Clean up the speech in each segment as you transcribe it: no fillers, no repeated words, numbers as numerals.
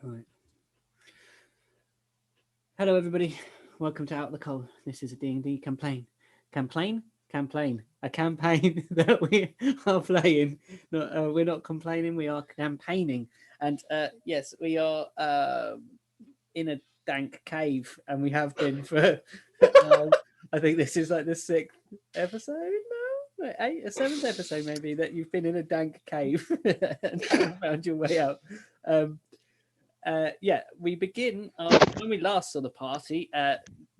Right. Hello, everybody. Welcome to Out the Cold. This is a D&D campaign. A campaign that we are playing. We're not complaining. We are campaigning. And yes, we are in a dank cave, and we have been for. I think this is like the 6th episode now, like seventh episode maybe, that you've been in a dank cave and found your way out. We begin when we last saw the party.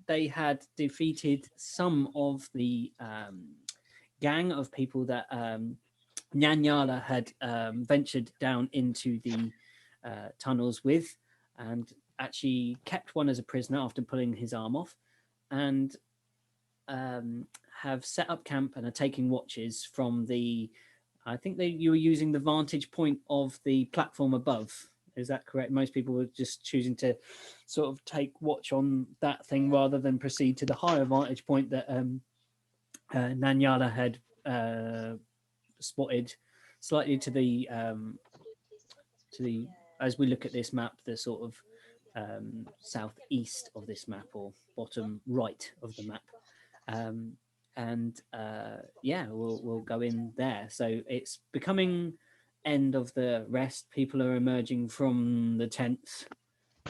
They had defeated some of the gang of people that Nyanyala had ventured down into the tunnels with, and actually kept one as a prisoner after pulling his arm off, and have set up camp and are taking watches from the. I think you were using the vantage point of the platform above. Is that correct? Most people were just choosing to sort of take watch on that thing rather than proceed to the higher vantage point that Nanyala had spotted slightly to the as we look at this map, the sort of southeast of this map, or bottom right of the map. We'll go in there. So it's becoming end of the rest. People are emerging from the tents,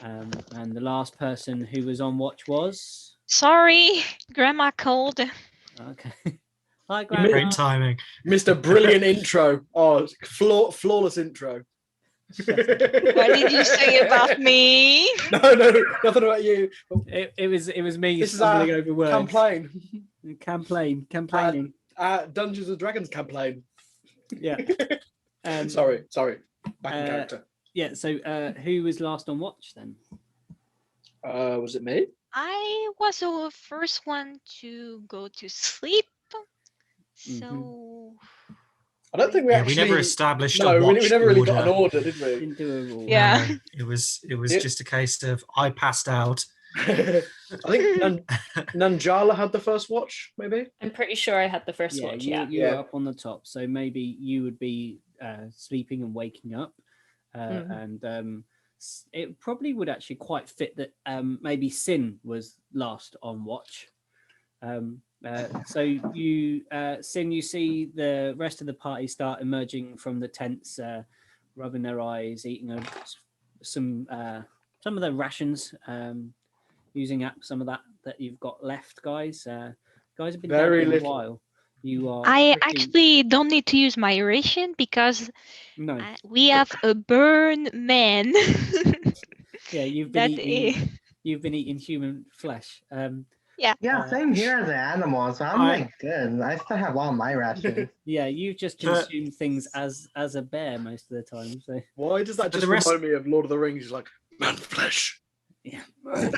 and the last person who was on watch was sorry, grandma called. Okay. Hi, grandma. Great timing, Mr. Brilliant intro. Oh, flawless intro. What did you say about me? No, nothing about you. It was me. This is stumbling over words. Complaining. Dungeons and Dragons campaign. Yeah. Sorry. Back in character. Yeah. So, who was last on watch then? Was it me? I was the first one to go to sleep. So I don't think we actually. We never established. No, we never really got an order, did we? Didn't do a rule. Yeah. No, it was just a case of I passed out. I think Nanjala had the first watch, maybe. I'm pretty sure I had the first watch. You were up on the top, so maybe you would be sleeping and waking up, and it probably would actually quite fit that maybe Sin was last on watch. So you, Sin, you see the rest of the party start emerging from the tents, rubbing their eyes, eating some of the rations, using up some of that you've got left, guys. Guys have been Very down for a little. while. You are. actually don't need to use my ration because we have a burn man. Yeah, you've been eating human flesh. Yeah, same here as an animal, so I'm like good. I still have all my rations. Yeah, you've just consumed things as a bear most of the time. So why does that just remind me of Lord of the Rings? It's like man flesh. Yeah. For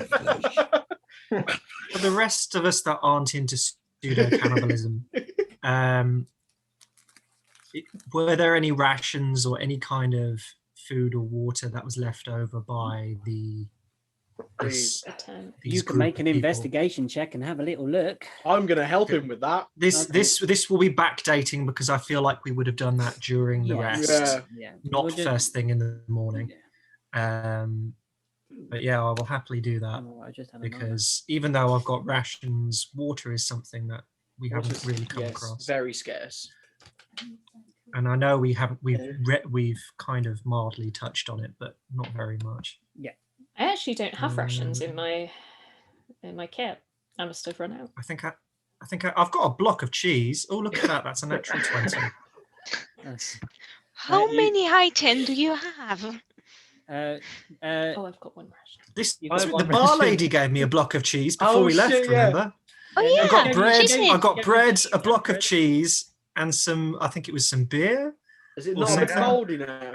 the rest of us that aren't into pseudo cannibalism, were there any rations or any kind of food or water that was left over by you can make an investigation check and have a little look. I'm going to help him with that. This will be backdating because I feel like we would have done that during the rest, not first thing in the morning. But yeah, I will happily do that because even though I've got rations, water is something that we haven't really come across. Very scarce. And I know we've kind of mildly touched on it, but not very much. Yeah. I actually don't have rations in my kit. I must have run out. I think I've got a block of cheese. Oh, look at that! That's a natural 20. How many high 10 do you have? I've got one ration. The bar lady gave me a block of cheese before we left. Remember? Oh yeah. I got bread, a block of cheese, and some. I think it was some beer. Is it not a bit moldy now?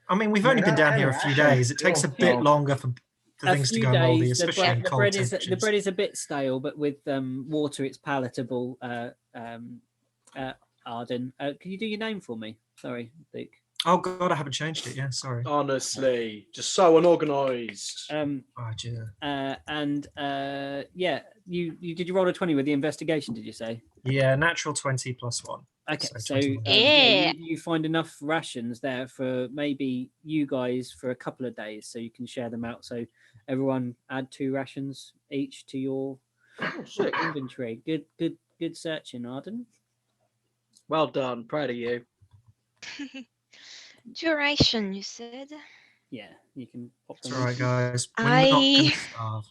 I mean, we've only been down here a few days. It takes a bit longer for things to go moldy, especially in cold temperatures. The bread is a bit stale, but with water, it's palatable. Arden, can you do your name for me? Sorry, Luke. Oh God, I haven't changed it. Yeah, sorry. Honestly, just so unorganised. You roll a 20 with the investigation? Did you say? Yeah, natural 20 plus 1. Okay, so you find enough rations there for maybe you guys for a couple of days, so you can share them out. So everyone add 2 rations each to your inventory. Good searching, Arden. Well done, proud of you. Duration, you said. Yeah, you can pop them. It's all right, guys. We're not going to starve.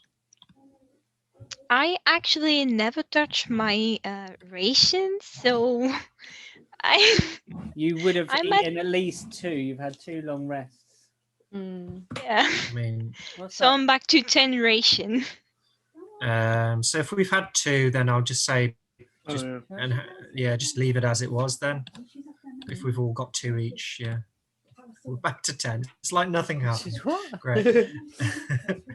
I actually never touch my rations, so You would have eaten at least 2. You've had 2 long rests. Yeah. I mean, so I'm back to 10 ration. So if we've had 2, then I'll just say, just leave it as it was then. If we've all got 2 each, yeah. We're back to 10. It's like nothing happened. What? Great. I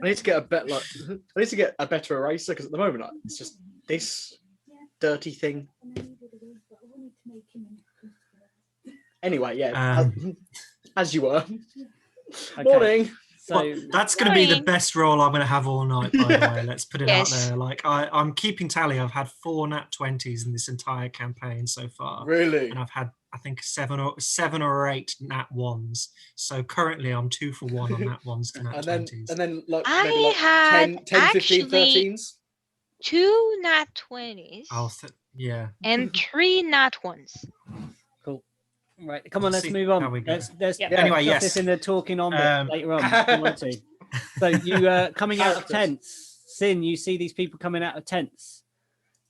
need to get a better eraser because at the moment it's just this dirty thing. Anyway, yeah, as you were. Okay. Morning. So that's going to be the best roll I'm going to have all night, by the way. Let's put it out there. Like I'm keeping tally. I've had 4 nat 20s in this entire campaign so far. Really? And I've had, I think, 7 or 8 nat 1s. So currently I'm 2 for 1 on nat 1s to nat 20s. And then like maybe like had 10, 15, 13s. 2 nat 20s. Oh, yeah. And 3 nat 1s. Cool. Right, come on, let's move on. Let's anyway, this in the talking on bit later on. If you want to. So you coming out of tents. Sin, you see these people coming out of tents.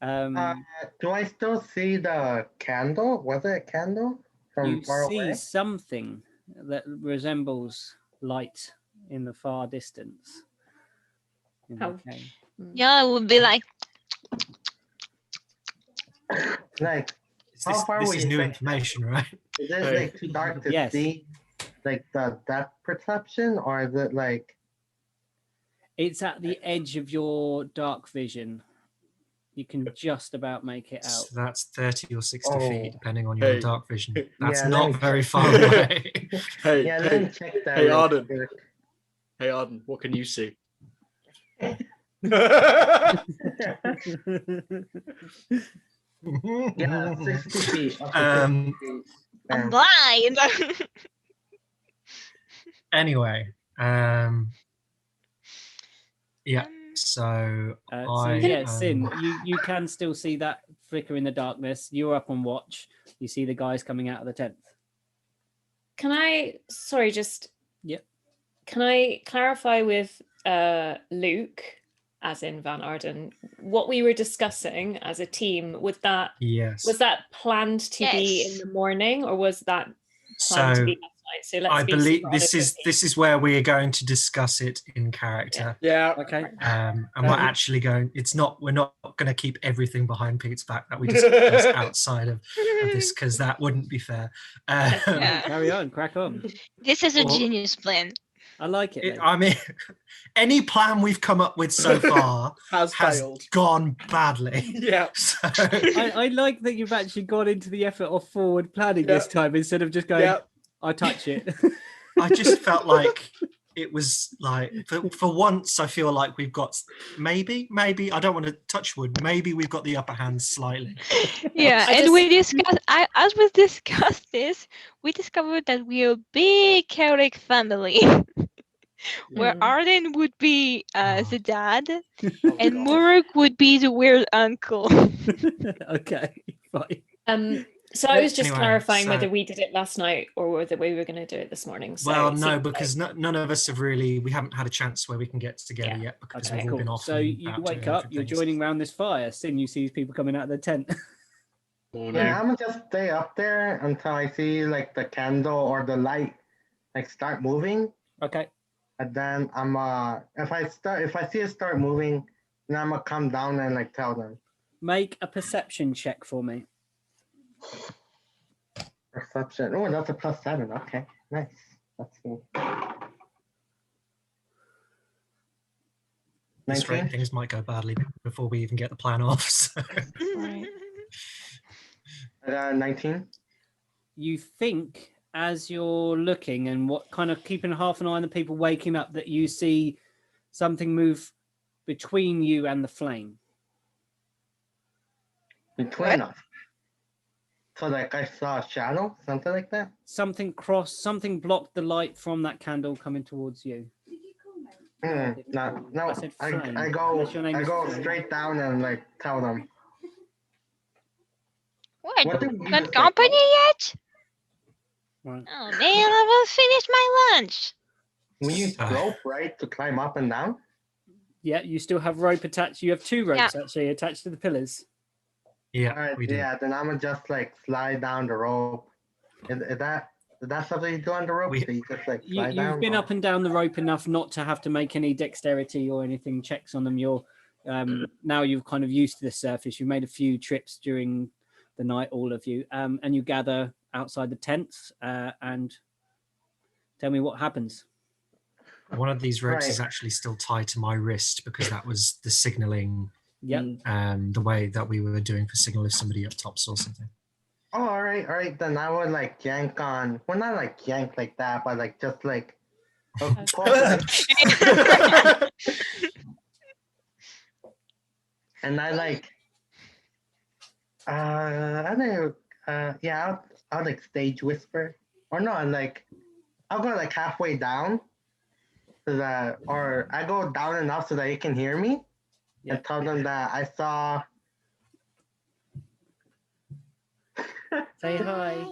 Do I still see the candle? Was it a candle from far away? You see something that resembles light in the far distance. Yeah, it would be like. Like, this is new information, right? Is it like too dark to see, like the depth perception, or is it like? It's at the edge of your dark vision. You can just about make it out. So that's 30 or 60 feet, depending on your dark vision. That's Yeah, not very far away. Let me check that. Hey, Arden. Hey, Arden, what can you see? Yeah, 60 feet. I'm blind. Anyway, yeah. So Sin, you can still see that flicker in the darkness. You're up on watch. You see the guys coming out of the tent. Can I? Sorry, just. Yep. Can I clarify with Luke, as in Van Arden, what we were discussing as a team? Was that planned to be in the morning, or was that planned to be last night? So let's I believe this is where we are going to discuss it in character. Yeah. Okay. And we're actually going. We're not going to keep everything behind Pete's back that we discussed outside of this, because that wouldn't be fair. Carry on, crack on. This is a genius plan. I like it. I mean, any plan we've come up with so far has failed. Gone badly. Yeah. So... I like that you've actually gone into the effort of forward planning this time instead of just going, I touch it. I just felt like it was like, for once, I feel like we've got maybe, I don't want to touch wood, maybe we've got the upper hand slightly. Yeah, and we discussed, as we discussed this, we discovered that we're a big chaotic family. Where Arden would be the dad, and Muruk would be the weird uncle. Okay, fine. So I was just clarifying whether we did it last night or whether we were going to do it this morning. So well, no, because none of us we haven't had a chance where we can get together yet, because we've all been off. So you wake up, you're joining around this fire. Sin, you see these people coming out of the tent. Yeah, I'm gonna just stay up there until I see like the candle or the light like start moving. Okay. And then I'm if I see it start moving, then I'm gonna come down and like tell them. Make a perception check for me. Perception. Oh, that's a +7. Okay, nice. That's cool. Strange things might go badly before we even get the plan off. So. Right. 19. You think, as you're looking and what kind of keeping half an eye on the people waking up, that you see something move between you and the flame. Between us. So like I saw a shadow, something like that. Something blocked the light from that candle coming towards you. No, I said flame. I go Unless your name is Flame. straight down and like tell them. What? do you Got say? company yet? Right. Oh man, I will finish my lunch. We use rope, right, to climb up and down. Yeah, you still have rope attached. You have 2 ropes actually attached to the pillars. Yeah, All right, we do. yeah. Then I'm gonna just like slide down the rope. Is that something you do on the rope? So you just like slide down? You've been up and down the rope enough not to have to make any dexterity or anything checks on them. You're now you've kind of used to the surface. You've made a few trips during the night, all of you, and you gather outside the tents and tell me what happens. One of these ropes is actually still tied to my wrist because that was the signaling. Yep. The way that we were doing for signal if somebody up top saw something. Oh, all right. Then I would like yank on. Well, not like yank like that, but like just like. And I like. I don't know. Yeah, I'll like stage whisper, or no, I'm like, I'll go like halfway down, so that, or I go down enough so that you can hear me. And tell them that I saw. Say hi.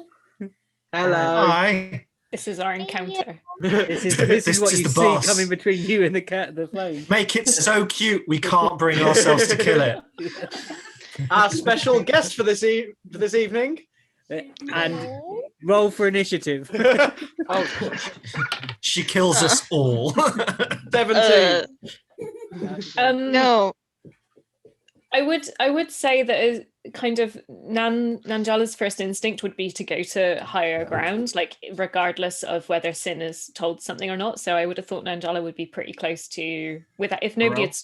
Hello. Hi. This is our encounter. This is what you the see boss. coming between you and the flame. Make it so cute we can't bring ourselves to kill it. Our special guest for this evening. And roll for initiative. She kills us all. 17. No. I would say that kind of Nanjala's first instinct would be to go to higher ground, like regardless of whether Sin has told something or not. So I would have thought Nanjala would be pretty close to if nobody had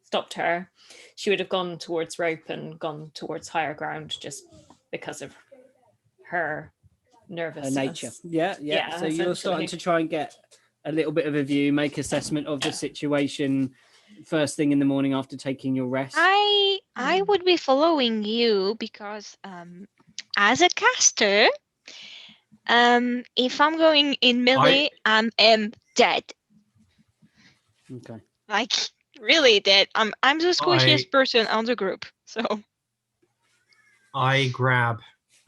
stopped her, she would have gone towards rope and gone towards higher ground just because of her nervousness. Her nature. Yeah. So you're starting to try and get a little bit of a view, make assessment of the situation first thing in the morning after taking your rest. I would be following you because as a caster, if I'm going in melee, I am dead. Okay. Like really dead. I'm the squishiest person on the group. So I grab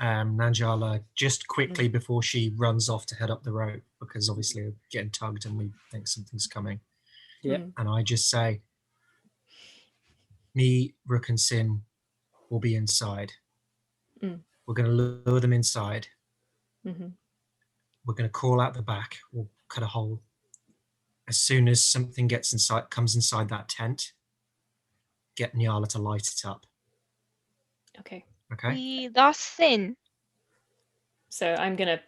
Nanjala just quickly before she runs off to head up the rope because obviously we're getting tugged and we think something's coming. Yeah. And I just say, me, Rook and Sin will be inside. We're going to lure them inside. Mm-hmm. We're going to crawl out the back. We'll cut a hole. As soon as something comes inside that tent, get Nyala to light it up. Okay. We lost Sin. So I'm gonna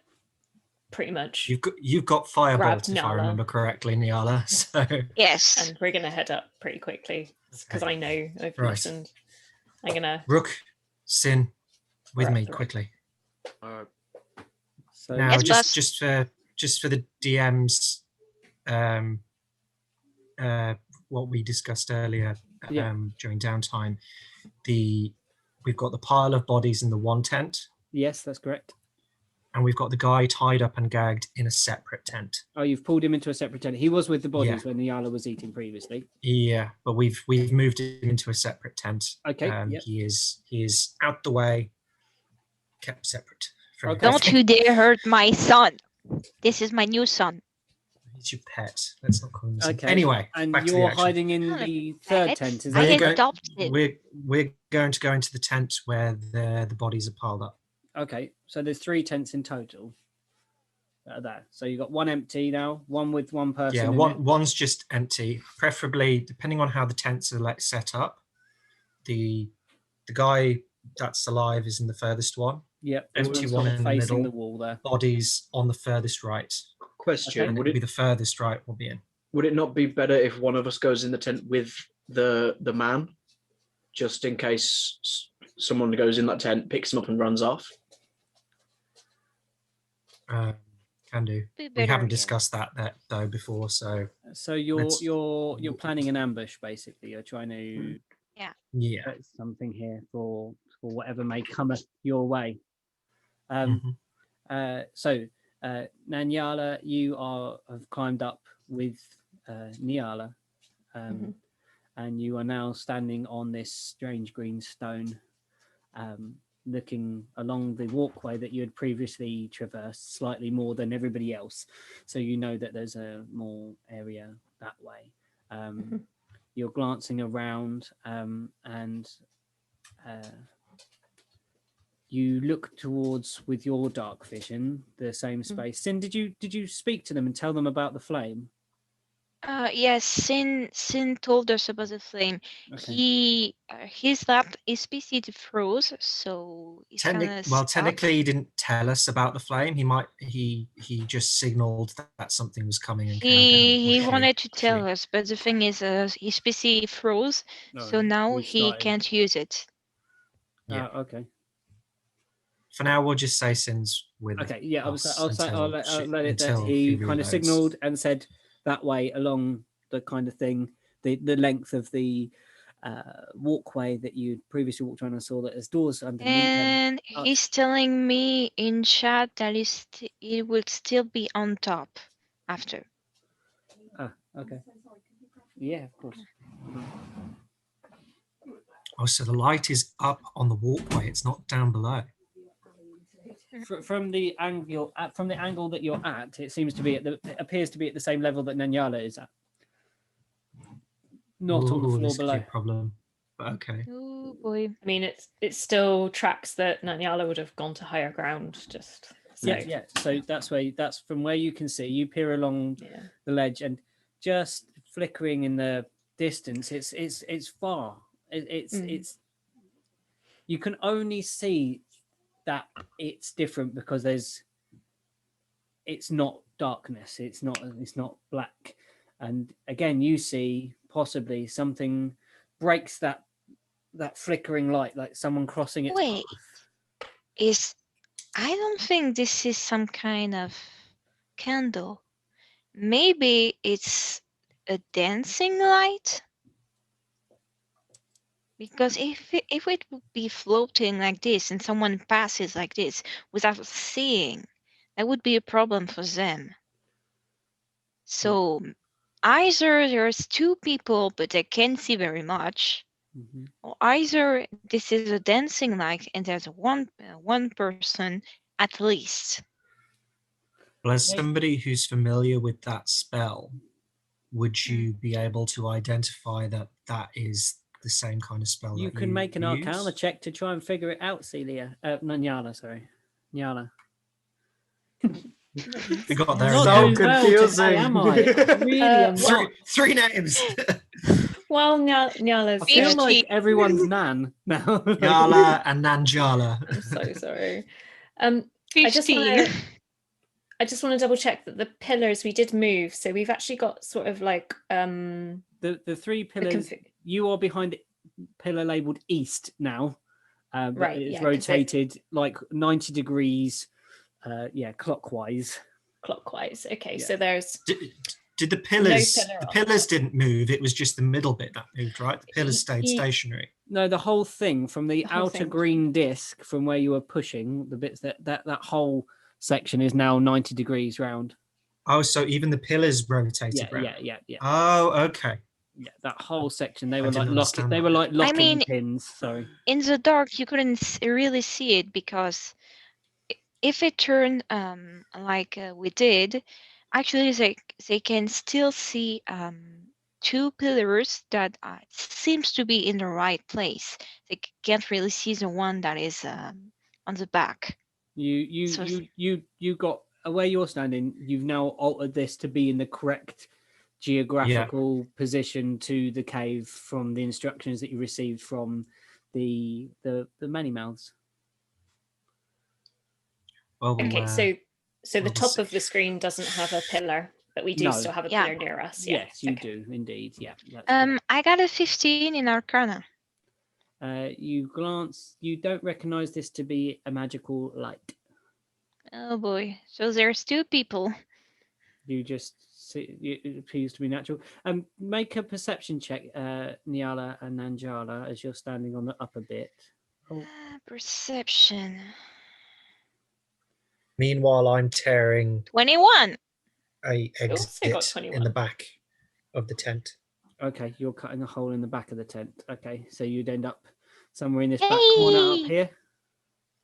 pretty much. You've got firebolt if Nyala. I remember correctly, Nyala. So yes, and we're gonna head up pretty quickly because I know I've listened. I'm gonna Rook, Sin, with me quickly. So now, just for the DMs, what we discussed earlier during downtime, we've got the pile of bodies in the one tent. Yes, that's correct. And we've got the guy tied up and gagged in a separate tent. Oh, you've pulled him into a separate tent. He was with the bodies when Nyala was eating previously. Yeah, but we've moved him into a separate tent. Okay. He is out the way, kept separate. From Don't you dare hurt my son. This is my new son. He's your pet. Let's not call him. Okay. Anyway, and back to you're the action. hiding in the third tent. Is I that get adopted. We're going to go into the tent where the bodies are piled up. Okay, so there's 3 tents in total that are there. So you've got one empty now, one with one person. Yeah, in one's just empty. Preferably, depending on how the tents are set up, the guy that's alive is in the furthest one. Yep. Empty one in the facing middle. the wall there. Bodies on the furthest right. Question: And Would it'll be it the furthest right will be in? would it not be better if one of us goes in the tent with the man, just in case someone goes in that tent, picks him up, and runs off? Can do. We haven't discussed that though before, so you're planning an ambush basically. You're trying to yeah put something here for whatever may come your way. So Nanyala, you have climbed up with Nyala, and you are now standing on this strange green stone, looking along the walkway that you had previously traversed slightly more than everybody else. So you know that there's a more area that way. You're glancing around, and you look towards, with your dark vision, the same space. Sin, did you speak to them and tell them about the flame? Yes, Sin told us about the flame. Okay. His lab, his PC froze, so he's kind of stuck. Technically, he didn't tell us about the flame. He just signaled that something was coming and he wanted to tell us, but the thing is, his PC froze, so now he can't use it. Yeah. Okay. For now, we'll just say Sin's with us. Okay. Yeah, I'll let it that he kind of signaled and said that way along the kind of thing, the length of the walkway that you previously walked around and saw that there's doors underneath. And he's telling me in chat that it will still be on top after. Okay. Yeah, of course. Oh, so the light is up on the walkway. It's not down below. From the angle that you're at, it seems to be it appears to be at the same level that Nanyala is at. Not on the floor this below. Could be a problem. But okay. Oh boy. I mean, it still tracks that Nanyala would have gone to higher ground. Just so. Yeah. So that's from where you can see. You peer along the ledge, and just flickering in the distance. It's far. It's you can only see that it's different because it's not darkness. It's not black. And again, you see possibly something breaks that flickering light, like someone crossing its path. I don't think this is some kind of candle. Maybe it's a dancing light. Because if it would be floating like this and someone passes like this without seeing, that would be a problem for them. So either there's two people but they can't see very much, or either this is a dancing light and there's one person at least. Well, as somebody who's familiar with that spell, would you be able to identify that is the same kind of spell you that can make an Arcana use? check to try and figure it out, Celia. Nanyala, sorry. Nyala. We got there. So confusing. Am I? Really, three names. Well, Nyala's. I feel like everyone's Nan now. Nyala and Nanjala. I'm so sorry. 15. I just want to double check that the pillars we did move, so we've actually got sort of like the three pillars. You are behind the pillar labeled east now. Right, it's rotated like 90 degrees. Clockwise. Okay, so there's. Did the pillars? The pillars didn't move. It was just the middle bit that moved, right? The pillars stayed stationary. No, the whole thing from the outer green disc, from where you were pushing the bits that whole section is now 90 degrees round. Oh, so even the pillars rotated round. Yeah. Oh, okay. Yeah, that whole section they were like locking. They were like locking pins. Sorry. In the dark, you couldn't really see it because if it turned like we did, actually they can still see two pillars that seems to be in the right place. They can't really see the one that is on the back. You got where you're standing. You've now altered this to be in the correct geographical position to the cave from the instructions that you received from the many mouths. Well, okay, so the top of the screen doesn't have a pillar, but we do still have a pillar near us. Yeah. Yes, you do indeed. Yeah. I got a 15 in Arcana. You glance. You don't recognize this to be a magical light. Oh boy! So there's two people. You just see it appears to be natural. Make a perception check, Nyala and Nanjala, as you're standing on the upper bit. Perception. Meanwhile, I'm tearing 21. a also got exit 21. in the back of the tent. Okay, you're cutting a hole in the back of the tent. Okay, so you'd end up somewhere in this back corner up Yay! here.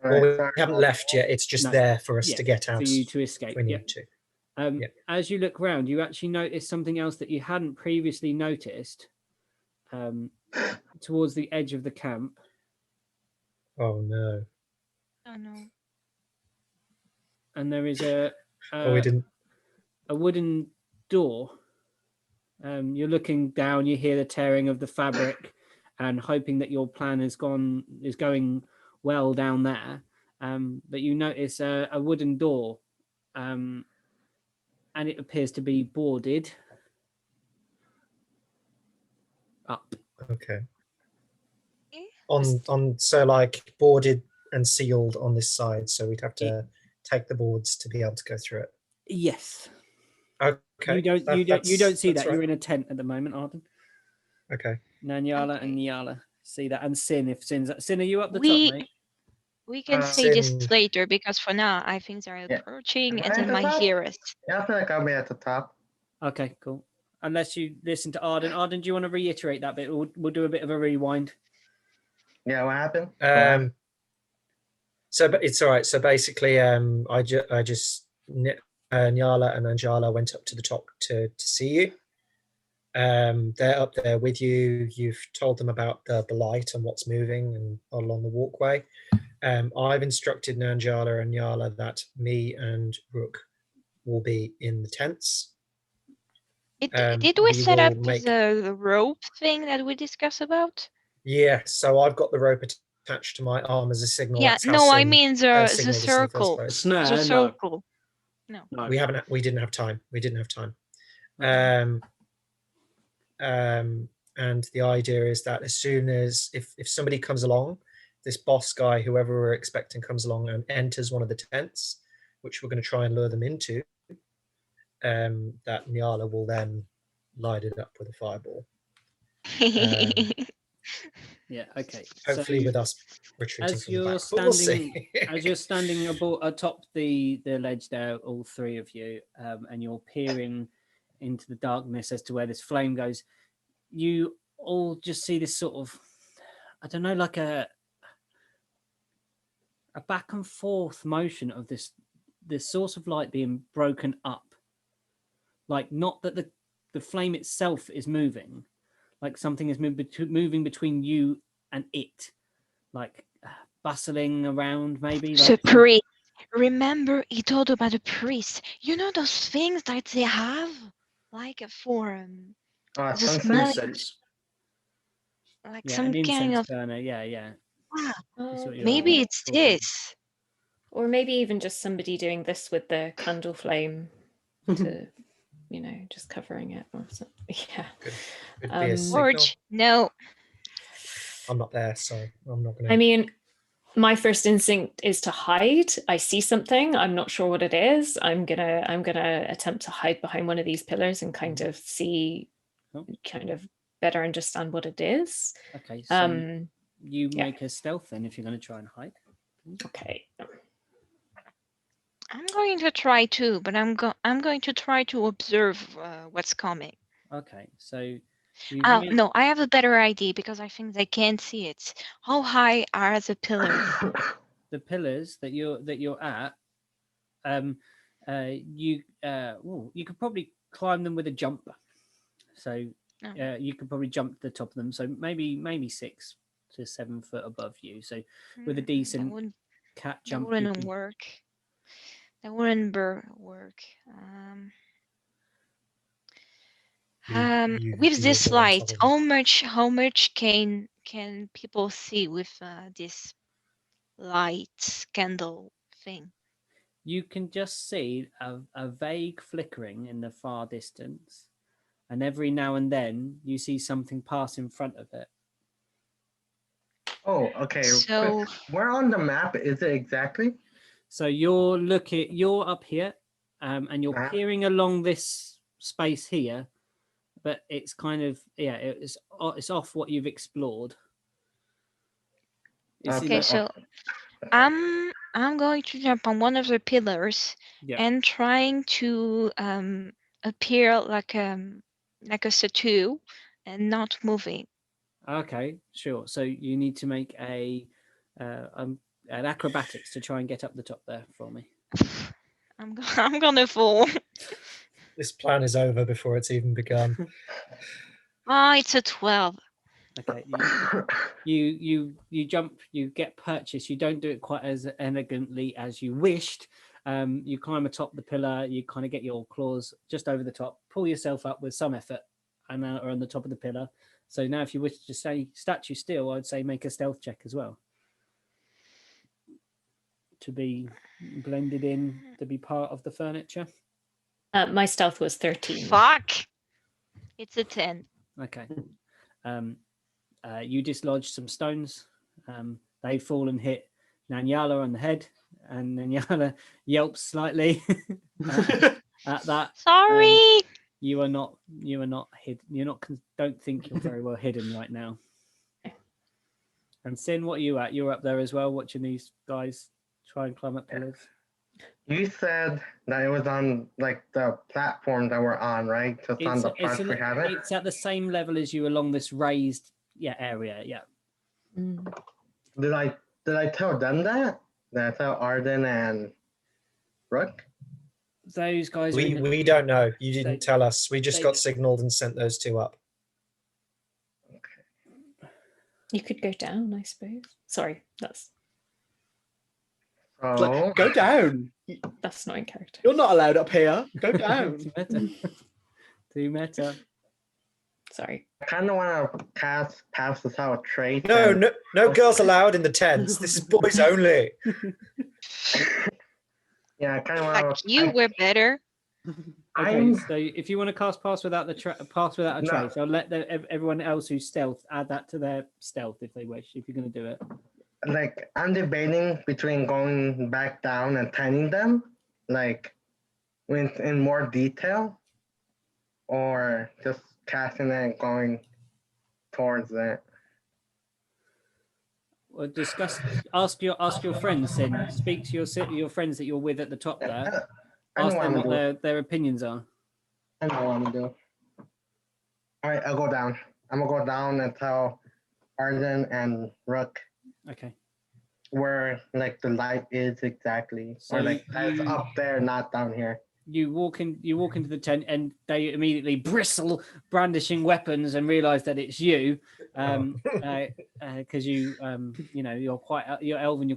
Well, we sorry. haven't left yet. It's just No. there for us Yeah, to get out for you to escape. when you Yeah. need to. Yeah. As you look around, you actually notice something else that you hadn't previously noticed towards the edge of the camp. Oh no! Oh no. And there is a we didn't. a wooden door. You're looking down, you hear the tearing of the fabric and hoping that your plan is going well down there. But you notice a wooden door, and it appears to be boarded up. Okay. So like boarded and sealed on this side, so we'd have to take the boards to be able to go through it. Yes. Okay. You don't see that. Right. You're in a tent at the moment, Arden. Okay. Nanyala and Nyala see that, and Sin. If Sin, are you up the We- top, mate? We can say this Sin. later because for now I think they're approaching Am I and at they the might top? hear us. Yeah, I feel like I'll be at the top. Okay, cool. Unless you listen to Arden. Arden, do you want to reiterate that bit? We'll do a bit of a rewind. Yeah, what happened? So, but it's all right. So basically, I just Nyala and Anjala went up to the top to see you. They're up there with you. You've told them about the light and what's moving and along the walkway. I've instructed Nanjala and Nyala that me and Rook will be in the tents. Did we set up the rope thing that we discussed about? Yeah, so I've got the rope attached to my arm as a signal. Yeah, That's how no, I Sin mean the signaled us in the first circle. place. Snare, The no. circle. No. No. We didn't have time. And the idea is that as soon as if somebody comes along, this boss guy, whoever we're expecting, comes along and enters one of the tents, which we're going to try and lure them into, that Nyala will then light it up with a fireball. Yeah. Okay. Hopefully, so, with us retreating as from the you're back, but we'll standing, see. as you're standing atop the ledge there, all three of you, and you're peering into the darkness as to where this flame goes, you all just see this sort of, I don't know, like a back and forth motion of this source of light being broken up. Like, not that the flame itself is moving, like something is moving between you and it, like bustling around, maybe. Like The priest. Remember, he told about the priest. You know those things that they have, like for Incense. like yeah, some an kind incense of. burner. Yeah. Maybe it's this. Or maybe even just somebody doing this with the candle flame to, just covering it or something. Yeah. Could be a signal. George, no. I'm not there, so I'm not going to. I mean, my first instinct is to hide. I see something. I'm not sure what it is. I'm gonna attempt to hide behind one of these pillars and kind of see, kind of better understand what it is. Okay. So you make a stealth then if you're going to try and hide. Okay. I'm going to try too, but I'm going to try to observe what's coming. Okay. So. No, I have a better idea because I think they can't see it. How high are the pillars? The pillars that you're at, you could probably climb them with a jump. So you could probably jump to the top of them. So maybe 6 to 7 foot above you. So with a decent cat jump, that wouldn't work. That wouldn't work. With this light, how much can people see with this light candle thing? You can just see a vague flickering in the far distance, and every now and then you see something pass in front of it. Oh, okay. So where on the map is it exactly? So you're up here, and you're peering along this space here. But it's kind of it's off what you've explored. Okay, so I'm I'm going to jump on one of the pillars and trying to appear like a statue and not moving. Okay, sure. So you need to make an acrobatics to try and get up the top there for me. I'm gonna fall. This plan is over before it's even begun. It's a 12. Okay, you jump, you get purchase. You don't do it quite as elegantly as you wished. You climb atop the pillar. You kind of get your claws just over the top, pull yourself up with some effort, and now are on the top of the pillar. So now, if you wish to stay statue still, I'd say make a stealth check as well to be blended in, to be part of the furniture. My stealth was 13. Fuck! It's a 10. Okay. You dislodge some stones. They fall and hit Nanyala on the head, and Nanyala yelps slightly at that. Sorry. You are not hidden. Don't think you're very well hidden right now. And Sin, what are you at? You're up there as well, watching these guys try and climb up pillars. You said that it was on like the platform that we're on, right? Just on the front we have it. It's at the same level as you along this raised area. Yeah. Mm. Did I tell them that? Did I tell Arden and Rook? Those guys. We don't know. You didn't tell us. We just got signaled and sent those two up. You could go down, I suppose. Sorry, that's. Oh. Go down. That's not in character. You're not allowed up here. Go down. Too meta. Sorry. I kind of want to pass this out trait. No girls allowed in the tents. This is boys only. Yeah, I kind of want Like you were better. Okay, so if you want to cast pass without a trace, I'll let everyone else who's stealth add that to their stealth if they wish. If you're going to do it. Like I'm debating between going back down and tending them, like in more detail, or just casting it and going towards it. Well, discuss. Ask your friends then. Speak to your friends that you're with at the top there. Ask them what their opinions are. I know what I'm gonna do. All right, I'll go down. I'm gonna go down and tell Arden and Rook. Okay. Where like the light is exactly, So or like that's up there, not down here. You walk into the tent, and they immediately bristle, brandishing weapons, and realize that it's you, because you're elven, you're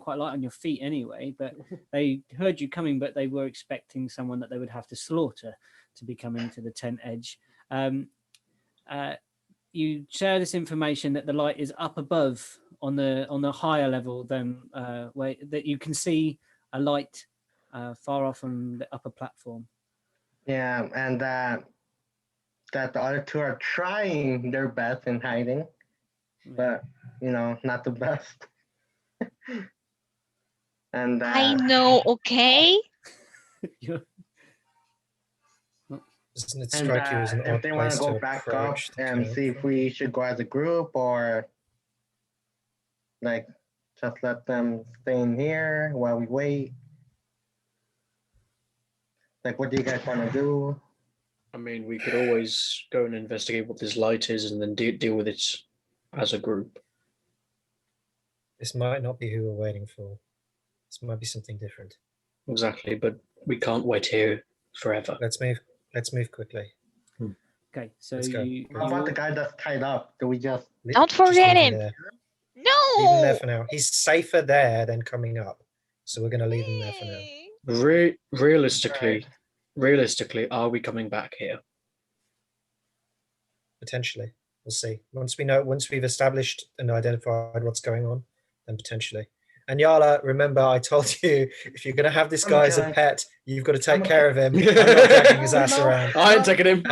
quite light on your feet anyway. But they heard you coming, but they were expecting someone that they would have to slaughter to be coming to the tent edge. You share this information that the light is up above on the higher level than where that you can see a light far off on the upper platform. Yeah, and that the other two are trying their best in hiding, but not the best. And I know, okay. Doesn't it strike you as an if odd they want place to go to back up approach the and cave? see if we should go as a group or like just let them stay in here while we wait? Like, what do you guys want to do? I mean, we could always go and investigate what this light is and then deal with it as a group. This might not be who we're waiting for. This might be something different. Exactly, but we can't wait here forever. Let's move quickly. Okay, so Let's go. How about the guy that's tied up? Do we just... Don't forget leave him. there. No. Leave him there for now. He's safer there than coming up. So we're going to leave him there for now. Realistically, are we coming back here? Potentially. We'll see. Once we've established and identified what's going on, then potentially. And Yala, remember, I told you, if you're going to have this guy as a pet, you've got to take care of him. I'm not dragging his ass around. I ain't taking him.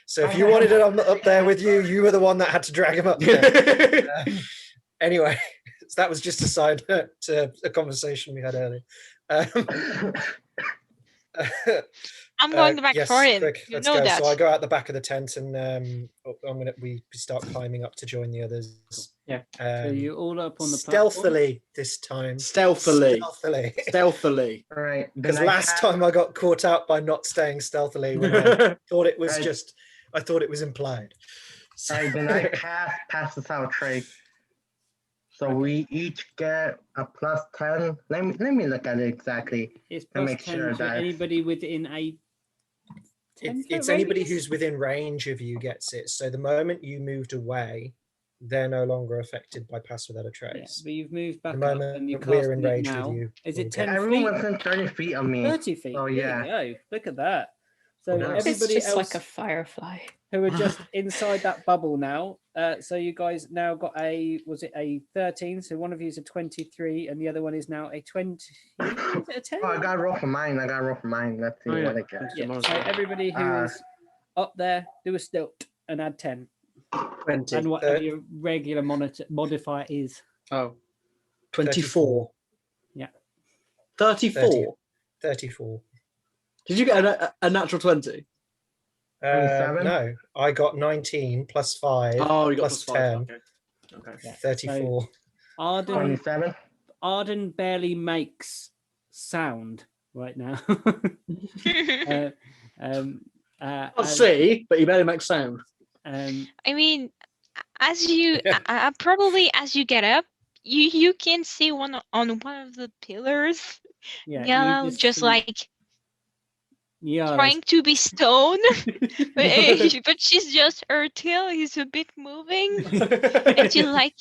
So if you wanted it up there with you, you were the one that had to drag him up there. Anyway, so that was just a side to a conversation we had earlier. I'm going back yes, for him. quick, You let's know go. that. So I go out the back of the tent, and we start climbing up to join the others. Yeah. So you're all up on the stealthily this time. Stealthily. All right. Because last time I got caught out by not staying stealthily when I thought it was I thought it was implied. All right, then I pass this out, Trey. So we each get a plus 10. Let me look at it exactly. It's and plus make 10 sure to that anybody within a 10 It's foot anybody radius? who's within range of you gets it. So the moment you moved away, they're no longer affected by pass without a Yeah, trace. but you've moved back The up moment and you we're cast in it range now. with you, Is we'll it get 10 everyone feet? within 30 feet of me. 30 feet. Oh, There yeah. you go. Look at that. So Nice. It's everybody just else like a firefly. who are just inside that bubble now. So you guys now got a 13? So one of you is a 23 and the other one is now a 20. Is it a 10? Oh, I got to roll for mine. Let's see what I get. Yeah. So everybody who is up there, do a stilt and add 10. 20. And whatever your regular modifier is. Oh. 24. Yeah. 34. 34. Did you get a natural 20? 27? No, I got 19 plus 5 Oh, you got plus plus 5. 10. Okay. Yeah. 34. So Arden 27? Arden barely makes sound right now. I'll see, but you better make sound. I mean, as you probably as you get up, you can see one of the pillars. Yeah, just like yeah, trying to be stone, but she's just her tail is a bit moving, and she's like,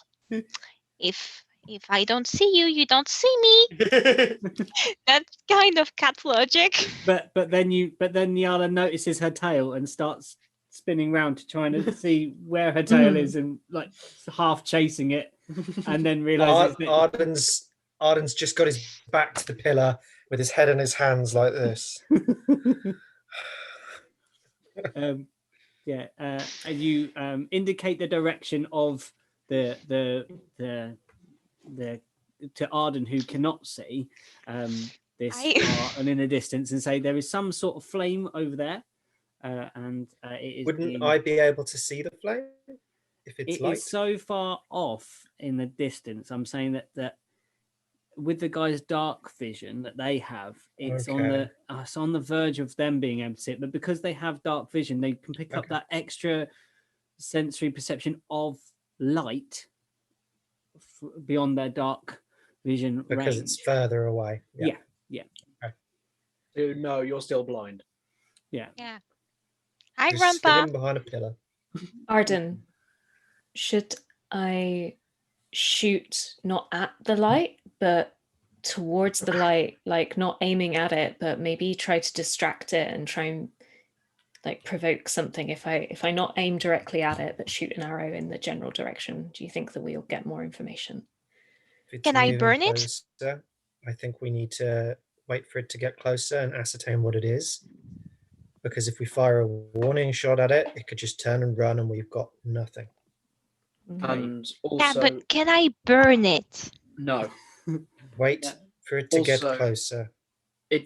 if I don't see you, you don't see me. That kind of cat logic. But then Nyala notices her tail and starts spinning round to try and see where her tail is and like half chasing it, and then realizes Arden's just got his back to the pillar with his head in his hands like this. And you indicate the direction of the to Arden, who cannot see this far and in a distance, and say there is some sort of flame over there, and it is. Wouldn't I be able to see the flame if it's light? It is so far off in the distance. I'm saying that with the guy's dark vision that they have, it's on the verge of them being able to see it. But because they have dark vision, they can pick up that extra sensory perception of light beyond their dark vision because range. it's further away. Yeah. Okay. No, you're still blind. Yeah. I Just run spinning past. behind a pillar. Arden, should I shoot not at the light, but towards the light, like not aiming at it, but maybe try to distract it and try and like provoke something? If I not aim directly at it, but shoot an arrow in the general direction, do you think that we'll get more information? Can I burn it? I think we need to wait for it to get closer and ascertain what it is. Because if we fire a warning shot at it, it could just turn and run and we've got nothing. And also... Yeah, but can I burn it? No. Wait for it to get closer.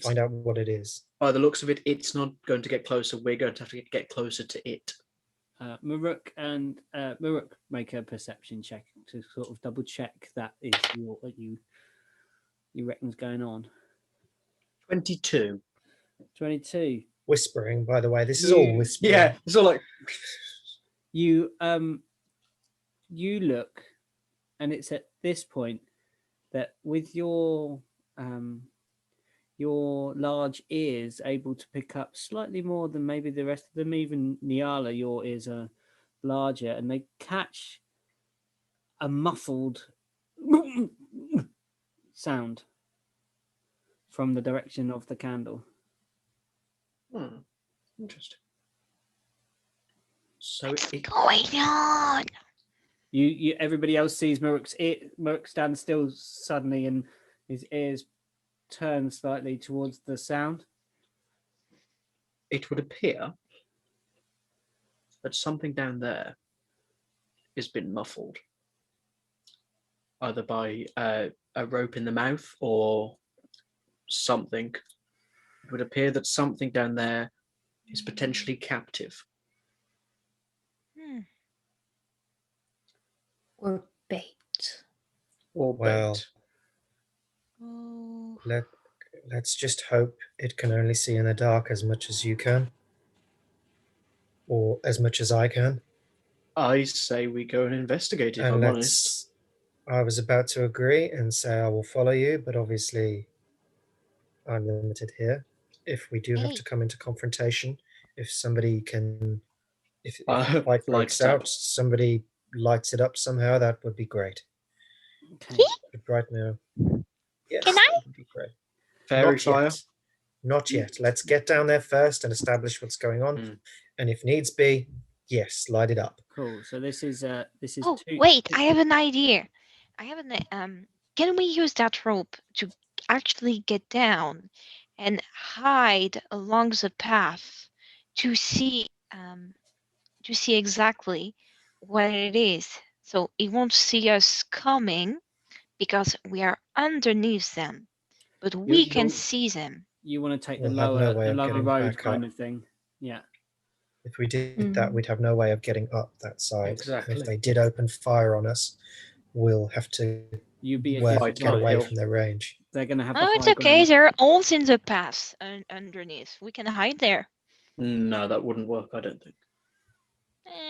Find out what it is. By the looks of it, it's not going to get closer. We're going to have to get closer to it. Maruk and Maruk make a perception check to sort of double check that is what you reckon's going on. 22. 22. Whispering, by the way. This is all whispering. Yeah, it's all like... You look, and it's at this point that with your large ears able to pick up slightly more than maybe the rest of them, even Nyala, your ears are larger, and they catch a muffled sound from the direction of the candle. Interesting. So what's going on? You everybody else sees Maruk stands still suddenly, and his ears turn slightly towards the sound. It would appear that something down there has been muffled, either by a rope in the mouth or something it would appear that something down there is potentially captive. Or bait. Or Well, bait. Oh. Let's just hope it can only see in the dark as much as you can. Or as much as I can. I say we go and investigate, if I'm honest. I was about to agree and say I will follow you, but obviously I'm limited here. If we do have to come into confrontation, if somebody can, if the fight breaks out, somebody lights it up somehow, that would be great. Okay. But right now, yes, Can I? that would be great. Fairy Not fire? yet. Not yet. Let's get down there first and establish what's going on. And if needs be, yes, light it up. Cool. So this is Oh, wait, I have an idea. Can we use that rope to actually get down and hide along the path to see exactly what it is, so it won't see us coming because we are underneath them, but we can see them. You want to take the We'll have no lower way of getting road back kind up. of thing. Yeah. If we did that, we'd have no way of getting up that side. Exactly. And if they did open fire on us, we'll have to get away from their range. They're going to have. Oh, it's okay. There are holes in the path underneath. We can hide there. No, that wouldn't work, I don't think.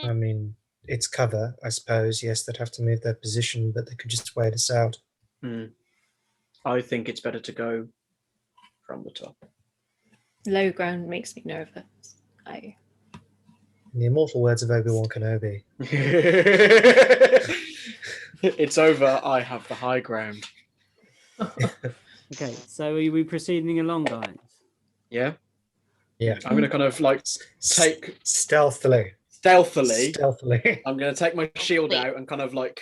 I mean, it's cover, I suppose. Yes, they'd have to move their position, but they could just wait us out. I think it's better to go from the top. Low ground makes me nervous. In the immortal words of Obi-Wan Kenobi. It's over, I have the high ground. Okay, so are we proceeding along, guys? Yeah. I'm going to kind of like take... Stealthily. I'm going to take my shield out and kind of like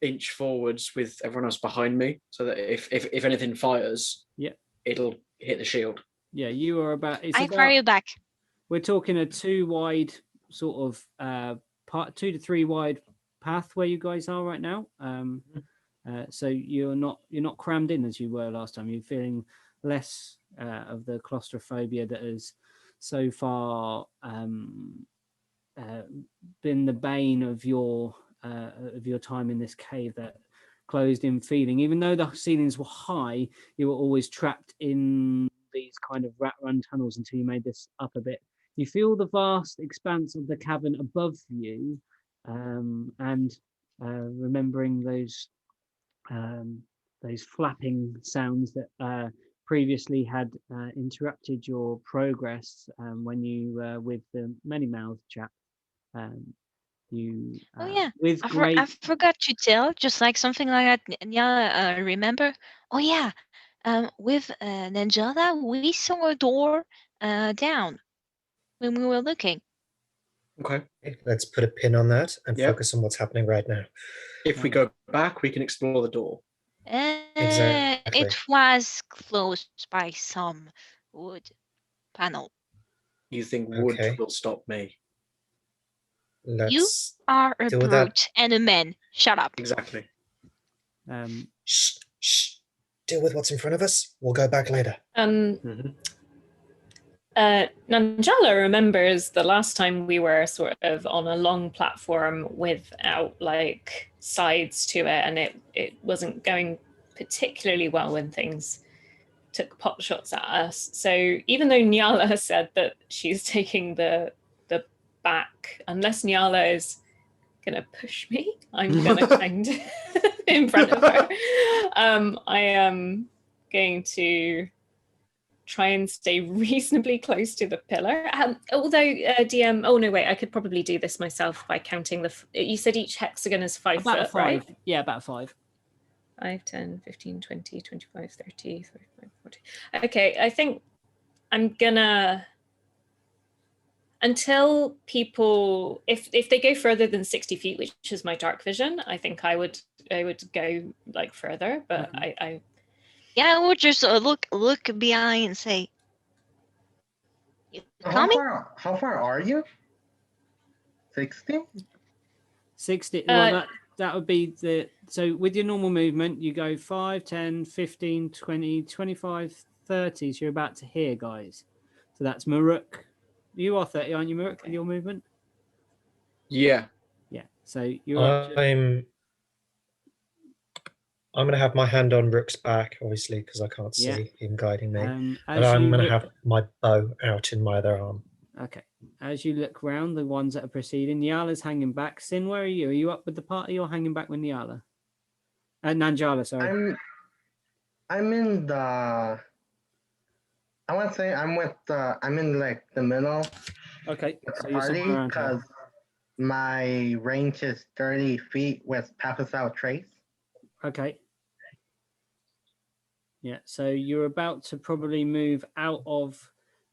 inch forwards with everyone else behind me, so that if anything fires, it'll hit the shield. Yeah, you are about. I fire you back. We're talking a 2 wide sort of 2 to 3 wide path where you guys are right now. So you're not crammed in as you were last time. You're feeling less of the claustrophobia that has so far been the bane of your time in this cave, that closed in feeling. Even though the ceilings were high, you were always trapped in these kind of rat run tunnels until you made this up a bit. You feel the vast expanse of the cavern above you, and remembering those flapping sounds that previously had interrupted your progress when you were with the many mouth chap. You with great... I forgot to tell, just like something like that. Yeah, remember? Oh yeah, with Ninjala, we saw a door down when we were looking. Okay, let's put a pin on that and focus on what's happening right now. If we go back, we can explore the door. Exactly. It was closed by some wood panel. You think wood will stop me? You are a brute and a man. Shut up. Exactly. Shh. Deal with what's in front of us. We'll go back later. Nanjala remembers the last time we were sort of on a long platform without like sides to it, and it wasn't going particularly well when things took pot shots at us. So even though Nyala said that she's taking the back, unless Nyala is gonna push me, I'm gonna kind in front of her. I am going to try and stay reasonably close to the pillar. Although DM, oh no, wait, I could probably do this myself by counting you said each hexagon is 5 about foot, 5. right? Yeah, about 5. 5, 10, 15, 20, 25, 30, 35, 40. Okay, I think I'm gonna, until people, if they go further than 60 feet, which is my dark vision, I think I would go like further, but I would just look behind and say, how far are you? 60? 60. Well, that would be the... So with your normal movement, you go 5, 10, 15, 20, 25, 30, so you're about to hear, guys. So that's Maruk. You are 30, aren't you, Maruk, with your movement? Yeah. Yeah. So you're up to... I'm going to have my hand on Rook's back, obviously, because I can't see him guiding me. And as I'm you going to look- have my bow out in my other arm. Okay. As you look round, the ones that are proceeding, Nyala's hanging back. Sin, where are you? Are you up with the party or hanging back with Nyala? Nanjala, sorry. I'm in the... I want to say I'm with the... I'm in like the middle. Okay. With So the you're party somewhere around here. because my range is 30 feet with pass without trace. Okay. Yeah, so you're about to probably move out of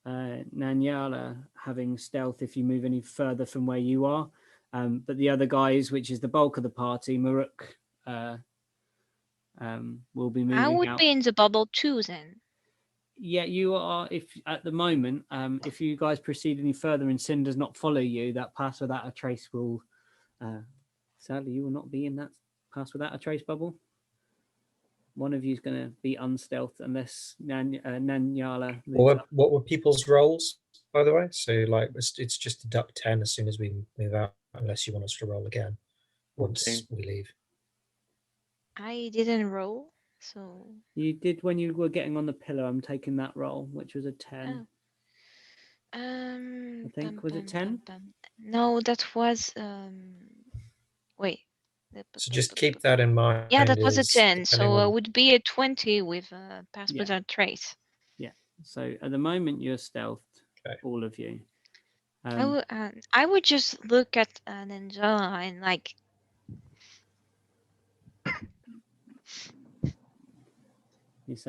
Nanyala having stealth if you move any further from where you are. But the other guys, which is the bulk of the party, Maruk will be moving out. I would be in the bubble too then. Yeah, you are. If at the moment, if you guys proceed any further and Sin does not follow you, that pass without a trace will... sadly, you will not be in that pass without a trace bubble. One of you is going to be unstealthed unless Nanyala. What were people's roles, by the way? So, like, it's just deduct 10 as soon as we move out, unless you want us to roll again once we leave. I didn't roll, so... You did when you were getting on the pillar. I'm taking that roll, which was a 10. Oh. I think, was it 10? No, that was... Wait. So just keep that in mind. Yeah, that was a 10. So it would be a 20 with pass without trace. Yeah. So at the moment you're stealthed, all of you. I would just look at Ninjala and like...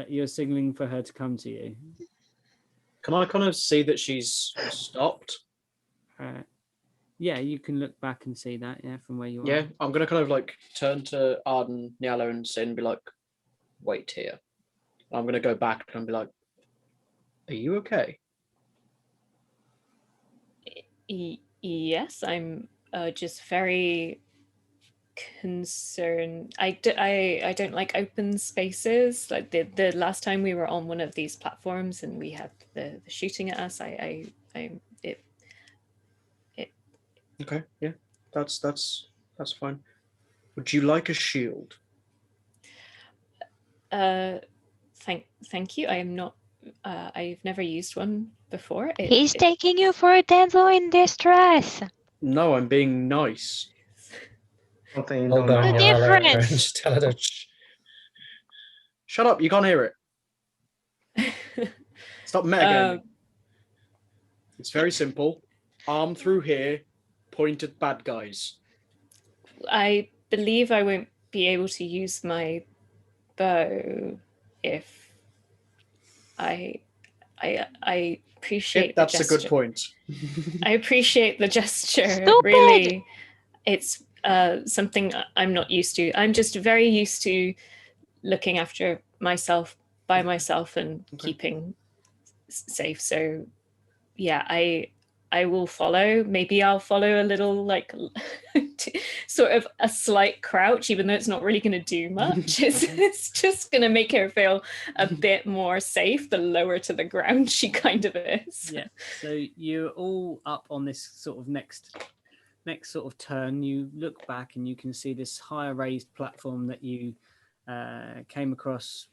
You're signaling for her to come to you. Can I kind of see that she's stopped? Yeah, you can look back and see that, from where you are. Yeah, I'm going to kind of like turn to Arden, Nyala, and Sin and be like, wait here. I'm going to go back and be like, are you okay? Yes, I'm just very concerned. I don't like open spaces. Like the last time we were on one of these platforms and we had the shooting at us, Okay, yeah, that's fine. Would you like a shield? Thank you. I am not. I've never used one before. He's taking you for a damsel in distress. No, I'm being nice. Something Hold on, the difference. Just tell her to shut up. You can't hear it. Stop metagaming. It's very simple. Arm through here. Point at bad guys. I believe I won't be able to use my bow if I appreciate that's the gesture. A good point. I appreciate the gesture. Stupid. Really, it's something I'm not used to. I'm just very used to looking after myself by myself and keeping safe. So yeah, I will follow. Maybe I'll follow a little, like, sort of a slight crouch, even though it's not really going to do much. It's just going to make her feel a bit more safe the lower to the ground she kind of is. Yeah. So you're all up on this sort of next sort of turn. You look back and you can see this higher raised platform that you came across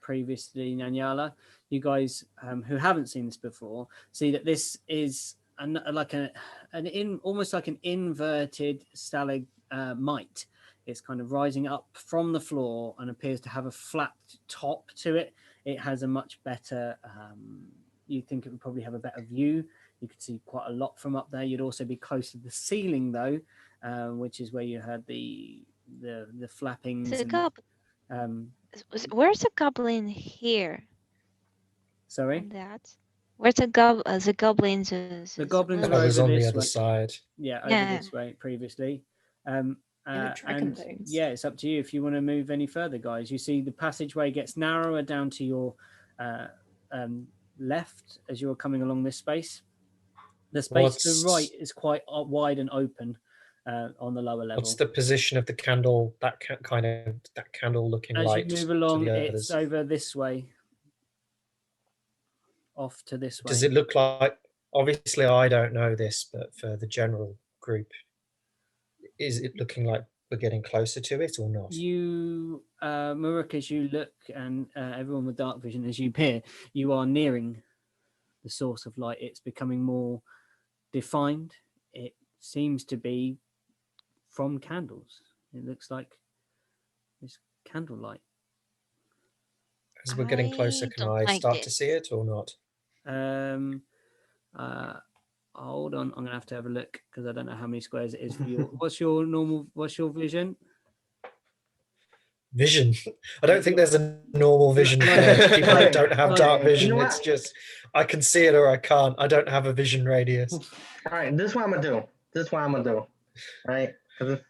previously, Nanyala. You guys who haven't seen this before see that this is almost like an inverted stalagmite. It's kind of rising up from the floor and appears to have a flat top to it. It has a much better, you think it would probably have a better view. You could see quite a lot from up there. You'd also be close to the ceiling though, which is where you heard the flappings. Where's the goblin here? Sorry? That. Where's the goblins? The goblins are over on the this other way. Side. Yeah, over this way previously. And yeah, it's up to you if you want to move any further, guys. You see the passageway gets narrower down to your left as you're coming along this space. The space to the right is quite wide and open on the lower level. What's the position of the candle? That candle looking light. As you move along, it's over this way. off to this way. Does it look like? Obviously, I don't know this, but for the general group, is it looking like we're getting closer to it or not? You, Maruk, as you look, and everyone with dark vision, as you peer, you are nearing the source of light. It's becoming more defined. It seems to be from candles. It looks like it's candlelight. As we're getting closer, can I start to see it or not? Hold on, I'm gonna have a look because I don't know how many squares it is for you. What's your vision? Vision. I don't think there's a normal vision for people that don't have dark vision. It's just I can see it or I can't. I don't have a vision radius. All right, this is what I'm gonna do. Right?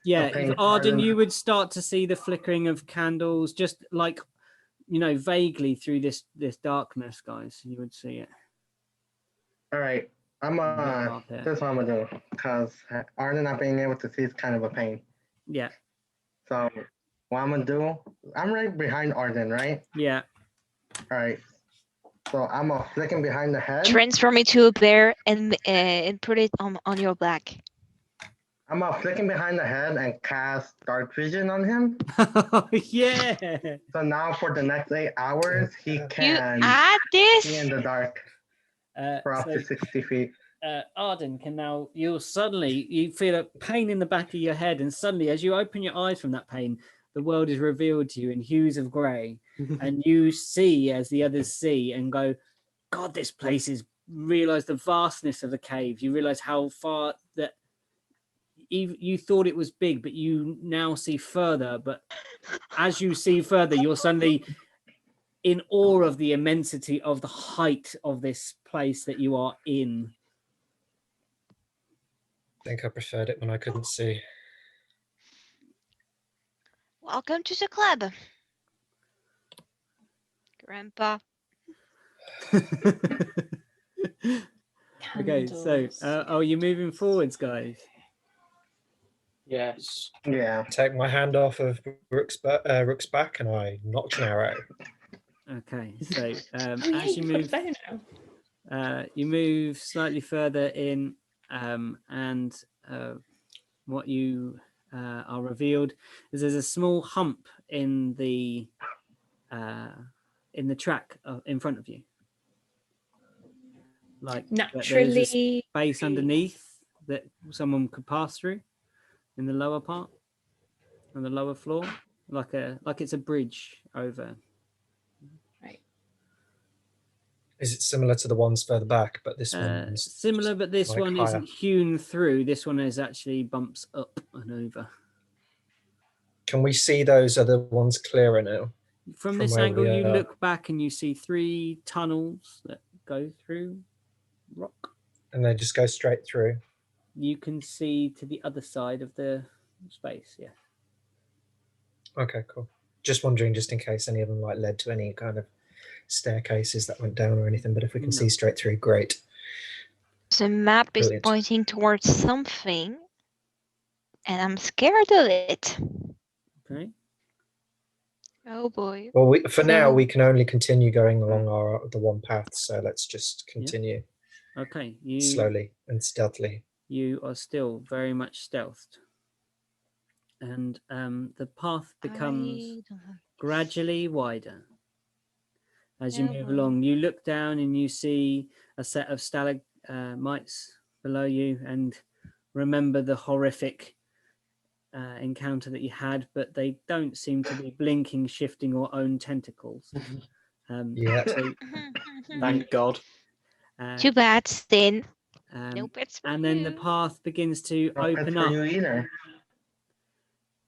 Yeah, Arden, you would start to see the flickering of candles, just like, you know, vaguely through this darkness, guys. You would see it. All right, this is what I'm gonna do, because Arden not being able to see is kind of a pain. Yeah. So what I'm gonna do, I'm right behind Arden, right? Yeah. All right. So I'm gonna flick him behind the head. Transform me to a bear and put it on your back. I'm gonna flick him behind the head and cast dark vision on him. Yeah. So now for the next 8 hours, he can see in the dark for up to 60 feet. Arden can now, you feel a pain in the back of your head, and suddenly as you open your eyes from that pain, the world is revealed to you in hues of grey. And you see as the others see and go, God, this place is, realize the vastness of the cave. You realize how far that you thought it was big, but you now see further. But as you see further, you're suddenly in awe of the immensity of the height of this place that you are in. I think I preferred it when I couldn't see. Welcome to the club, Grandpa. Okay, so are you moving forwards, guys? Yes. Yeah. Take my hand off of Rook's back and I notch an arrow. Okay, so as you move slightly further in, and what you are revealed is there's a small hump in the track in front of you. Like naturally, there's a space underneath that someone could pass through in the lower part, on the lower floor, like it's a bridge over. Right. Is it similar to the ones further back? But this one's similar, but this like one higher. isn't hewn through. This one is actually bumps up and over. Can we see those other ones clearer now? From this angle, you look back and you see 3 tunnels that go through rock. And they just go straight through. You can see to the other side of the space, yeah. Okay, cool. Just wondering, just in case any of them like led to any kind of staircases that went down or anything, but if we can see straight through, great. The map is pointing towards something, and I'm scared of it. Okay. Oh boy. Well, for now, we can only continue going along the one path, so let's just continue. Yeah. Okay. Slowly and stealthily. You are still very much stealthed. And the path becomes gradually wider. As you move along, you look down and you see a set of stalagmites below you and remember the horrific encounter that you had, but they don't seem to be blinking, shifting, or own tentacles. Yeah. So thank God. Too bad, Stin. No pets for and then the path begins to open up. You either.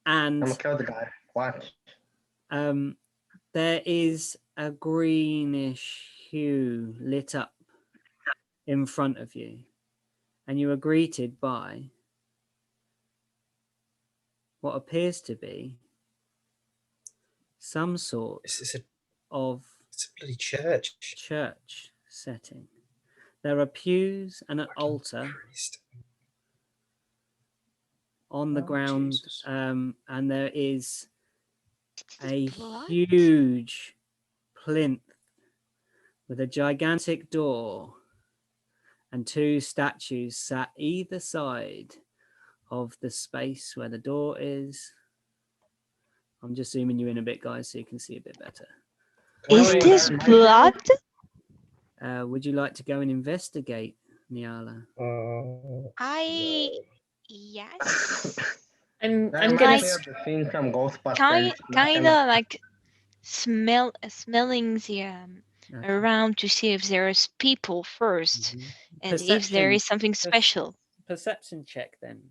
And I'm gonna kill the guy. Watch. There is a greenish hue lit up in front of you, and you are greeted by what appears to be some sort of it's a bloody church setting. There are pews and an altar on the ground, and there is a huge plinth with a gigantic door and 2 statues sat either side of the space where the door is. I'm just zooming you in a bit, guys, so you can see a bit better. Is this blood? Would you like to go and investigate, Niala? Yes. I'm That gonna reminds me of the scene from Ghostbusters. kind of like smelling the Okay. around to see if there's people first, and if there is something special. Perception check then.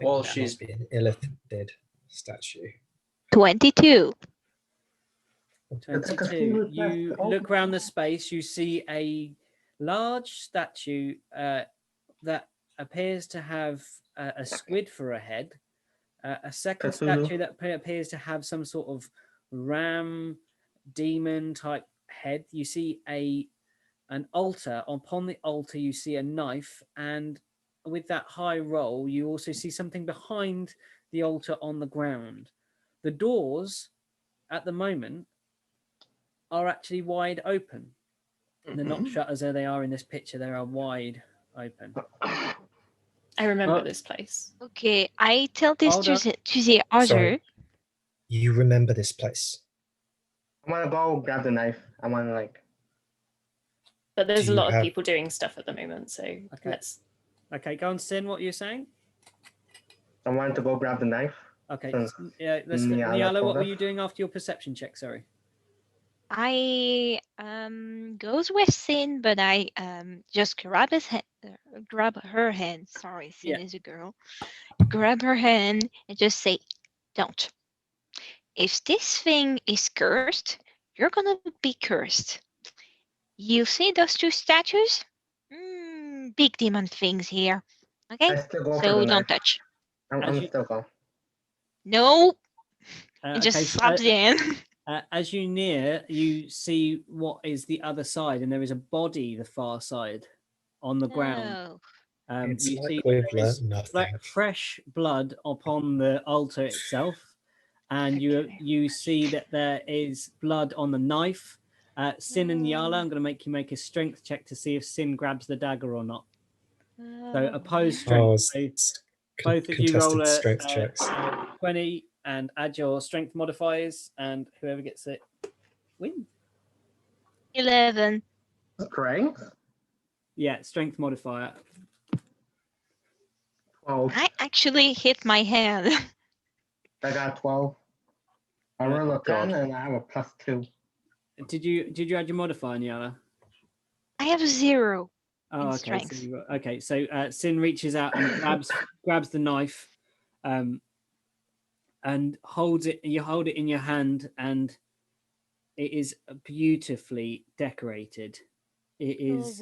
Well, she's be an ill-attended statue. 22. 22. You look around the space, you see a large statue that appears to have a squid for a head, a second statue that appears to have some sort of ram demon type head. You see an altar. Upon the altar you see a knife, and with that high roll you also see something behind the altar on the ground. The doors at the moment are actually wide open. They're not shut as they are in this picture. They are wide open. I remember this place. Okay, I tell this to the other. Sorry. You remember this place? I want to go grab the knife. I want to like. But there's a lot of people doing stuff at the moment, so let's. Okay, go on, Sin. What are you saying? I wanted to go grab the knife. Okay. Yeah. Niala, what were you doing after your perception check? Sorry. I goes with Sin, but I just grab grab her hand. Sorry, Sin is a girl. Grab her hand and just say, "Don't. If this thing is cursed, you're gonna be cursed. You see those 2 statues? Big demon things here. Okay, so don't touch." I'm still going. No. And just slap the hand. As you near, you see what is the other side, and there is a body the far side on the ground. It's you like see we've learnt nothing. Fresh blood upon the altar itself, and you see that there is blood on the knife. Sin and Yala, I'm going to make you make a strength check to see if Sin grabs the dagger or not. So opposed strength. So both of you roll strength checks. 20 and add your strength modifiers, and whoever gets it wins. 11. Strength? Yeah, strength modifier. 12. I actually hit my hand. I got 12. I roll a 10 and I have a +2. Did you add your modifier, Niala? I have 0. Oh, okay. So Sin reaches out and grabs the knife, and holds it. You hold it in your hand, and it is beautifully decorated. It is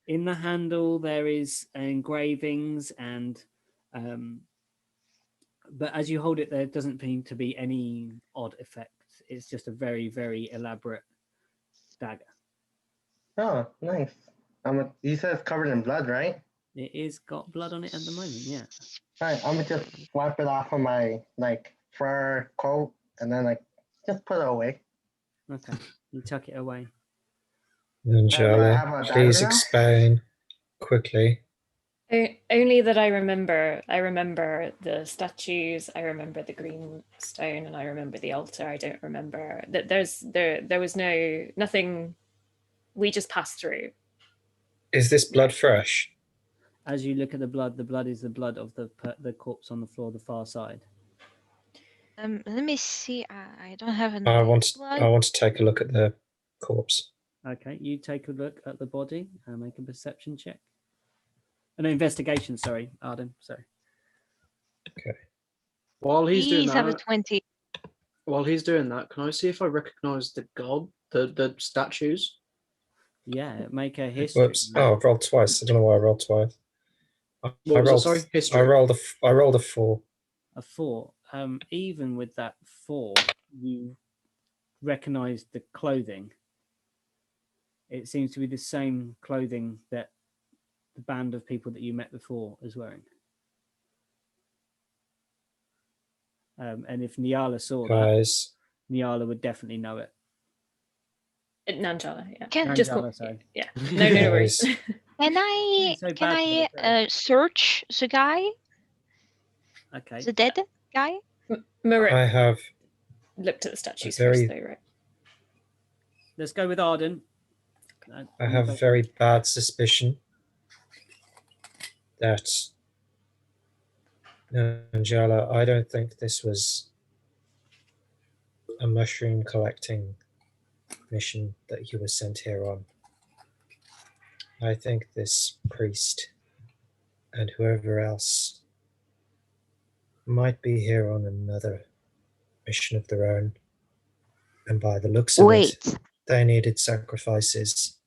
in the handle. There is engravings, and but as you hold it, there doesn't seem to be any odd effects. It's just a very, very elaborate dagger. Oh, nice. You said it's covered in blood, right? It is got blood on it at the moment, yeah. All right, I'm gonna just wipe it off of my fur coat and then just put it away. Okay, you tuck it away. Angela, please explain quickly. Only that I remember the statues, I remember the green stone, and I remember the altar. I don't remember that there was nothing. We just passed through. Is this blood fresh? As you look at the blood is the blood of the corpse on the floor, the far side. Let me see. I don't have enough. I want to take a look at the corpse. Okay, you take a look at the body and make a perception check. An investigation, sorry, Arden. Sorry. Okay. While he's doing have a that, 20. While he's doing that, can I see if I recognise the god, the statues? Yeah, make a history. Whoops! Oh, I've rolled twice. I don't know why I rolled twice. History. I rolled a 4. A 4. Even with that 4, you recognise the clothing. It seems to be the same clothing that the band of people that you met before is wearing. And if Niala saw Guys, Nyala would definitely know it. Nanjala, yeah. Nanjala, sorry. Yeah. No worries. Can I search the guy? Okay. The dead guy? Marek I have looked at the statues very- first, though, right? Let's go with Arden. I have a very bad suspicion that Nanjala, I don't think this was a mushroom collecting mission that you were sent here on. I think this priest and whoever else might be here on another mission of their own. And by the looks of it, they needed sacrifices.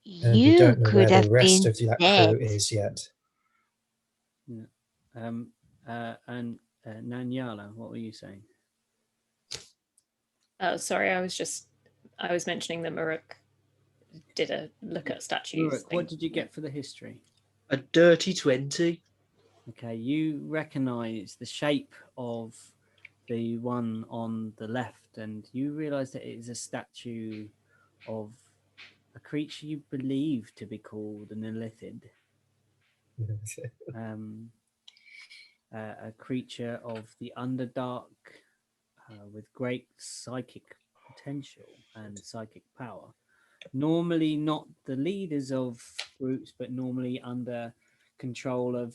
And we don't know where the rest of that crew is yet. Yeah. And Nanyala, what were you saying? Oh, sorry, I was mentioning that Marek did a look at statues. Marek, what did you get for the history? A dirty 20. Okay, you recognise the shape of the one on the left, and you realise that it is a statue of a creature you believe to be called an Illithid. A creature of the Underdark with great psychic potential and psychic power. Normally not the leaders of groups, but normally under control of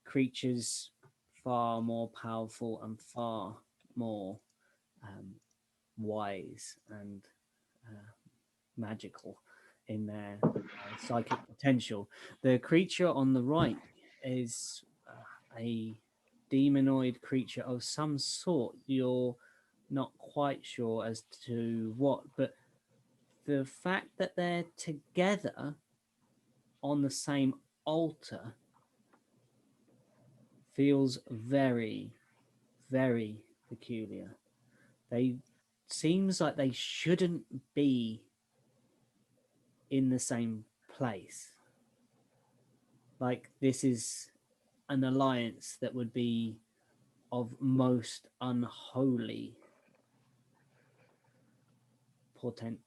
creatures far more powerful and far more wise and magical in their psychic potential. The creature on the right is a demonoid creature of some sort. You're not quite sure as to what, but the fact that they're together on the same altar feels very, very peculiar. Seems like they shouldn't be in the same place. Like this is an alliance that would be of most unholy portent.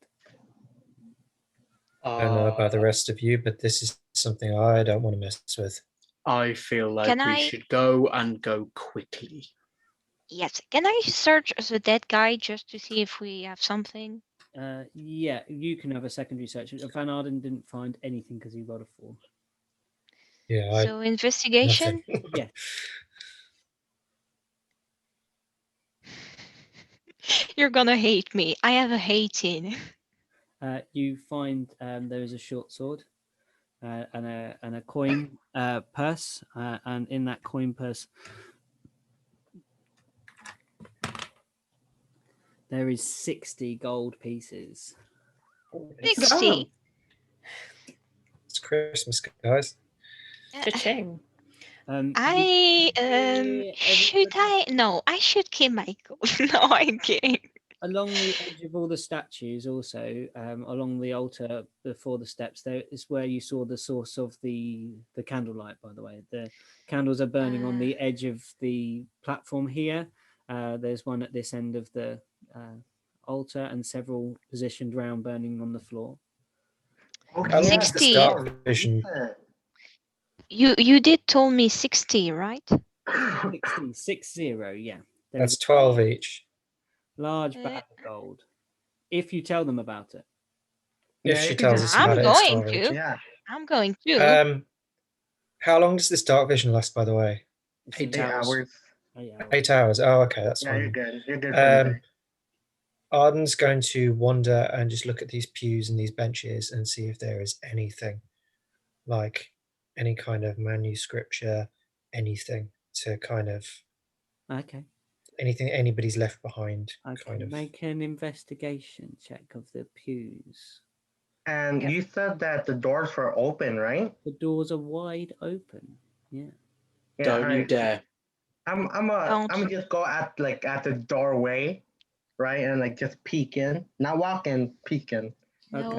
I don't know about the rest of you, but this is something I don't want to mess with. I feel like we should go and go quickly. Yes. Can I search the dead guy just to see if we have something? Yeah, you can have a secondary search. Van Arden didn't find anything because he rolled a 4. Yeah. So investigation? Yeah. You're gonna hate me. I have a 18. You find there is a short sword and a coin purse, and in that coin purse there is 60 gold pieces. 60. It's Christmas, guys. Cha-ching. Should I? No, I should keep my gold. No, I'm kidding. Along the edge of all the statues, also along the altar before the steps, there is where you saw the source of the candlelight. By the way, the candles are burning on the edge of the platform here. There's one at this end of the altar, and several positioned round, burning on the floor. Okay. 60. Vision. You did told me 60, right? 60, yeah. That's 12 each. Large bag of gold. If you tell them about it. If she tells us about it, it's 12 each. Yeah. I'm going to. How long does this dark vision last, by the way? 8 hours. 8 hours. Oh, okay, that's fine. You're good. You're good. Arden's going to wander and just look at these pews and these benches and see if there is anything, like any kind of manuscripture, anything to kind of... Okay. Anything anybody's left behind. Kind of. Make an investigation check of the pews. And you said that the doors were open, right? The doors are wide open. Yeah. Don't you dare. I'm gonna just go at the doorway, right, and like just peek in, not walk in, peek in. Okay.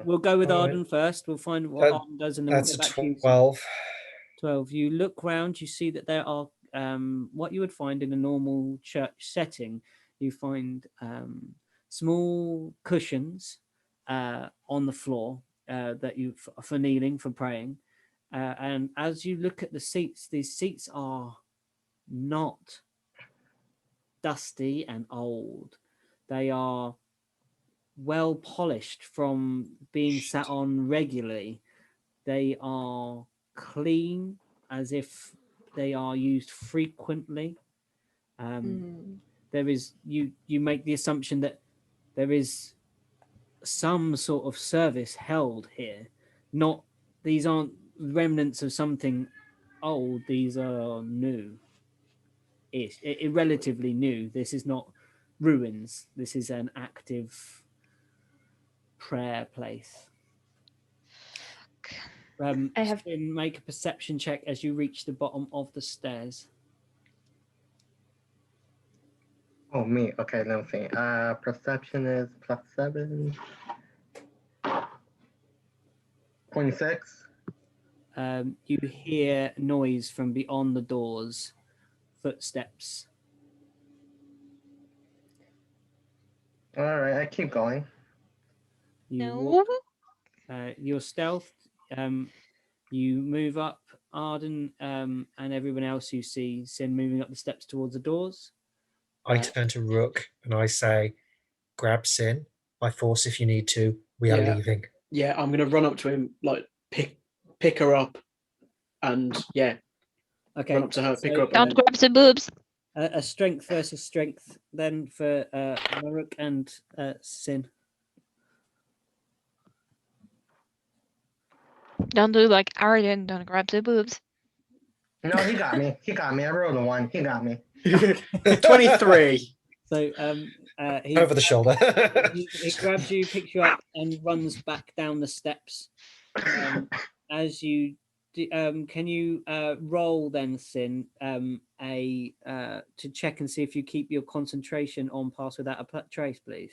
We'll go with Arden first. We'll find what Arden does, and then that's we'll get back to you. 12. 12. You look round. You see that there are what you would find in a normal church setting. You find small cushions on the floor that you for kneeling, for praying. And as you look at the seats, these seats are not dusty and old. They are well polished from being sat on regularly. They are clean as if they are used frequently. There is you make the assumption that there is some sort of service held here. Not these aren't remnants of something old. These are new. It's relatively new. This is not ruins. This is an active prayer place. I have to make a perception check as you reach the bottom of the stairs. Oh, me. Okay, let me see. Perception is +7. 26. You hear noise from beyond the doors, footsteps. All right, I keep going. Walk, you're stealthed. You move up, Arden, and everyone else you see, Sin moving up the steps towards the doors. I turn to Rook and I say, grab Sin by force if you need to. We are leaving. Yeah, I'm going to run up to him, like pick her up, and okay, run up to her, pick her up. Don't grab the boobs. A strength versus strength then for Rook and Sin. Don't do like Arden. Don't grab the boobs. No, he got me. He got me. I rolled a 1. He got me. 23. So he over the shoulder. he grabs you, picks you up, and runs back down the steps. As you can you roll then, Sin, to check and see if you keep your concentration on pass without a trace, please.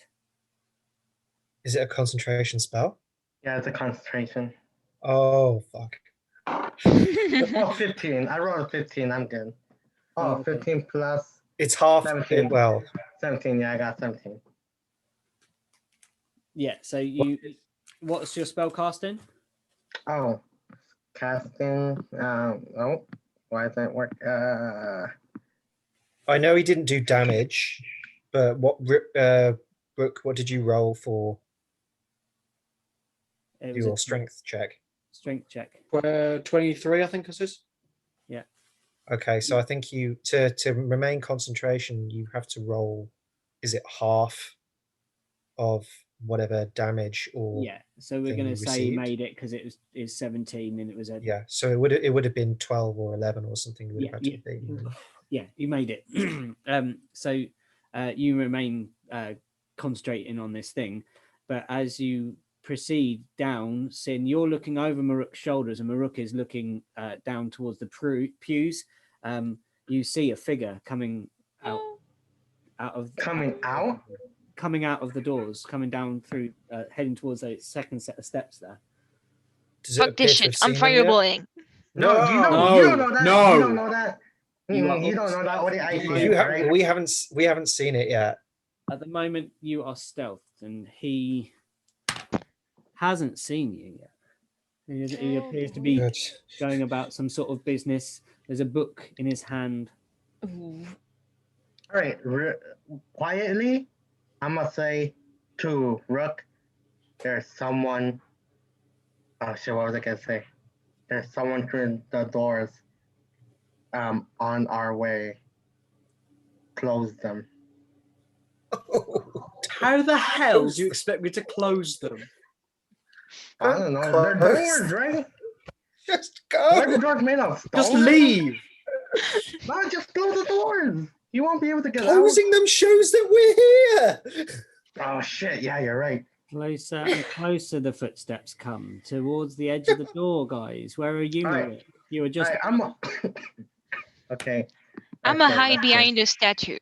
Is it a concentration spell? Yeah, it's a concentration. Oh, fuck. Well, 15. I rolled a 15. I'm good. Oh, okay. 15 plus. It's half. 17. Well, 17. Yeah, I got 17. Yeah. So what's your spell casting? Oh, casting. Oh, why doesn't it work? I know he didn't do damage, but Brooke, what did you roll for your strength check? Strength check. 23, I think this is. Yeah. Okay, so I think you to remain concentration, you have to roll. Is it half of whatever damage or? Yeah. So we're going to say he made it because it is 17 and it was a. Yeah. So it would have been 12 or 11 or something. Would have had to be. Yeah, you made it. So you remain concentrating on this thing, but as you proceed down, Sin, you're looking over Maruk's shoulders, and Maruk is looking down towards the pews. You see a figure coming out of the doors, coming down through, heading towards a second set of steps there. Fuck this shit! I'm fireballing. No, you don't know that. No. You don't know that. You don't know that. What I see? We haven't seen it yet. At the moment, you are stealthed, and he hasn't seen you yet. He appears to be going about some sort of business. There's a book in his hand. All right, quietly, I'm gonna say to Rook, there's someone. Oh shit! What was I gonna say? There's someone through the doors. On our way. Close them. How the hell do you expect me to close them? I don't know. They're doors, right? Just go. Why are the doors made of stone? Just leave. No, just close the doors. You won't be able to get out. Closing them shows that we're here. Oh shit! Yeah, you're right. Closer and closer the footsteps come towards the edge of the door, guys. Where are you, Maruk? You were just. Okay. I'm a hide behind the statue.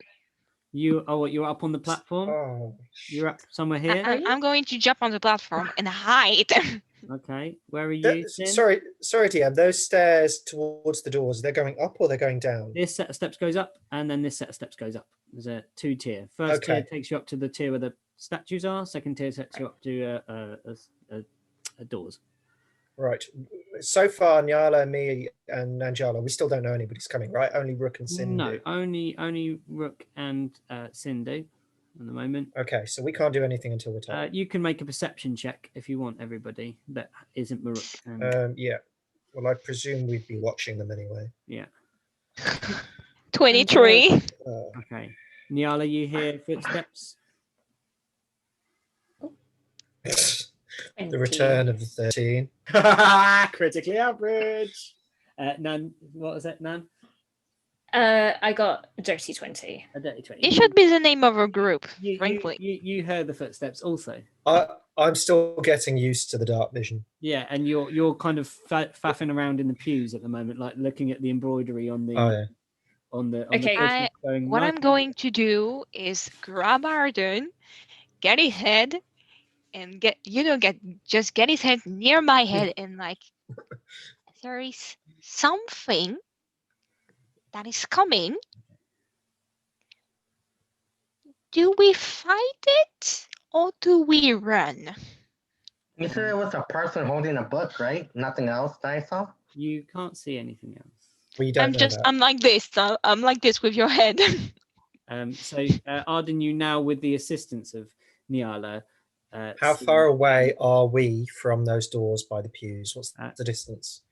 You're up on the platform? Oh, you're up somewhere here? I'm going to jump on the platform and hide. Okay, where are you? Sorry, DM. Those stairs towards the doors, they're going up or they're going down? This set of steps goes up, and then this set of steps goes up. There's a 2-tier. First tier takes you up to the tier where the statues are. Second tier takes you up to doors. Right. So far, Nyala, me, and Nanjala, we still don't know anybody's coming, right? Only Rook and Sin. No, only Rook and Sin do at the moment. Okay, so we can't do anything until we're told. You can make a perception check if you want, everybody that isn't Maruk. And... yeah. Well, I presume we'd be watching them anyway. Yeah. 23. Okay. Nyala, you hear footsteps? The return of the 13. Critically average. Nan, what was it, Nan? I got a dirty 20. A dirty 20. It should be the name of our group, frankly. You heard the footsteps also. I'm still getting used to the dark vision. Yeah, and you're kind of faffing around in the pews at the moment, like looking at the embroidery on the okay. What I'm going to do is grab Arden, get his head, and get his head near my head, and like there is something that is coming. Do we fight it or do we run? You said it was a person holding a book, right? Nothing else that I saw? You can't see anything else. Well, you don't I'm like this. I'm like this with your head. So Arden, you now with the assistance of Nyala. How far away are we from those doors by the pews? What's the distance?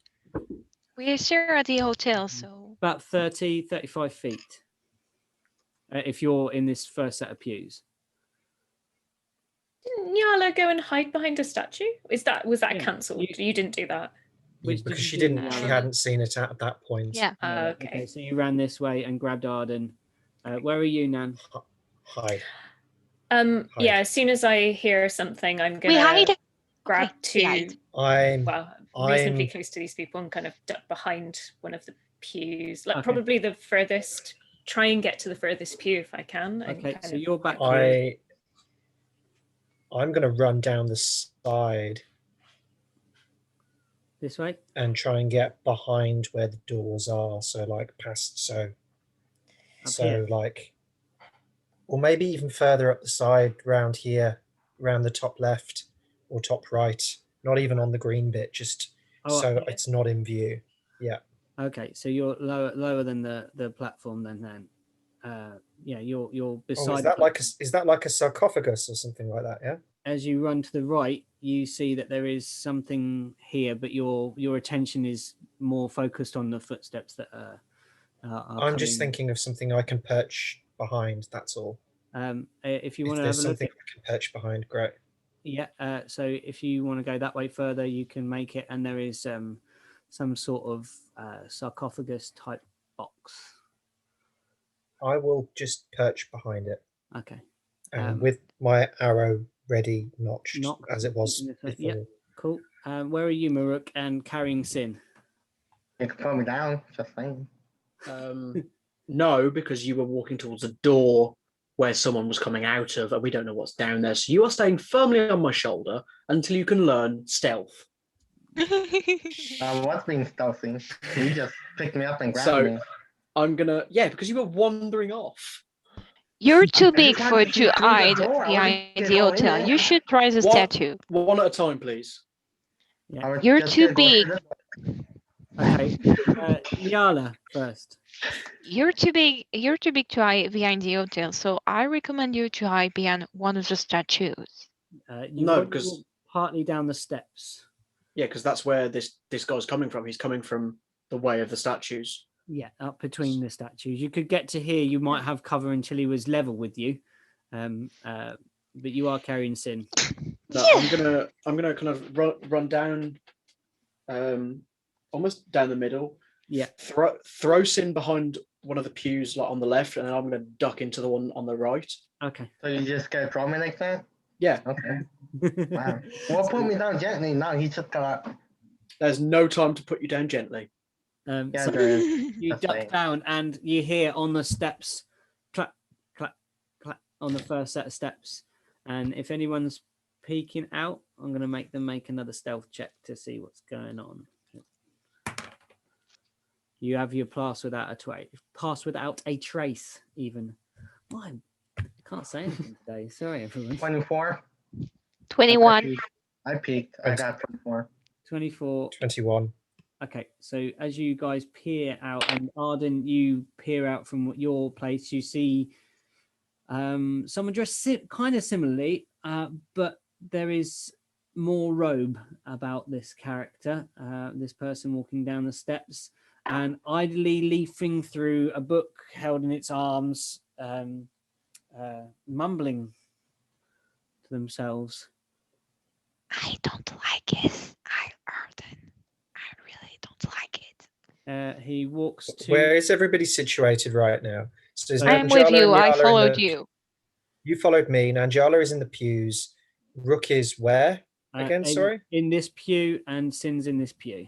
We're still at the hotel, so... About 35 feet. If you're in this first set of pews. Didn't Nyala go and hide behind a statue? Was that cancelled? You didn't do that. Because she hadn't seen it at that point. Yeah. Okay. So you ran this way and grabbed Arden. Where are you, Nan? Hide. Yeah, as soon as I hear something, I'm gonna grab reasonably close to these people and kind of duck behind one of the pews. Probably the furthest. Try and get to the furthest pew if I can. Okay, so you're back here. I'm gonna run down the side. This way? And try and get behind where the doors are. So like past or maybe even further up the side, round here, around the top left or top right, not even on the green bit, just it's not in view. Yeah. Okay, so you're lower than the platform then. You're beside. Is that like a sarcophagus or something like that? Yeah. As you run to the right, you see that there is something here, but your attention is more focused on the footsteps that are I'm just thinking of something I can perch behind, that's all. If you want to have a look, something I can perch behind, great. Yeah, so if you want to go that way further, you can make it, and there is some sort of sarcophagus type box. I will just perch behind it. Okay. With my arrow ready, notched as it was before. Yeah, cool. Where are you, Maruk, and carrying Sin? You can put me down, just saying. No, because you were walking towards a door where someone was coming out of, and we don't know what's down there. So you are staying firmly on my shoulder until you can learn stealth. What's being stealthy? You just picked me up and grabbed me. I'm gonna, because you were wandering off. You're too big to hide behind the hotel. You should try the statue. One at a time, please. Yeah. You're too big. Okay, Nyala first. You're too big to hide behind the hotel, so I recommend you to hide behind one of the statues. Because partly down the steps. Yeah, because that's where this guy's coming from. He's coming from the way of the statues. Yeah, up between the statues. You could get to here. You might have cover until he was level with you, but you are carrying Sin. No, I'm gonna kind of run down, almost down the middle. Yeah. Throw Sin behind one of the pews, like on the left, and then I'm gonna duck into the one on the right. Okay. So you just get draw me like that? Yeah. Okay. Wow. Well, put me down gently. No, he just got up. There's no time to put you down gently. So you duck down and you hear on the steps clap, clap, clap on the first set of steps. And if anyone's peeking out. I'm going to make them make another stealth check to see what's going on. You have your pass without a trace, even. I can't say anything today. Sorry, everyone. 24. 21. I peeked. I got 24. 24. 21. Okay, so as you guys peer out, and Arden, you peer out from your place, you see someone dressed kind of similarly, but there is more robe about this character, this person walking down the steps and idly leafing through a book held in its arms, mumbling to themselves. I don't like it. Arden, I really don't like it. He walks to... Where is everybody situated right now? So I am with you. I followed you. You followed me. Nanjala is in the pews. Rook is where again? Sorry? In this pew, and Sin's in this pew.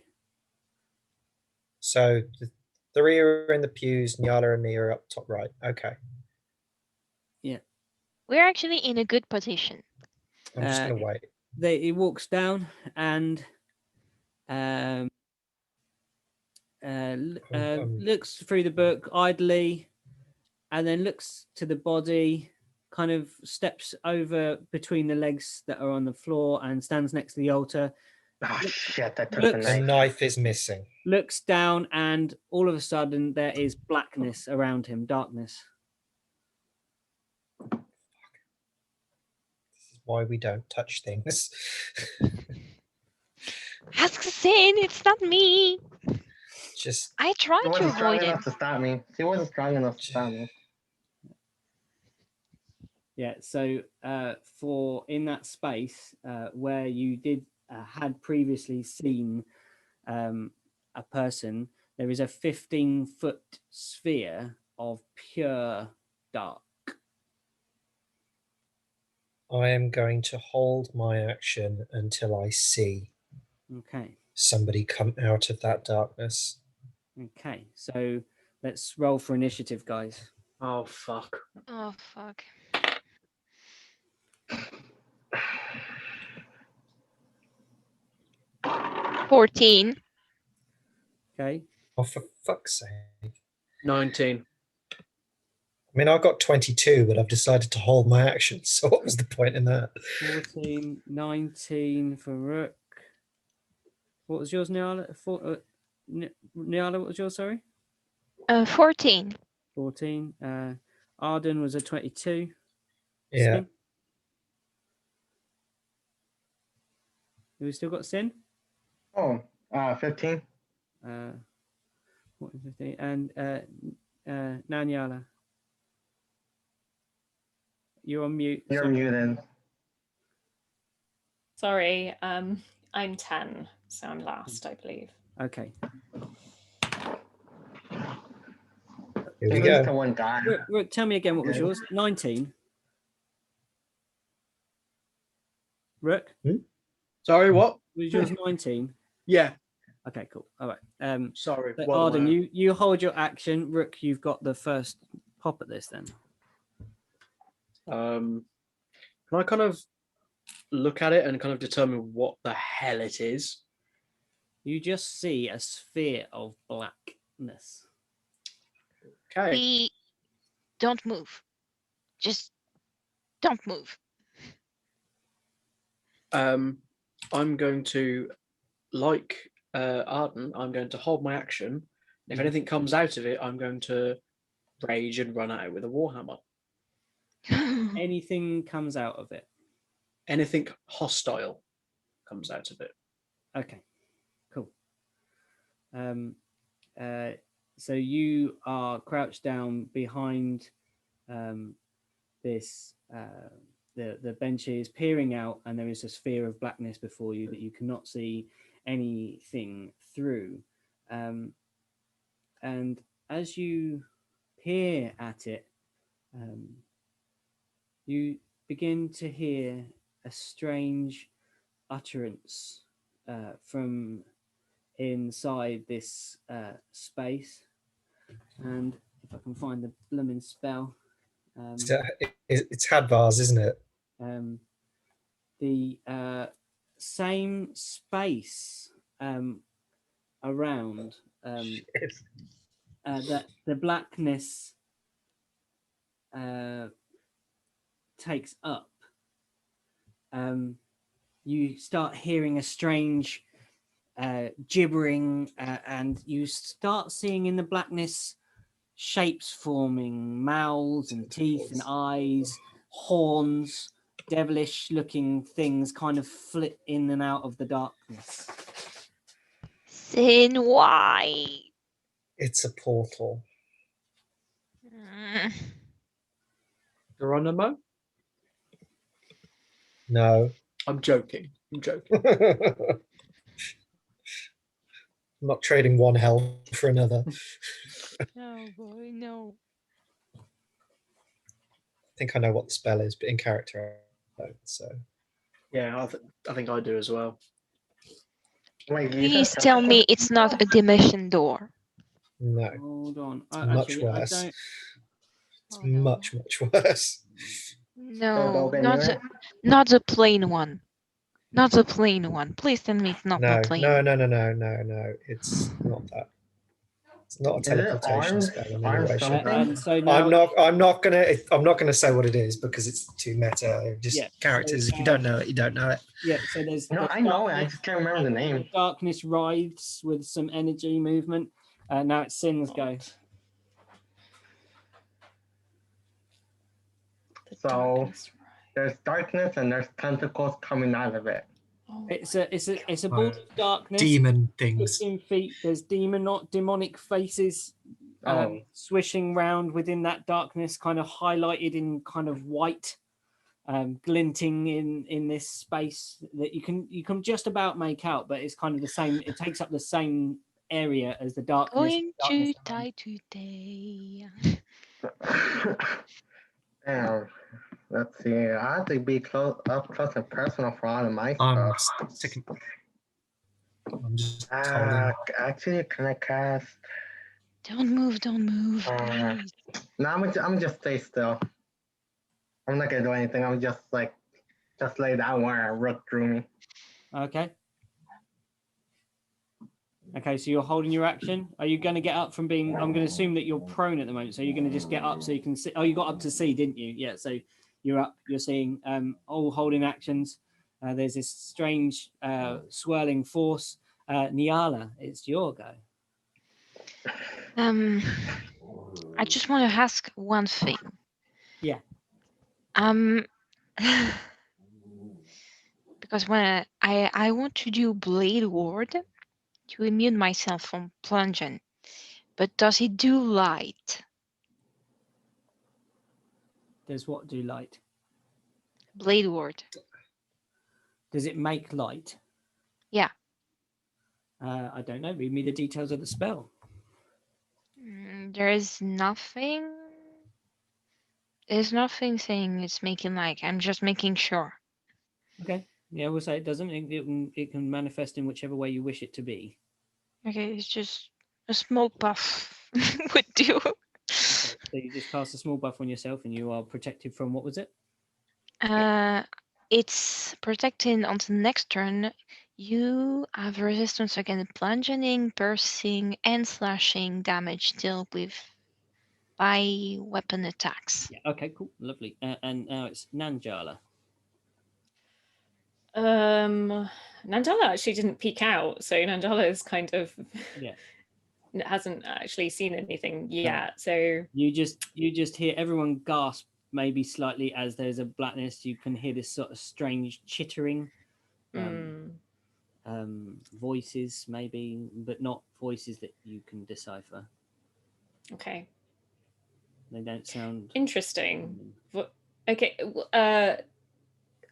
So the three are in the pews. Nyala and me are up top right. Okay. Yeah. We're actually in a good position. I'm just going to wait. He walks down and looks through the book idly, and then looks to the body, kind of steps over between the legs that are on the floor and stands next to the altar. Oh, shit, that took The knife is missing. Looks down, and all of a sudden there is blackness around him, darkness. This is why we don't touch things. Ask Sin, it's not me. I tried to avoid strong it. enough to stop me. She wasn't strong enough to stop me. Yeah, so for in that space where you had previously seen a person, there is a 15-foot sphere of pure dark. I am going to hold my action until I see somebody come out of that darkness. Okay, so let's roll for initiative, guys. Oh, fuck. Oh, fuck. 14. Okay. Oh, for fuck's sake. 19. I mean, I got 22, but I've decided to hold my action. So what was the point in that? 14, 19 for Rook. What was yours, Niala? Niala, what was yours, sorry? 14. 14. Arden was a 22. Yeah. Sin? Have we still got Sin? Oh, 15. What was 15? And Nanyala. You're on mute. You're muted. Sorry, I'm 10, so I'm last, I believe. Okay. Here we go. One guy. Rook, tell me again, what was yours? 19. Rook? Sorry, what? Was yours 19? Yeah. Okay, cool. All right. Sorry. Arden, you hold your action. Rook, you've got the first pop at this then. Can I kind of look at it and kind of determine what the hell it is? You just see a sphere of blackness. Okay. Don't move. Just don't move. I'm going to, like Arden, I'm going to hold my action. If anything comes out of it, I'm going to rage and run at it with a warhammer. Anything comes out of it? Anything hostile comes out of it. Okay, cool. So you are crouched down behind this the benches, peering out, and there is a sphere of blackness before you that you cannot see anything through. And as you peer at it, you begin to hear a strange utterance from inside this space. And if I can find the blooming spell. It's Hadvar's, isn't it? the same space around that the blackness takes up, you start hearing a strange gibbering, and you start seeing in the blackness shapes forming, mouths and teeth and eyes, horns, devilish looking things kind of flit in and out of the darkness. Then why? It's a portal. Geronimo? No. I'm joking. I'm not trading one hell for another. Oh boy, no. I think I know what the spell is, but in character I don't, so. Yeah, I think I do as well. Wait, Please tell me it's not a dimension door. No. Hold on. Much worse. It's much worse. No, not the plain one. Not the plain one. Please tell me it's not the plain one. No. It's not that. It's not a teleportation spell in any way, shape, or so now I'm not gonna say what it is because it's too meta. Just characters. If you don't know it, you don't know it. Yeah. So there's. No, I know it. I just can't remember the name. Darkness writhes with some energy movement. Now it's Sin's go. So there's darkness and there's tentacles coming out of it. It's a ball of darkness. Demon things. 15 feet. There's demonic faces swishing round within that darkness, kind of highlighted in kind of white, glinting in this space that you can just about make out, but it's kind of the same. It takes up the same area as the darkness. Going to die today. Damn. Let's see. I have to be up close and personal for all of my stuff. I'm just actually, can I cast? Don't move. No, I'm just stay still. I'm not gonna do anything. I'm just lay down where a rook drew me. Okay. Okay, so you're holding your action. Are you going to get up from being? I'm going to assume that you're prone at the moment. So you're going to just get up so you can see. Oh, you got up to see, didn't you? Yeah. So you're up. You're seeing all holding actions. There's this strange swirling force. Nyala, it's your go. I just want to ask one thing. Yeah. Because when I want to do Blade Ward to immune myself from plunging, but does it do light? Does what do light? Blade Ward. Does it make light? Yeah. I don't know. Read me the details of the spell. There is nothing. There's nothing saying it's making light. I'm just making sure. Okay. Yeah, we'll say it doesn't. It can manifest in whichever way you wish it to be. Okay, it's just a small buff would do. Okay, so you just cast a small buff on yourself and you are protected from, what was it? It's protecting on the next turn. You have resistance against bludgeoning, piercing, and slashing damage dealt with by weapon attacks. Yeah, okay, cool. Lovely. And now it's Nanjala. Nanjala actually didn't peek out, so Nanjala is kind of hasn't actually seen anything yet. So you just hear everyone gasp maybe slightly as there's a blackness. You can hear this sort of strange chittering, voices maybe, but not voices that you can decipher. Okay. They don't sound interesting. Okay.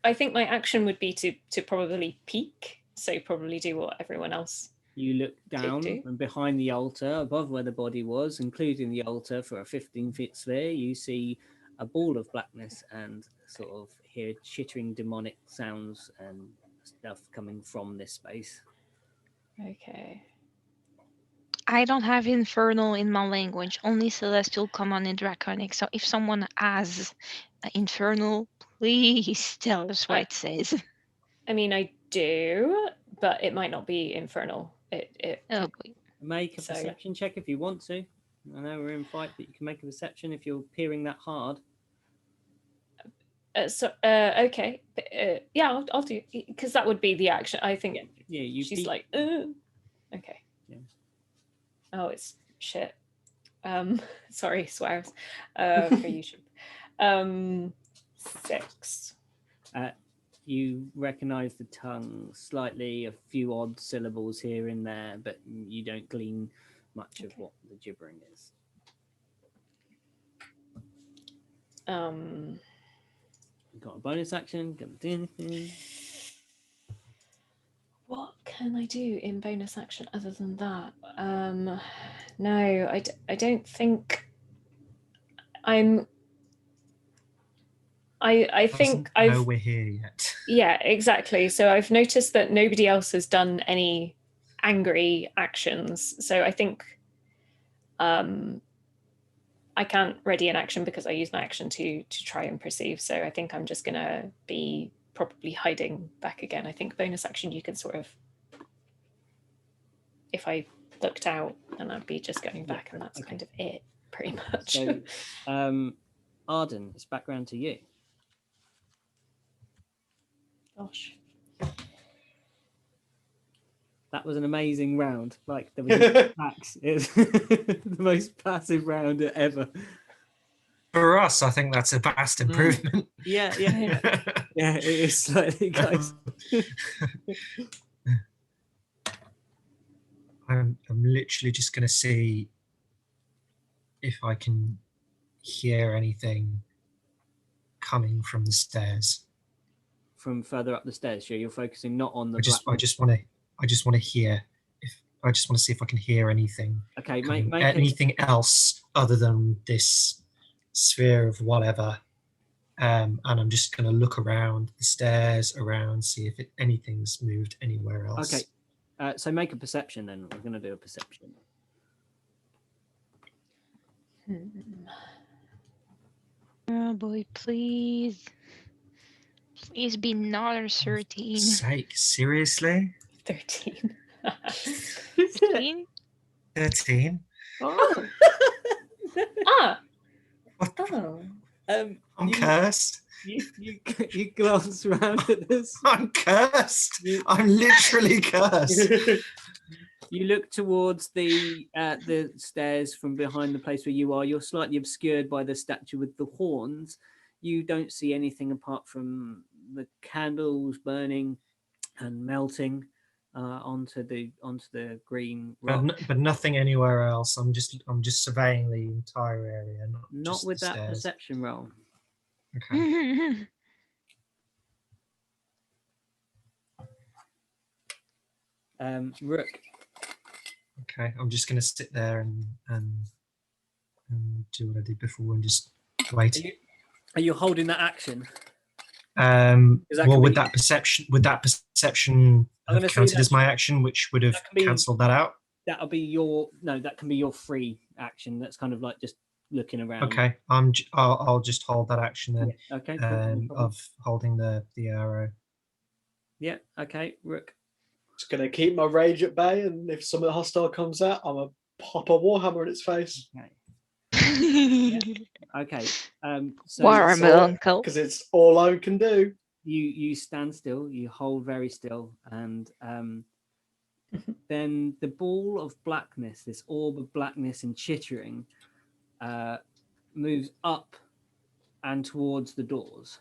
I think my action would be to probably peek, so probably do what everyone else. You look down and behind the altar, above where the body was, including the altar for a 15-foot sphere, you see a ball of blackness and sort of hear chittering demonic sounds and stuff coming from this space. Okay. I don't have Infernal in my language, only Celestial, Common, and Draconic. So if someone has Infernal, please tell us what it says. I mean, I do, but it might not be infernal. Oh boy. Make a perception check if you want to. I know we're in fight, but you can make a perception if you're peering that hard. Okay. Yeah, I'll do, because that would be the action. I think. Yeah, she's like, okay. Yeah. Oh, it's shit. Sorry, swears. For YouTube. 6. You recognize the tongue slightly, a few odd syllables here and there, but you don't glean much of what the gibbering is. You got a bonus action? Gonna do anything? What can I do in bonus action other than that? No, I don't think I think know we're here yet. Yeah, exactly. So I've noticed that nobody else has done any angry actions. So I think I can't ready an action because I use my action to try and perceive. So I think I'm just gonna be probably hiding back again. I think bonus action you can sort of, if I looked out, and I'd be just going back, and that's kind of it, pretty much. So, Arden, it's back round to you. Gosh. That was an amazing round. Like, there was attacks. It was the most passive round ever. For us, I think that's a vast improvement. Yeah. Yeah, it is slightly, guys. I'm literally just going to see if I can hear anything coming from the stairs. From further up the stairs, sure. You're focusing not on the. I just want to hear. I just want to see if I can hear anything. Okay, make anything else other than this sphere of whatever. And I'm just going to look around the stairs, see if anything's moved anywhere else. Okay. So make a perception then. We're going to do a perception. Oh boy, please. Please be not a 13. Sake, seriously? 13. 13? 13? Oh. What? Oh. I'm cursed. You glance around at this. I'm cursed. I'm literally cursed. You look towards the stairs from behind the place where you are. You're slightly obscured by the statue with the horns. You don't see anything apart from the candles burning and melting onto the green rock. But nothing anywhere else. I'm just surveying the entire area. Not with that perception roll. Okay. Rook. Okay, I'm just going to sit there and do what I did before and just wait. Are you holding that action? Would that perception have counted as my action, which would have cancelled that out? That'll be your that can be your free action. That's kind of like just looking around. Okay, I'll just hold that action then. Yeah, okay. Of holding the arrow. Yeah. Okay, Rook. Just gonna keep my rage at bay, and if something hostile comes out, I'm gonna pop a warhammer in its face. Okay. Yeah. Okay. So uncle. Because it's all I can do. You stand still. You hold very still, and then the ball of blackness, this orb of blackness and chittering, moves up and towards the doors.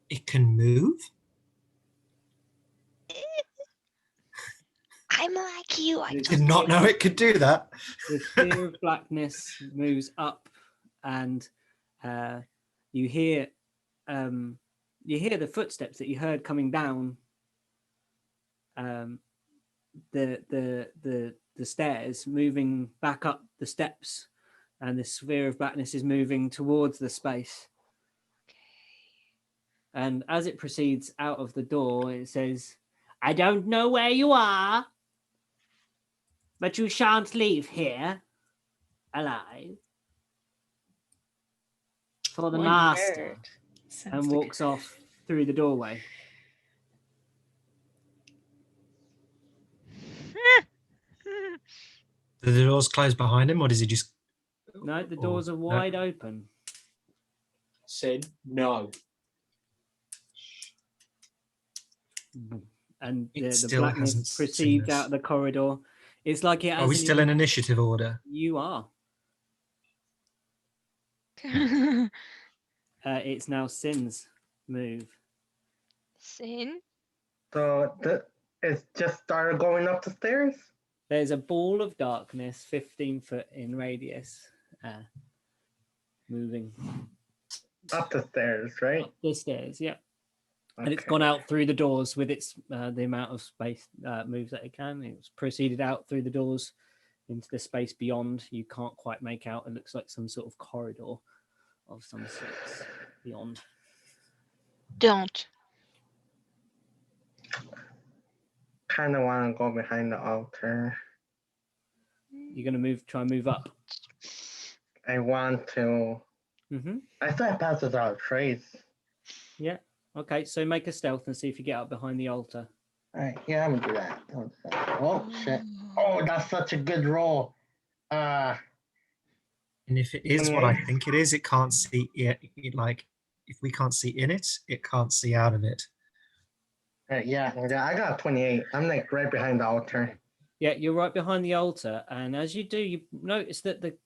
It can move? I'm like you. I did not know it could do that. The sphere of blackness moves up, and you hear the footsteps that you heard coming down the stairs, moving back up the steps, and the sphere of blackness is moving towards the space. And as it proceeds out of the door, it says, "I don't know where you are, but you shan't leave here alive for the master," and walks off through the doorway. Do the doors close behind him, or does he just? No, the doors are wide open. Sin, no. And the still hasn't blackness seen proceeds us. out the corridor. It's like it Are we hasn't still in even- initiative order? You are. It's now Sin's move. Sin? So it's just started going up the stairs? There's a ball of darkness 15 foot in radius moving Up the stairs, right? up the stairs, yeah. Okay. And it's gone out through the doors with its the amount of space moves that it can. It's proceeded out through the doors into the space beyond. You can't quite make out. It looks like some sort of corridor of some sorts beyond. Don't. Kind of want to go behind the altar. You're going to try and move up. I want to. I thought I passed without trace. Yeah. Okay, so make a stealth and see if you get up behind the altar. All right, yeah, I'm gonna do that. Oh shit! Oh, that's such a good roll. And if it is what I think it is, it can't see it. Like, if we can't see in it, it can't see out of it. Yeah, I got 28. I'm like right behind the altar. Yeah, you're right behind the altar, and as you do, you notice that the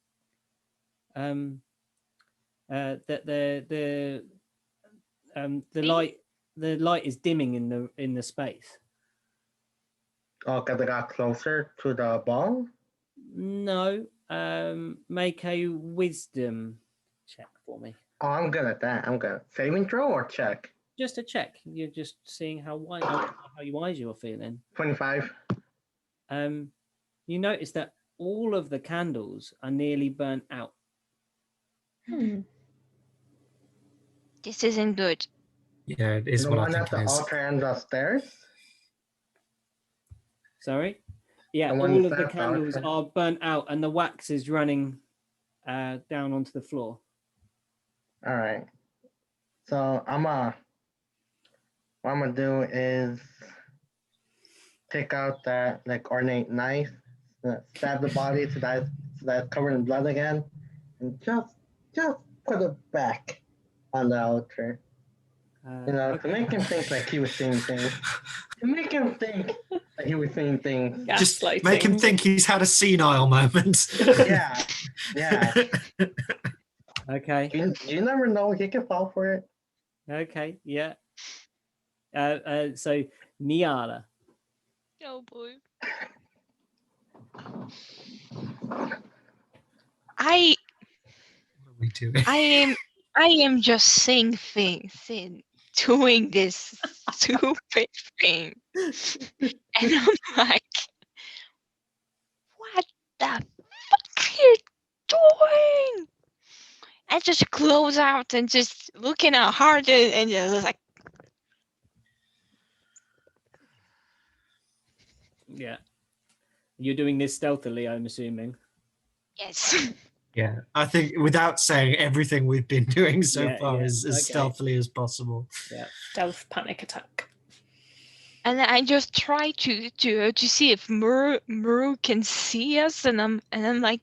light is dimming in the space. Oh, because I got closer to the ball? No. Make a wisdom check for me. Oh, I'm good at that. I'm good. Saving throw or check? Just a check. You're just seeing how wise you're feeling. 25. You notice that all of the candles are nearly burnt out. This isn't good. Yeah, it is what I think the it is. altar and the stairs? Sorry? Yeah, all of the candles are burnt out and the wax is running down onto the floor. All right. So what I'm gonna do is take out that like ornate knife, stab the body so that it's covered in blood again, and just put it back on the altar. To make him think like he was seeing things. To make him think that he was seeing things. Just make him think he's had a senile moment. Yeah. Okay. You never know. He can fall for it. Okay, yeah. So, Niala. Oh boy. What are we doing? I am just saying things and doing this stupid thing. And I'm like, what the fuck are you doing? And just close out and just looking at hard and just like. Yeah. You're doing this stealthily, I'm assuming. Yes. Yeah, I think without saying everything we've been doing so far as stealthily as possible. Yeah. Stealth panic attack. And I just try to see if Muru can see us, and I'm like.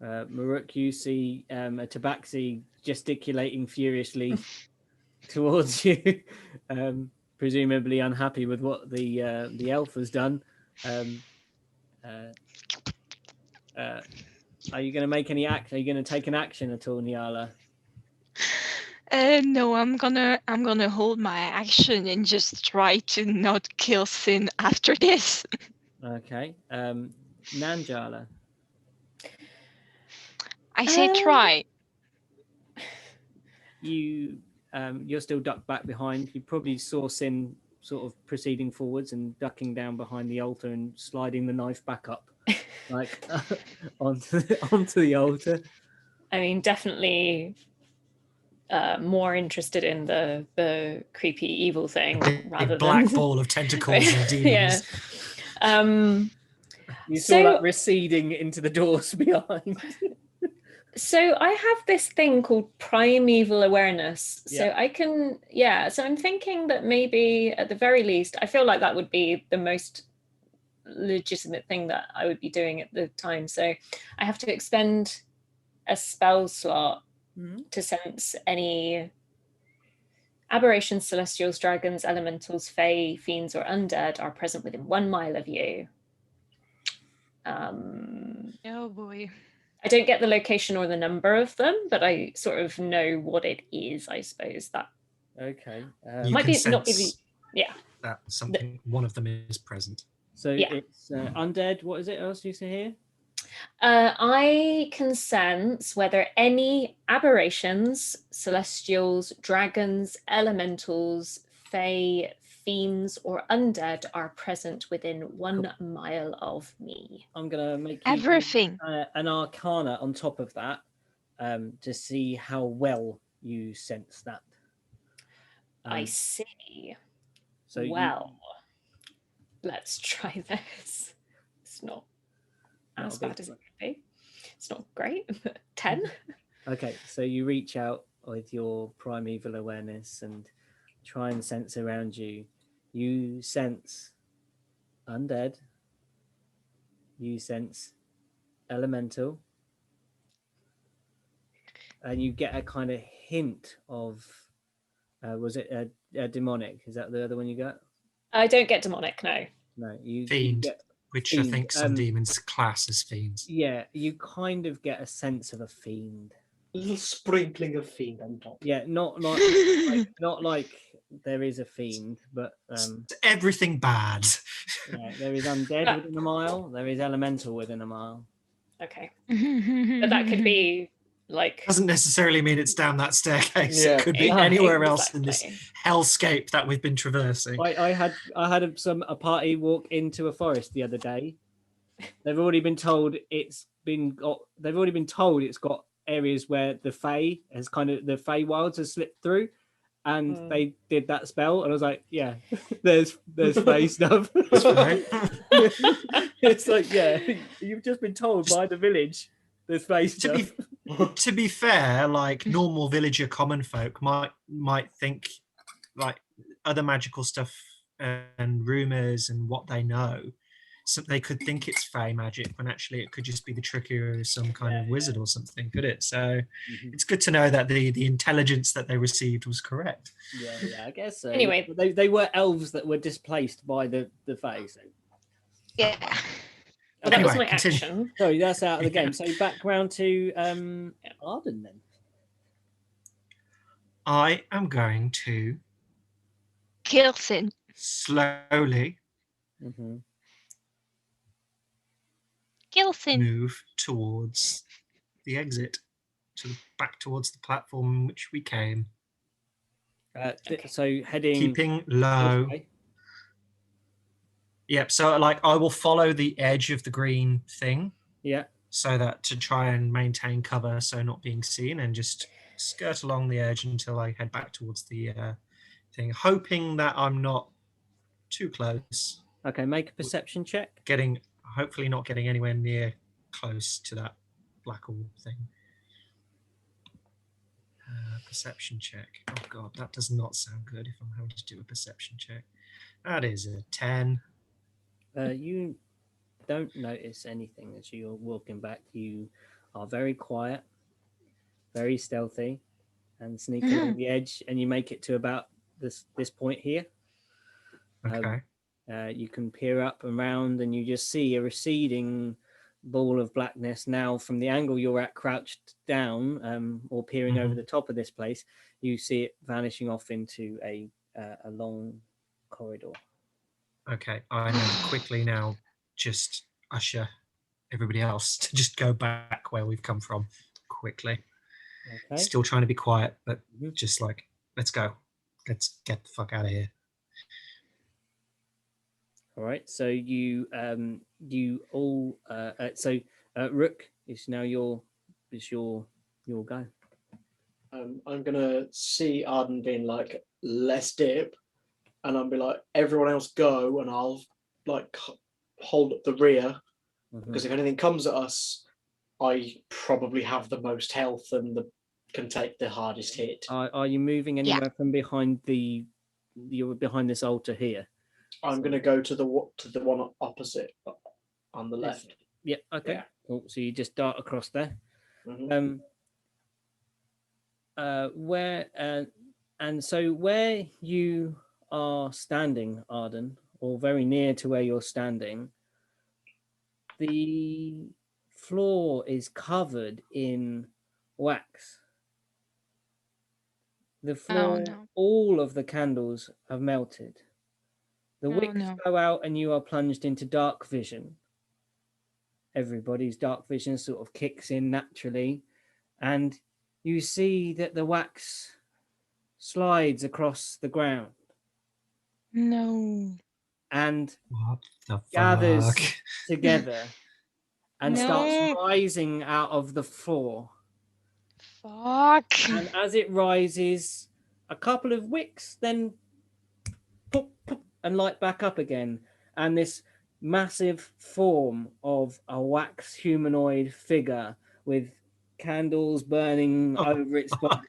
Maruk, you see a tabaxi gesticulating furiously towards you, presumably unhappy with what the elf has done. Are you going to make any act? Are you going to take an action at all, Niala? No, I'm gonna hold my action and just try to not kill Sin after this. Okay. Nanjala. I say try. You're still ducked back behind. You probably saw Sin sort of proceeding forwards and ducking down behind the altar and sliding the knife back up, like onto the altar. I mean, definitely more interested in the creepy evil thing rather than black ball of tentacles and demons. Yeah. You saw that receding into the doors behind. So I have this thing called primeval awareness. So I can, so I'm thinking that maybe at the very least, I feel like that would be the most legitimate thing that I would be doing at the time. So I have to expend a spell slot to sense any aberrations, celestials, dragons, elementals, fae, fiends, or undead are present within 1 mile of you. Oh boy. I don't get the location or the number of them, but I sort of know what it is, I suppose. That okay. might be not be the, yeah. That something, one of them is present. So it's undead. What is it else you say here? I can sense whether any aberrations, celestials, dragons, elementals, fae, fiends, or undead are present within 1 mile of me. I'm gonna make everything an arcana on top of that to see how well you sense that. I see. So let's try this. It's not as bad as it could be. It's not great. 10. Okay, so you reach out with your primeval awareness and try and sense around you. You sense undead. You sense elemental. And you get a kind of hint of, was it a demonic? Is that the other one you got? I don't get demonic, no. No, you Fiend, get which fiend. I think some demons class as fiends. Yeah, you kind of get a sense of a fiend. A little sprinkling of fiend on top. Yeah, not like there is a fiend, but everything bad. Yeah, there is undead within a mile. There is elemental within a mile. Okay, but that could be like. Doesn't necessarily mean it's down that staircase. Yeah. It could be anywhere else in this hellscape that we've been traversing. I had a party walk into a forest the other day. They've already been told it's got areas where the Fae Wilds has slipped through, and they did that spell, and I was like, yeah, there's Fae stuff. It's like, yeah, you've just been told by the village there's Fae stuff. To be fair, like normal villager common folk might think like other magical stuff and rumors and what they know. So they could think it's Fae magic when actually it could just be the trickery of some kind of wizard or something, could it? So it's good to know that the intelligence that they received was correct. Yeah, I guess so. Anyway, they were elves that were displaced by the Fae. So. Yeah. Well, that was my action. Sorry, that's out of the game. So back round to Arden then. I am going to Kilson slowly move towards the exit, back towards the platform which we came. So heading, keeping low. Yep. So like I will follow the edge of the green thing. Yeah. So that to try and maintain cover, so not being seen, and just skirt along the edge until I head back towards the thing, hoping that I'm not too close. Okay, make a perception check. Hopefully not getting anywhere near close to that black orb thing. Perception check. Oh god, that does not sound good if I'm having to do a perception check. That is a 10. You don't notice anything as you're walking back. You are very quiet, very stealthy, and sneak along the edge, and you make it to about this point here. Okay. You can peer up and around, and you just see a receding ball of blackness. Now, from the angle you're at, crouched down or peering over the top of this place, you see it vanishing off into a long corridor. Okay, I know quickly now just usher everybody else to just go back where we've come from quickly. Okay. Still trying to be quiet, but just like, let's go. Let's get the fuck out of here. All right, so you all Rook is now your go. I'm gonna see Arden being like, let's dip, and I'll be like, everyone else go, and I'll like hold up the rear because if anything comes at us, I probably have the most health and can take the hardest hit. Are you moving anywhere from behind you're behind this altar here? I'm going to go to the one opposite on the left. Yep. Okay. Yeah. Cool. So you just dart across there. Mhm. And so where you are standing, Arden, or very near to where you're standing, the floor is covered in wax. The floor, all of the candles have melted. The wicks go out and you are plunged into dark vision. Everybody's dark vision sort of kicks in naturally, and you see that the wax slides across the ground. No. And what the gathers fuck? together and starts rising out of the floor. Fuck. And as it rises, a couple of wicks then pop, pop, and light back up again. And this massive form of a wax humanoid figure with candles burning over its body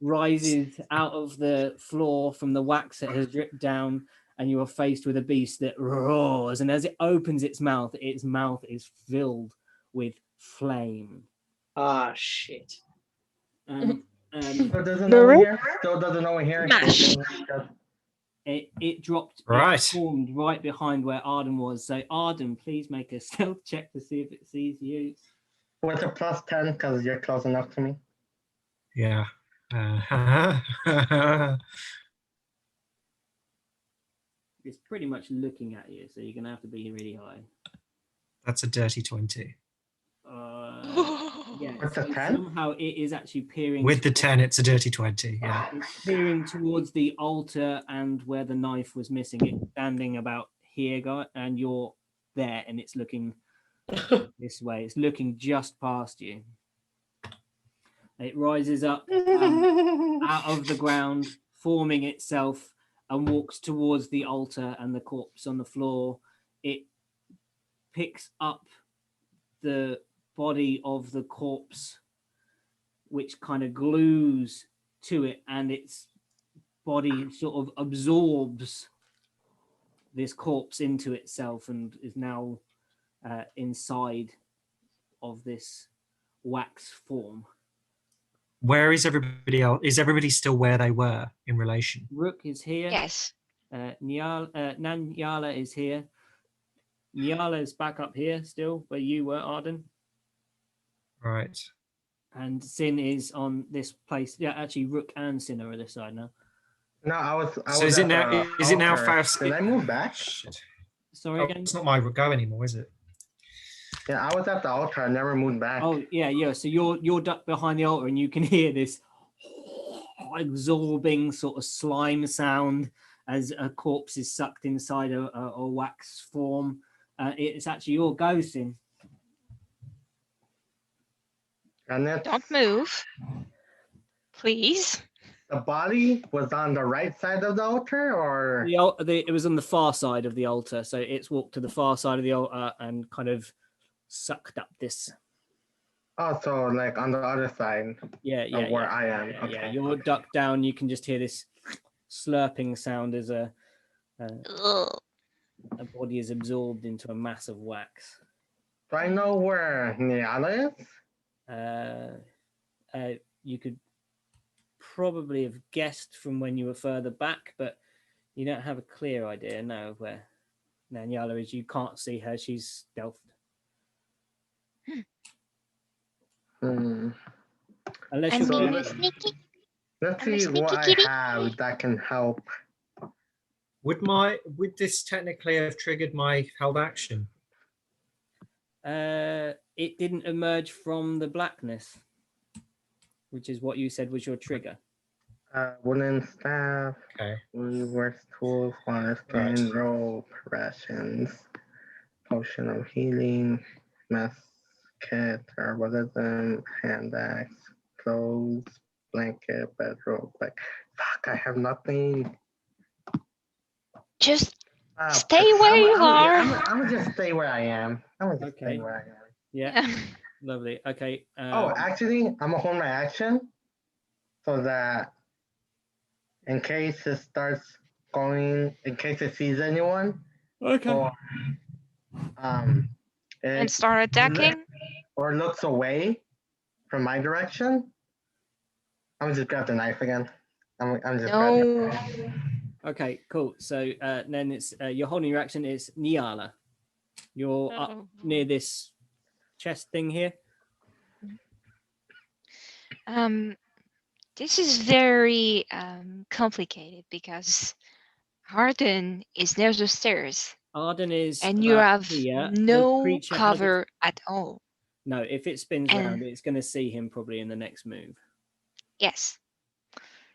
rises out of the floor from the wax that has dripped down, and you are faced with a beast that roars, and as it opens its mouth is filled with flame. Ah, shit. Still doesn't know we're here. Still doesn't know we're here. It dropped. Right. It formed right behind where Arden was. So Arden, please make a stealth check to see if it sees you. With a +10 because you're close enough to me. Yeah. It's pretty much looking at you, so you're gonna have to be really high. That's a dirty 20. Yeah. With So the 10? somehow it is actually peering. With the 10, it's a dirty 20. Yeah. It's peering towards the altar and where the knife was missing. It's standing about here, guy, and you're there, and it's looking this way. It's looking just past you. It rises up out of the ground, forming itself, and walks towards the altar and the corpse on the floor. It picks up the body of the corpse, which kind of glues to it, and its body sort of absorbs this corpse into itself and is now inside of this wax form. Where is everybody else? Is everybody still where they were in relation? Rook is here. Yes. Nanyala is here. Nyala is back up here still, where you were, Arden. Right. And Sin is on this place. Yeah, actually, Rook and Sin are on this side now. No, I was. So is it now? Is it now fast? Did I move back? Shit. Sorry again. It's not my go anymore, is it? Yeah, I was at the altar. I never moved back. Oh yeah. So you're ducked behind the altar, and you can hear this absorbing sort of slime sound as a corpse is sucked inside a wax form. It's actually your go, Sin. And Don't move, please. The body was on the right side of the altar, or it was on the far side of the altar. So it's walked to the far side of the altar and kind of sucked up this. Oh, so like on the other side. Yeah. Where I am. Okay. Yeah, you're ducked down. You can just hear this slurping sound as a body is absorbed into a mass of wax. Do I know where Nyala is? You could probably have guessed from when you were further back, but you don't have a clear idea now of where Nanyala is. You can't see her. She's stealthed. Unless I'm you're being sneaky. Let's I'm a see what I sneaky have that can help. Would this technically have triggered my held action? It didn't emerge from the blackness, which is what you said was your trigger. Wooden staff. Okay. Reverse tools, water skin, rope, rations, potion of healing, mess kit, herbalism, hand axe, clothes, blanket, bedrobe. Like, fuck, I have nothing. Just stay where you are. I'm gonna just stay where I am. Okay. Stay where I am. Yeah. Lovely. Okay. Actually, I'm gonna hold my action so that in case it starts going in case it sees anyone. Okay. Or And start attacking? Or looks away from my direction. I'm just grab the knife again. I'm just No. Okay, cool. So then it's your holding your action is Niala. You're up near this chest thing here. This is very complicated because Arden is near the stairs. Arden is, and you have here. no cover at all. No, if it spins around, it's going to see him probably in the next move. Yes.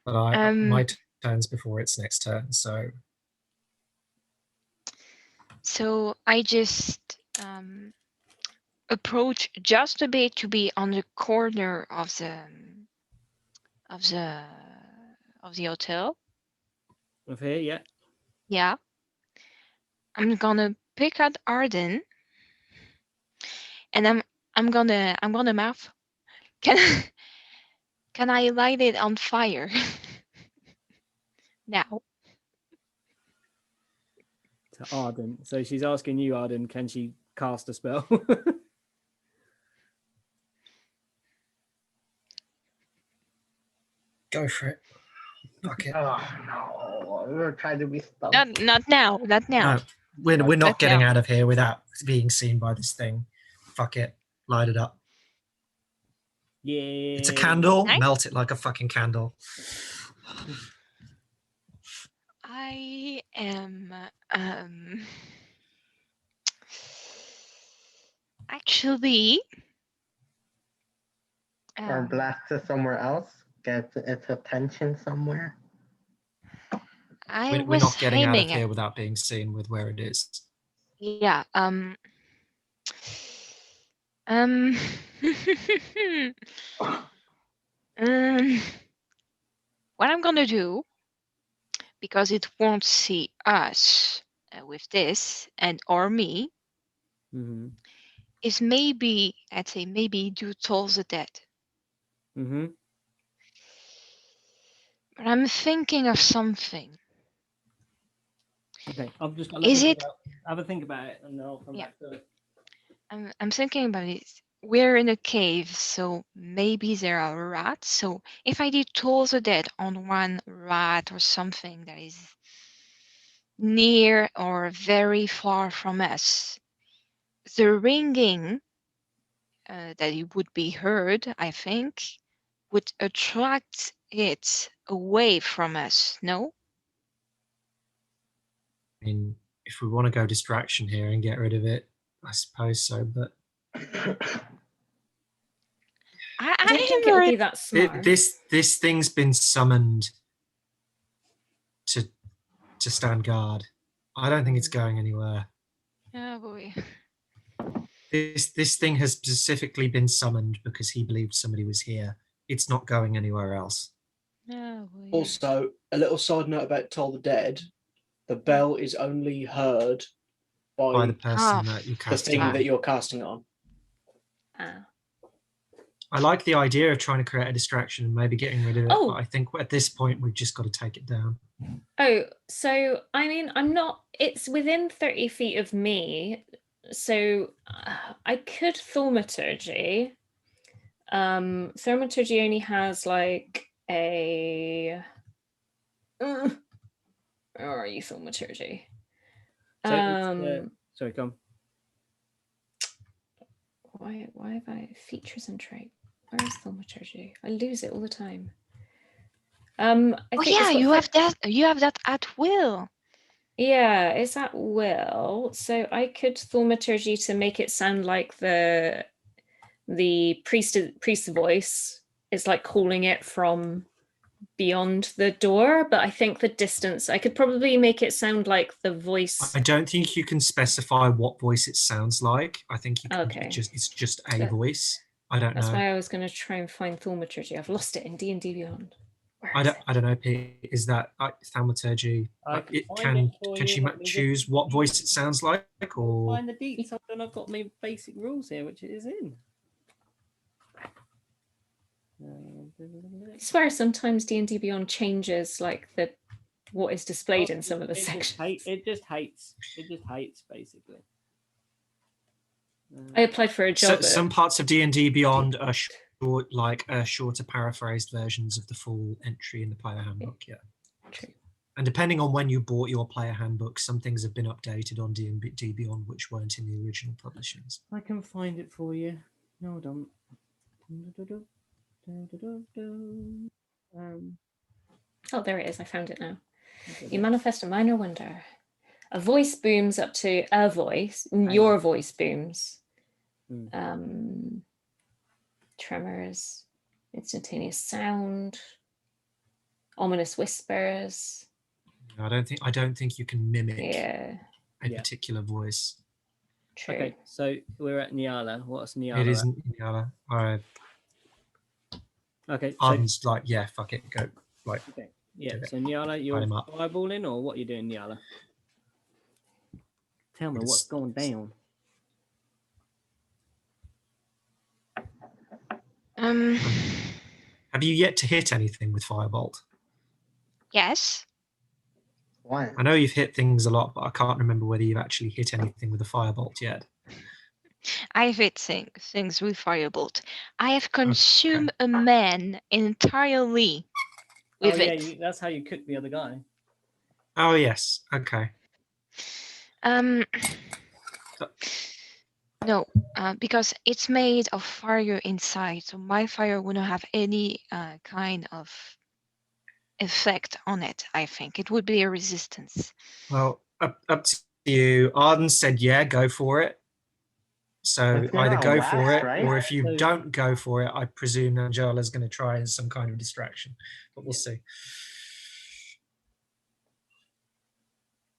But my turn's before its next turn, so. So I just approach just a bit to be on the corner of the hotel. Of here, yeah. Yeah. I'm gonna pick out Arden, and I'm gonna mouth. Can I light it on fire now? To Arden. So she's asking you, Arden, can she cast a spell? Go for it. Fuck it. Oh no, we're trying to be stealthy. Not now. Not now. No, we're not getting out of here without being seen by this thing. Fuck it. Light it up. Yeah. It's a candle. Nice. Melt it like a fucking candle. I am actually Or blast it somewhere else. Get its attention somewhere. We're not getting out of here without being seen with where it is. Yeah. What I'm gonna do, because it won't see us with this or me, is maybe, I'd say maybe do Toll the Dead. But I'm thinking of something. Okay, I've just got have a think about it and then I'll come back to it. I'm thinking about it. We're in a cave, so maybe there are rats. So if I did Toll the Dead on one rat or something that is near or very far from us, the ringing that it would be heard, I think, would attract it away from us, no? I mean, if we want to go distraction here and get rid of it, I suppose so, but I don't think it would be that smart. This thing's been summoned to stand guard. I don't think it's going anywhere. Oh boy. This thing has specifically been summoned because he believed somebody was here. It's not going anywhere else. Oh boy. Also, a little side note about Toll the Dead: the bell is only heard by the person that you cast the thing that you're casting it on. I like the idea of trying to create a distraction and maybe getting rid of it, but I think at this point we've just got to take it down. Oh, so I mean, it's within 30 feet of me, so I could thaumaturgy. Thaumaturgy only has like a... where are you, thaumaturgy? So sorry, come. Why have I features and trait? Where is thaumaturgy? I lose it all the time. You have that. You have that at will. Yeah, it's at will. So I could thaumaturgy to make it sound like the priest voice is like calling it from beyond the door, but I think the distance, I could probably make it sound like the voice. I don't think you can specify what voice it sounds like. I think you can it's just a voice. I don't know. That's why I was going to try and find thaumaturgy. I've lost it in D&D Beyond. I don't know, Pete. Is that thaumaturgy? Can she choose what voice it sounds like, or find the details? And I've got my basic rules here, which it is in. I swear sometimes D&D Beyond changes like the what is displayed in some of the It sections. It just hates, basically. I applied for a job. Some parts of D&D Beyond are short, like shorter paraphrased versions of the full entry in the player handbook. Yeah. True. And depending on when you bought your player handbook, some things have been updated on D&D Beyond which weren't in the original publishings. I can find it for you. Hold on. Oh, there it is. I found it now. You manifest a minor wonder. A voice booms up to a voice. Your voice booms. Tremors. Instantaneous sound. Ominous whispers. I don't think you can mimic a particular voice. True. Okay, so we're at Nyala. What's Nyala? It isn't Nyala. All right. Okay. Arden's like, yeah, fuck it, go. Like, okay. Yeah. So Nyala, you're eyeballing, or what are you doing, Nyala? Tell me what's going down. Have you yet to hit anything with Firebolt? Yes. One. I know you've hit things a lot, but I can't remember whether you've actually hit anything with a Firebolt yet. I've hit things with Firebolt. I have consumed a man entirely with it. Yeah, that's how you cook the other guy. Oh yes. Okay. No, because it's made of fire inside, so my fire wouldn't have any kind of effect on it. I think it would be a resistance. Well, up to you. Arden said, "Yeah, go for it." So either go for it, right? Or if you don't go for it, I presume Nanjala's going to try as some kind of distraction, but we'll see.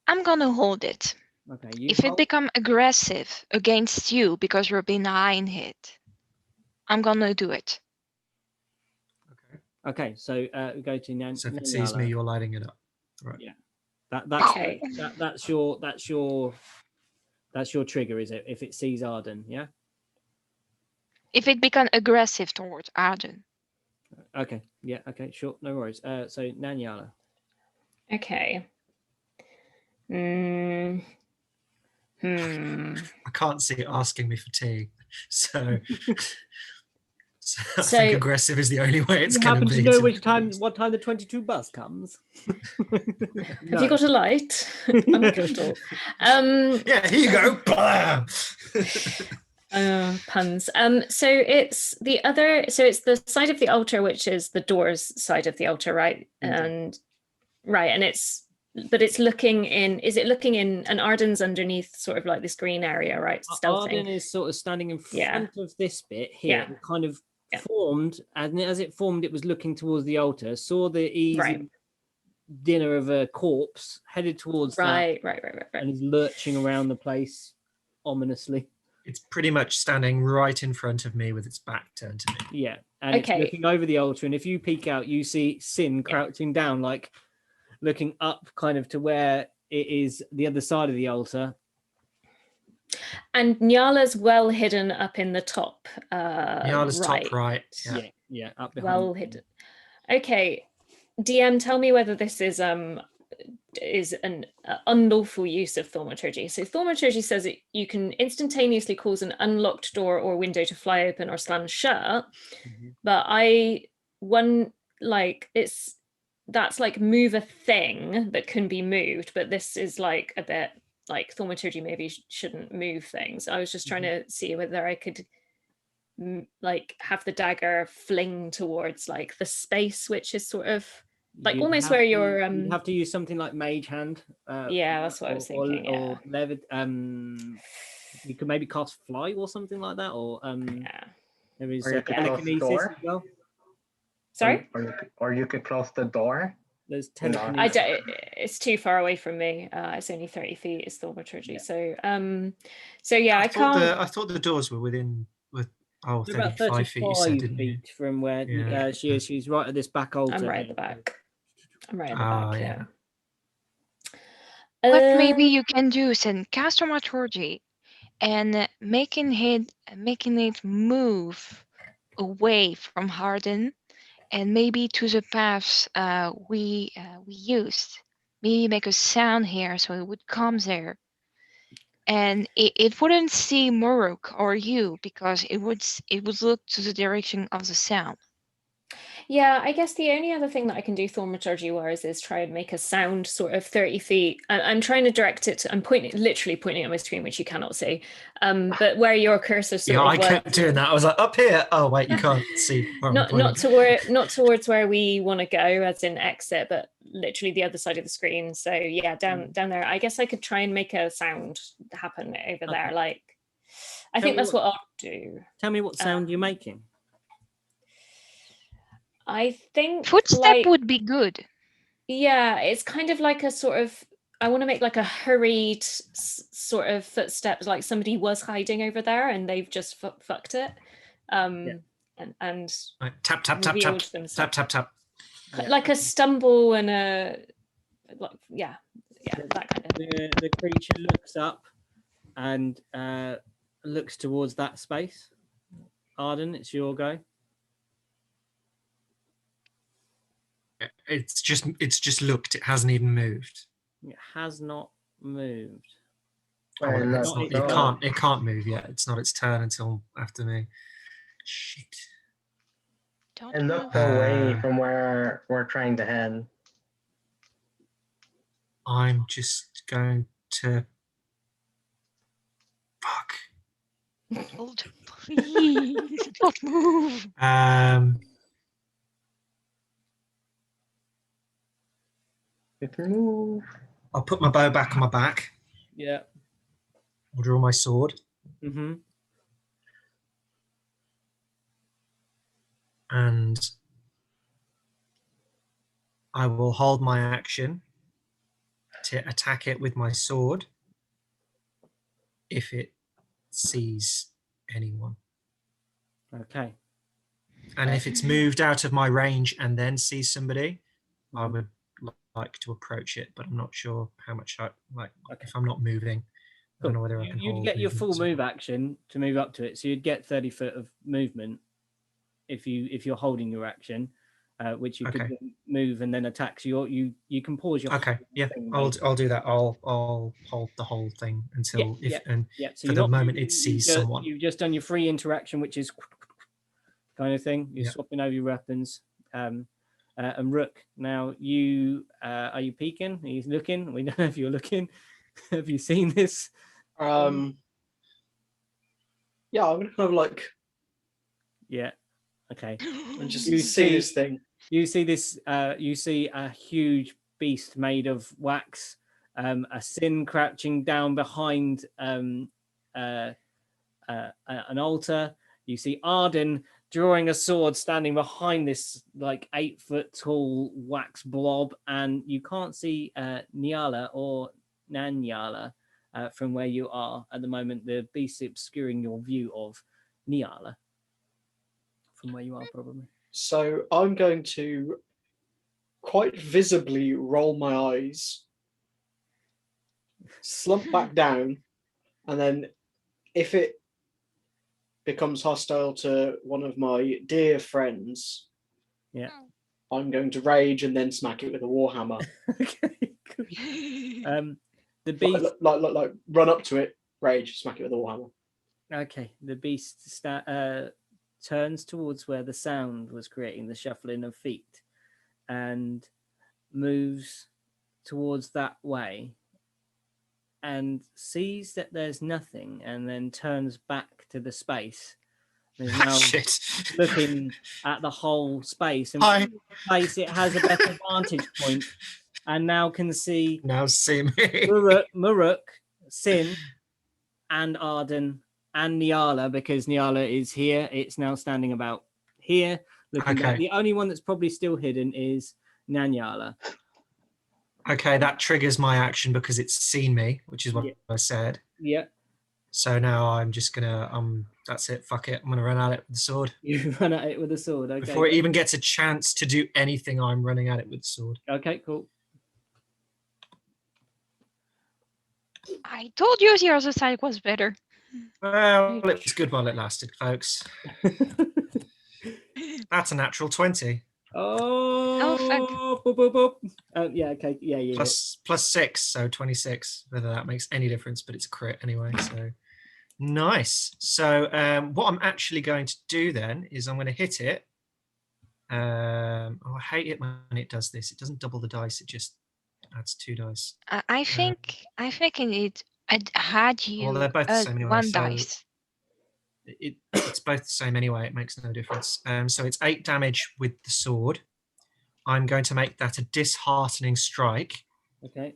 I'm gonna hold it. Okay. If it become aggressive against you because you're behind it, I'm gonna do it. Okay. So we go to Nan. So if it sees me, you're lighting it up. Right. Yeah. That's your trigger, is it? If it sees Arden, yeah. If it becomes aggressive towards Arden. Okay. Yeah. Okay. Sure. No worries. So Nanyala. Okay. I can't see it asking me for tea, so I think aggressive is the only way it's going to be. You happen to know what time the 22 bus comes? Have you got a light? I'm a crystal. Yeah, here you go. Puns. So it's the other. So it's the side of the altar, which is the door's side of the altar, right? And it's looking in. Is it looking in? And Arden's underneath, sort of like this green area, right? Stealthing. Arden is sort of standing in front of this bit here, kind of formed, and as it formed, it was looking towards the altar. Saw the easy dinner of a corpse, headed towards right, and is lurching around the place ominously. It's pretty much standing right in front of me with its back turned to me. Yeah, and it's looking over the altar, and if you peek out, you see Sin crouching down, like looking up kind of to where it is the other side of the altar. And Nyala's well hidden up in the top. Nyala's top right. Yeah, up behind. Well hidden. Okay, DM, tell me whether this is an unlawful use of thaumaturgy. So thaumaturgy says that you can instantaneously cause an unlocked door or window to fly open or slam shut. But that's like move a thing that can be moved, but this is like a bit like thaumaturgy maybe shouldn't move things. I was just trying to see whether I could like have the dagger fling towards like the space, which is sort of like almost where you're you have to use something like mage hand. Yeah, that's what I was thinking. Or you could maybe cast fly or something like that, or there is telekinesis as well. Sorry? Or you could close the door. There's telekinesis. It's too far away from me. It's only 30 feet. It's thaumaturgy. So yeah, I can't. I thought the doors were within 35 feet. You said, didn't you? From where she is. She's right at this back altar. I'm right at the back. Yeah. What maybe you can do is cast thaumaturgy and making it move away from Harden and maybe to the paths we used. maybe make a sound here so it would come there. And it wouldn't see Muruk or you because it would look to the direction of the sound. Yeah, I guess the only other thing that I can do thaumaturgy wise is try and make a sound sort of 30 feet. I'm trying to direct it. I'm literally pointing at my screen, which you cannot see. But where your cursor sort of I was, kept doing that. I was like, up here. Oh wait, you can't see. Where I'm pointing. not towards where we want to go, as in exit, but literally the other side of the screen. So yeah, down there. I guess I could try and make a sound happen over there. Like, I think that's what I'll do. Tell me what sound you're making. I think footstep would be good. Yeah, it's kind of like a sort of, I want to make like a hurried sort of footsteps, like somebody was hiding over there and they've just fucked it. And like, tap tap tap tap tap tap tap. Like a stumble and a yeah, that kind of. The creature looks up and looks towards that space. Arden, it's your go. It's just looked. It hasn't even moved. It has not moved. It can't move yet. It's not its turn until after me. Shit. And look away from where we're trying to head. I'm just going to. Fuck. Please don't move. I'll put my bow back on my back. Yeah. I'll draw my sword. Mm-hmm. And I will hold my action to attack it with my sword if it sees anyone. Okay. And if it's moved out of my range and then sees somebody, I would like to approach it, but I'm not sure how much if I'm not moving. I don't know whether I can hold. You'd get your full move action to move up to it, so you'd get 30 foot of movement if you're holding your action, which you could move and then attack. So you can pause your. Okay, yeah, I'll do that. I'll hold the whole thing until So for the moment it sees someone. You've just done your free interaction, which is kind of thing. You're swapping over your weapons. And Rook, now you are you peeking? Are you looking? We don't know if you're looking. Have you seen this? Yeah, I'm gonna kind of like. Yeah. Okay. And just see this thing. You see this. You see a huge beast made of wax. A sin crouching down behind an altar. You see Arden drawing a sword, standing behind this like 8 foot tall wax blob, and you can't see Nyala or Nanyala from where you are at the moment. The beast obscuring your view of Nyala from where you are, probably. So I'm going to quite visibly roll my eyes, slump back down, and then if it becomes hostile to one of my dear friends, I'm going to rage and then smack it with a warhammer. Okay. Cool. The beast like run up to it, rage, smack it with a warhammer. Okay. The beast turns towards where the sound was creating, the shuffling of feet, and moves towards that way and sees that there's nothing, and then turns back to the space. There's now looking at the whole space, and from the space it has a better vantage point, and now can see me. Muruk, Sin, and Arden, and Nyala, because Nyala is here. It's now standing about here, looking back. The only one that's probably still hidden is Nanyala. Okay, that triggers my action because it's seen me, which is what I said. Yeah. So now I'm just gonna that's it, fuck it. I'm gonna run at it with the sword. You run at it with the sword, okay. Before it even gets a chance to do anything, I'm running at it with the sword. Okay, cool. I told you the other side was better. Well, it was good while it lasted, folks. That's a natural 20. Oh, fuck. Boop, boop, boop. Oh, yeah, okay. Yeah, yeah. Plus 6, so 26. Whether that makes any difference, but it's a crit anyway. So nice. So what I'm actually going to do then is I'm going to hit it. Oh, I hate it when it does this. It doesn't double the dice. It just adds 2 dice. I think it had you Well, they're both the same anyway. one So dice. it's both the same anyway. It makes no difference. So it's 8 damage with the sword. I'm going to make that a disheartening strike. Okay.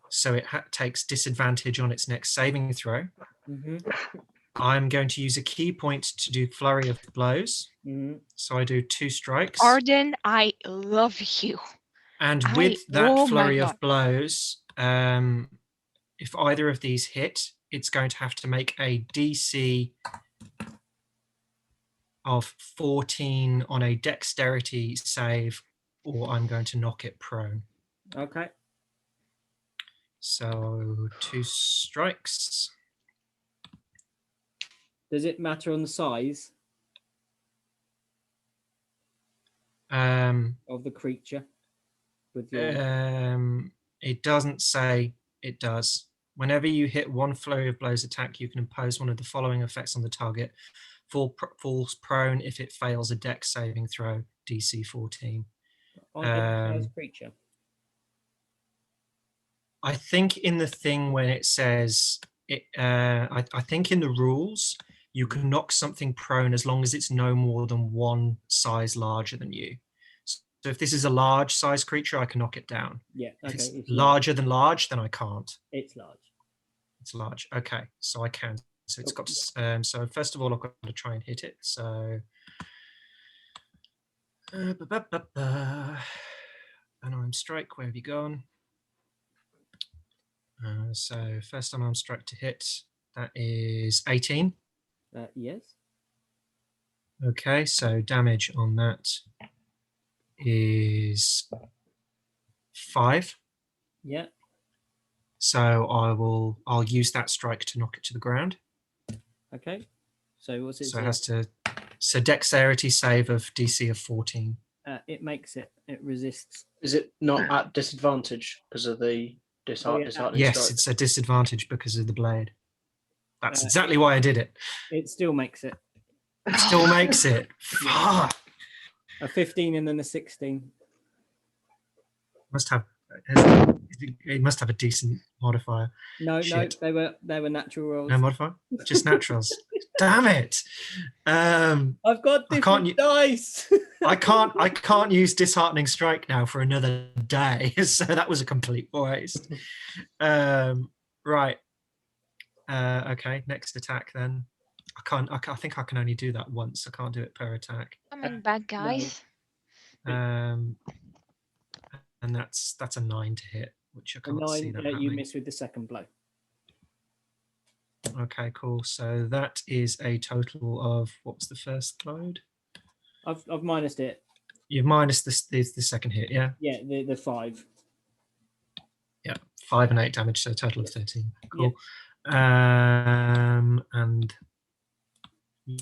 So it takes disadvantage on its next saving throw. Mm-hmm. I'm going to use a key point to do flurry of blows. Mm-hmm. So I do 2 strikes. Arden, I love you. And with that oh flurry my of blows, if either of these hit, it's going to have to make a DC of 14 on a dexterity save, or I'm going to knock it prone. Okay. So 2 strikes. Does it matter on the size of the creature? With your... It doesn't say it does. Whenever you hit one flurry of blows attack, you can impose one of the following effects on the target. Falls prone if it fails a dex saving throw, DC 14. Creature. I think in the thing when it says it, I think in the rules you can knock something prone as long as it's no more than one size larger than you. So if this is a large size creature, I can knock it down. Yeah. Okay. If it's larger than large, then I can't. It's large. It's large. Okay, so I can. So it's got to, so first of all, I've got to try and hit it. So unarmed strike, where have you gone? So first unarmed strike to hit, that is 18. Yes. Okay, so damage on that is 5. Yeah. So I'll use that strike to knock it to the ground. Okay. So what's it? So it has to. So dexterity save of DC of 14. It makes it. It resists. Is it not at disadvantage because of the disheartening Yes, strike? it's a disadvantage because of the blade. That's exactly why I did it. It still makes it. It still makes it. Fuck. A 15 and then a 16. It must have a decent modifier. No, Shit. no, they were natural rolls. No modifier, just naturals. Damn it! I've got different dice. I can't use disheartening strike now for another day, so that was a complete waste. Right. Okay. Next attack then. I think I can only do that once. I can't do it per attack. Come on, bad guys. And that's a 9 to hit, which I can't see that happening. You miss with the second blow. Okay, cool. So that is a total of, what was the first load? I've minused it. You've minused the second hit, yeah? Yeah, the 5. Yeah, 5 and 8 damage, so a total of 13. Cool. Yeah. And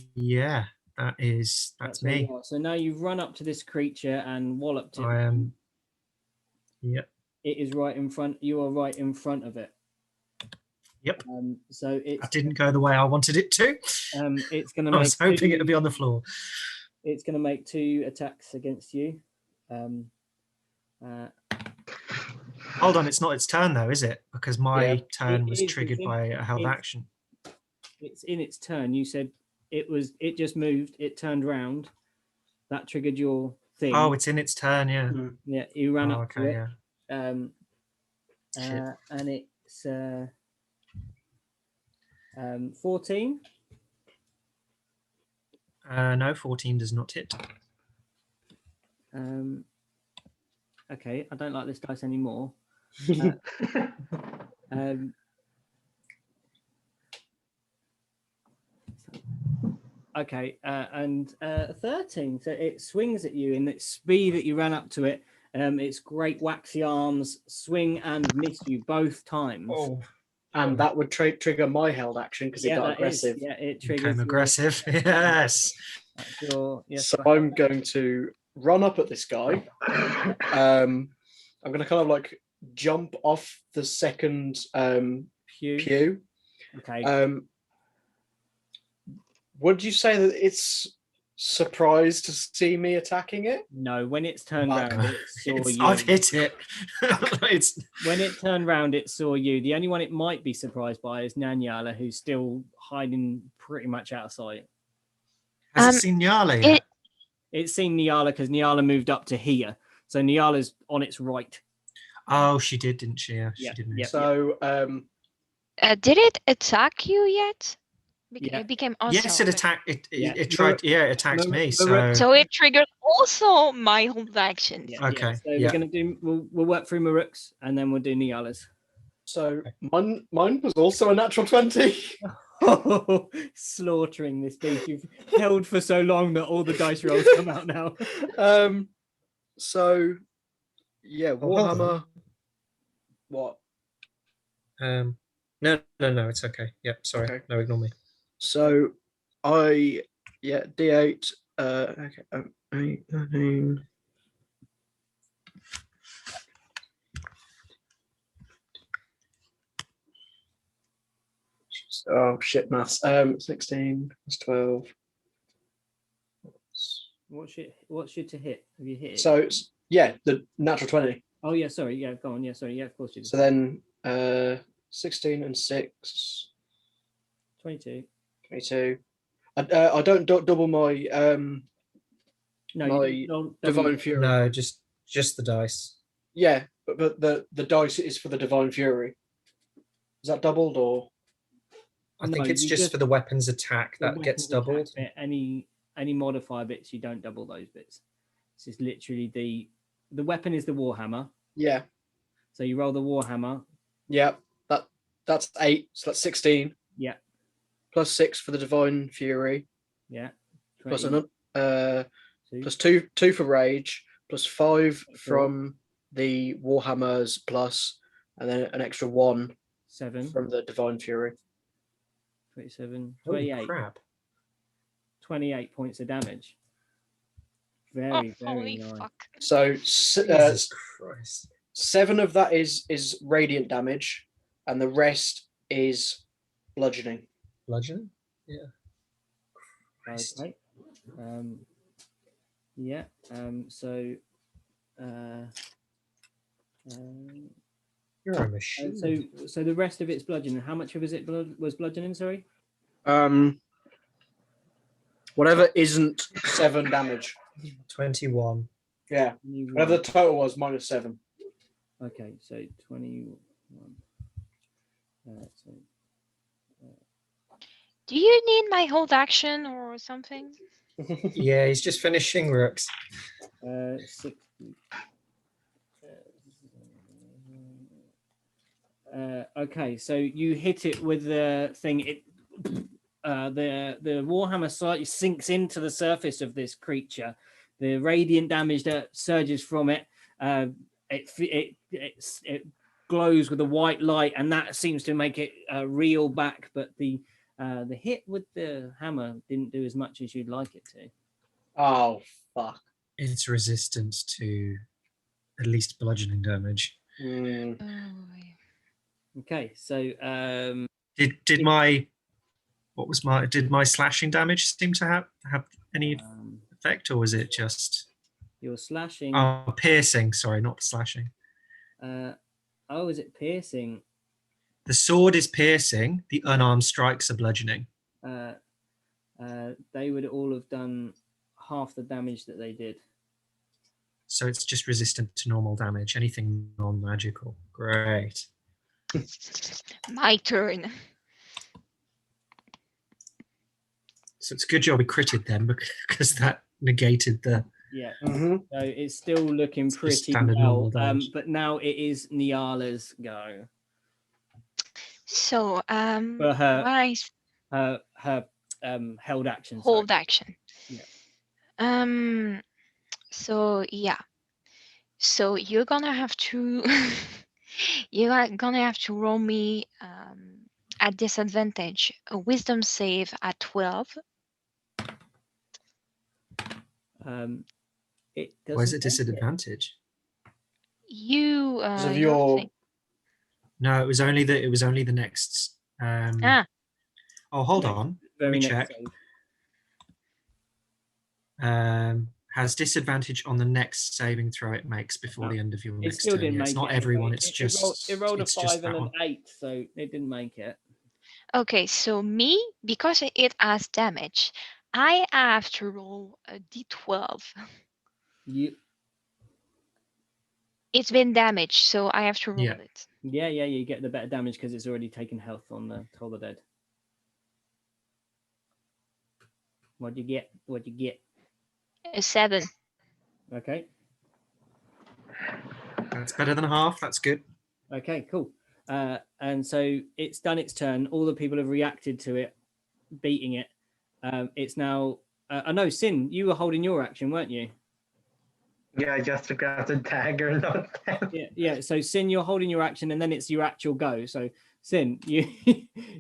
yeah, that's me. So now you've run up to this creature and walloped it. I am. Yep. It is right in front. You are right in front of it. Yep. So it didn't go the way I wanted it to. It's going to. I was hoping it would be on the floor. It's going to make 2 attacks against you. Hold on, it's not its turn though, is it? Because my turn was triggered by a held action. It's in its turn. You said it just moved. It turned round. That triggered your thing. Oh, it's in its turn, yeah. Yeah, you ran up to it. Yeah. And it's 14. No, 14 does not hit. Okay, I don't like this dice anymore. Okay, and 13. So it swings at you in its speed that you ran up to it. Its great waxy arms swing and miss you both times. Oh. And that would trigger my held action because it got aggressive. It triggers. Became aggressive. Yes. So I'm going to run up at this guy. I'm going to kind of like jump off the second pew. Okay. Would you say that it's surprised to see me attacking it? No, when it's turned round, it saw you. I've hit it. When it turned round, it saw you. The only one it might be surprised by is Nanyala, who's still hiding pretty much out of sight. Has it seen Nyala yet? It's seen Nyala because Nyala moved up to here. So Nyala's on its right. Oh, she did, didn't she? Yeah, she did. So, did it attack you yet? Yeah. It became awesome. Yes, it attacked. It tried. Yeah, it attacked me. So it triggered also my hold action. Okay. So we're gonna do. We'll work through Maruk's and then we'll do Nyala's. So mine was also a natural 20. Slaughtering this beast you've held for so long that all the dice rolls come out now. So yeah, Warhammer. What? No, it's okay. Yep, sorry. Okay. No, ignore me. So D8. Okay. 8, 13. Oh shit, maths. 16 plus 12. What's your to hit? Have you hit it? So yeah, the natural 20. Oh yeah, sorry. Yeah, go on. Yeah, sorry. Yeah, of course you did. So then 16 and 6. 22. 22. I don't double my No, my you don't Divine Fury. No, just the dice. Yeah, but the dice is for the Divine Fury. Is that doubled or? I think it's just for the weapons attack that gets doubled. Any modifier bits, you don't double those bits. This is literally the weapon is the Warhammer. Yeah. So you roll the Warhammer. Yeah. That's 8. So that's 16. Yeah. Plus 6 for the Divine Fury. Yeah. 20. Plus 2 for Rage. Plus 5 from the Warhammers plus, and then an extra 1. 7 from the Divine Fury. 27, Holy 28. crap. 28 points of damage. Very holy nice. fuck. So Jesus Christ. 7 of that is radiant damage, and the rest is bludgeoning. Bludgeoning? Yeah. Okay. Yeah. So. You're a machine. So the rest of it's bludgeoning. How much of it was bludgeoning? Sorry. Whatever isn't 7 damage. 21. Yeah. 21. Whatever the total was minus 7. Okay, so 21. Do you need my hold action or something? Yeah, he's just finishing Rooks. 60. Okay, so you hit it with the thing. It the Warhammer slightly sinks into the surface of this creature. The radiant damage that surges from it, it glows with a white light, and that seems to make it reel back. But the hit with the hammer didn't do as much as you'd like it to. Oh fuck! It's resistant to at least bludgeoning damage. Okay, so did my slashing damage seem to have any effect, or was it just your slashing? Oh, piercing. Sorry, not slashing. Is it piercing? The sword is piercing. The unarmed strikes are bludgeoning. They would all have done half the damage that they did. So it's just resistant to normal damage. Anything non-magical. Great. My turn. So it's a good job we critted them because that negated the. Yeah. So it's still looking pretty well. But now it is Nyala's go. So for her held action. Hold action. Yeah. So yeah. So you're gonna have to roll me at disadvantage a wisdom save at 12. It Why is it doesn't make disadvantage? You Because of your your thing. No, it was only the next. Ah, Oh, hold Next- on. Let very me next check. save. Has disadvantage on the next saving throw it makes before No, the end of your It next still turn. didn't Yeah, make it's not it. everyone. Anyway. It's It just rolled a it's just 5 and that an one. 8, so it didn't make it. okay. So me, because it has damage, I have to roll a d12. You It's been damaged, so I have to roll Yeah. it. Yeah, you get the better damage because it's already taken health on the Toll the Dead. What'd you get? A 7. Okay. That's better than half. That's good. Okay, cool. And so it's done its turn. All the people have reacted to it, beating it. It's now. I know, Sin, you were holding your action, weren't you? Yeah, just to grab the dagger. Yeah. So Sin, you're holding your action, and then it's your actual go. So Sin, you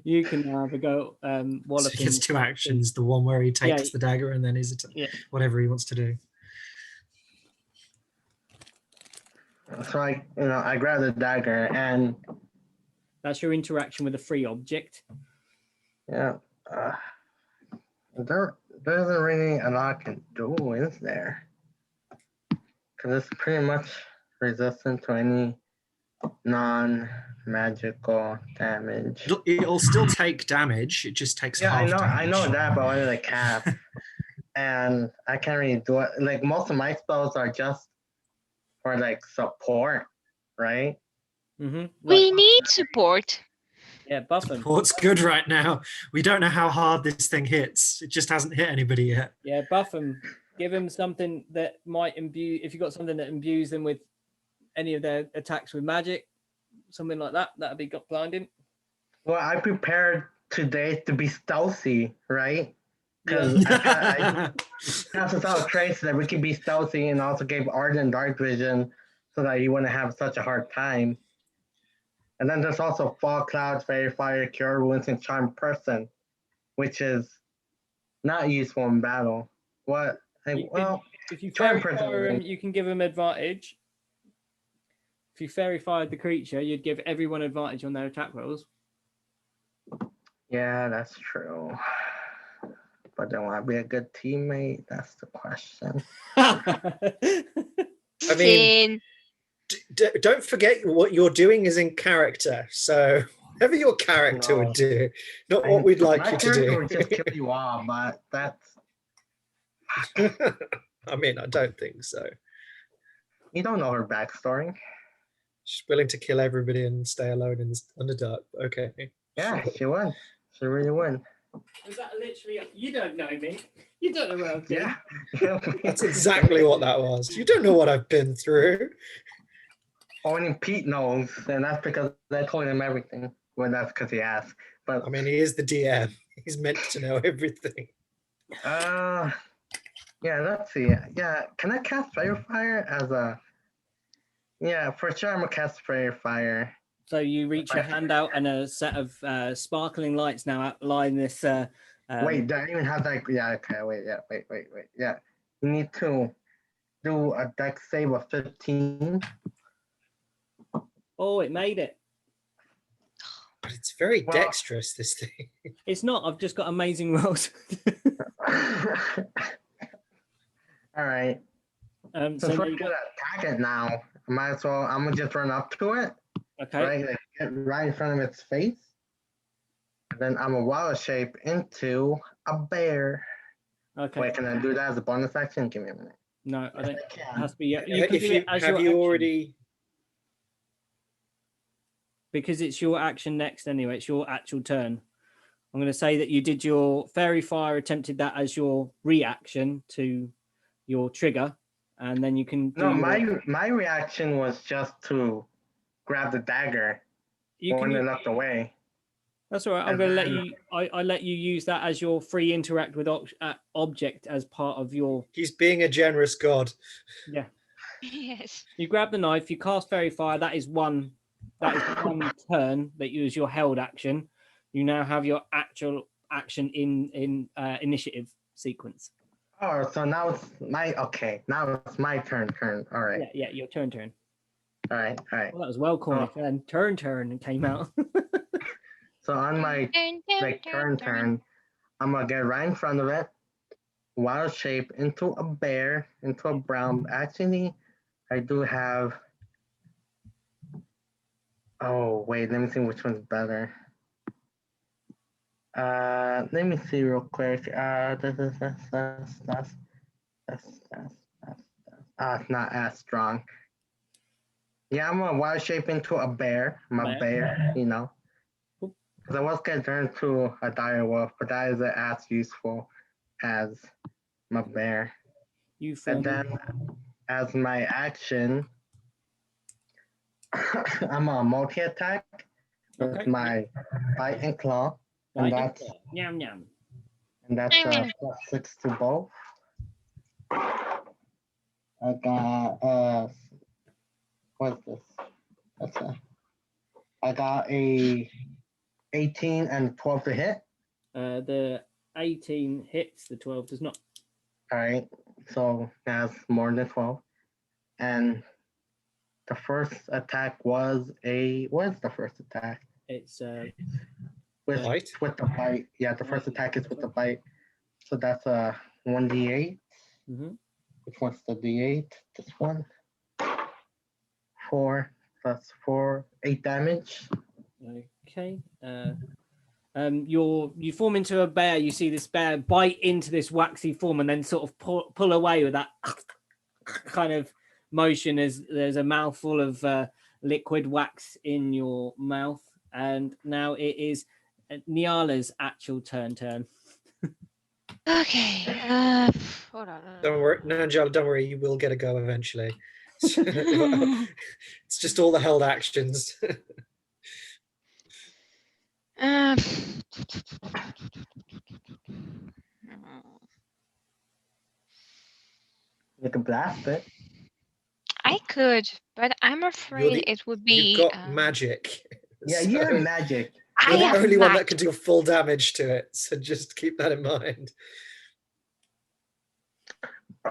you can have a go. So Walloping. he gets 2 actions. The one where he takes Yeah. the dagger and then whatever he wants to do. So I grab the dagger and That's your interaction with a free object. yeah, there isn't really a lot I can do, is there? Because it's pretty much resistant to any non-magical damage. It'll still take damage. It just takes Yeah, half damage. I know that, but only like half. And I can't really do it. Like most of my spells are just for like support, right? Mm-hmm. We need support. Yeah, buff them. Support's good right now. We don't know how hard this thing hits. It just hasn't hit anybody yet. Yeah, buff them. Give them something that might imbue. If you've got something that imbues them with any of their attacks with magic, something like that, that'd be got blinding. Well, I prepared today to be stealthy, right? Because Yeah. I cast us out trace so that we could be stealthy, and also gave Arden dark vision so that he wouldn't have such a hard time. And then there's also Fall Clouds, Fairy Fire, Cure Wounds, and Charm Person, which is not useful in battle. What? If you Charm fairy Person. fire them, you can give them advantage. If you fairy fired the creature, you'd give everyone advantage on their attack rolls. Yeah, that's true. But then will I be a good teammate? That's the question. I mean, don't forget what you're doing is in character. So whatever your character would do, not what we'd like you to do. My character would just kill you all, but that's... I mean, I don't think so. You don't know her backstory. She's willing to kill everybody and stay alone in the Underdark. Okay. Yeah, she would. She really would. Was that literally? You don't know me. You don't know where I've been. Yeah. That's exactly what that was. You don't know what I've been through. Only Pete knows, and that's because I told him everything. Well, that's because he asked. But I mean, he is the DM. He's meant to know everything. Yeah, let's see. Yeah, can I cast Fire as a... Yeah, for sure I'm gonna cast Fire. So you reach your hand out, and a set of sparkling lights now outline this. Wait, do I even have that? Yeah, okay, wait. Yeah, you need to do a dex save of 15. Oh, it made it. But it's very dexterous, this thing. It's not. I've just got amazing rolls. All right. So we're gonna attack it now. Might as well. I'm gonna just run up to it. Okay. Right, like, get right in front of its face. And then I'm a wild shape into a bear. Okay. Wait, can I do that as a bonus action? Give me a minute. No, I don't. It has to be. You can If do you it as have your you action. already? Because it's your action next anyway. It's your actual turn. I'm going to say that you did your fairy fire, attempted that as your reaction to your trigger, and then you can do my reaction was just to grab the dagger when it looked away. That's all right. I'm going to let you. I let you use that as your free interact with object as part of your. He's being a generous god. Yeah. Yes. You grab the knife. You cast fairy fire. That is one. That is one turn that you use your held action. You now have your actual action in initiative sequence. Oh, so now it's my turn. All right. Yeah, your turn. All right. Well, that was well corny. And turn and came out. So on my turn, I'm gonna get right in front of it, wild shape into a bear, into a brown. Actually, I do have. Oh wait, let me see which one's better. Let me see real quick. It's not as strong. Yeah, I'm gonna wild shape into a bear. I'm a bear, you know. Because I was gonna turn into a dire wolf, but that isn't as useful as my bear. And then, as my action, I'm a multi attack with my bite and claw, and that's yum yum. And that's +6 to both. I got what's this? I got a 18 and 12 to hit. The 18 hits, the 12 does not. All right, so that's more than 12. And the first attack was what is the first attack? It's with the bite. Yeah, the first attack is with the bite. So that's a 1d8. Mm-hmm. Which one's the d8? This one. 4 plus 4, 8 damage. Okay. You form into a bear. You see this bear bite into this waxy form and then sort of pull away with that kind of motion as there's a mouthful of liquid wax in your mouth. And now it is Nyala's actual turn. Okay. Hold on. Don't worry, Nanjala, don't worry, you will get a go eventually. It's just all the held actions. You can blast it. I could, but I'm afraid it would be. You've got magic. Yeah, you have magic. You're the only one that can do full damage to it, so just keep that in mind.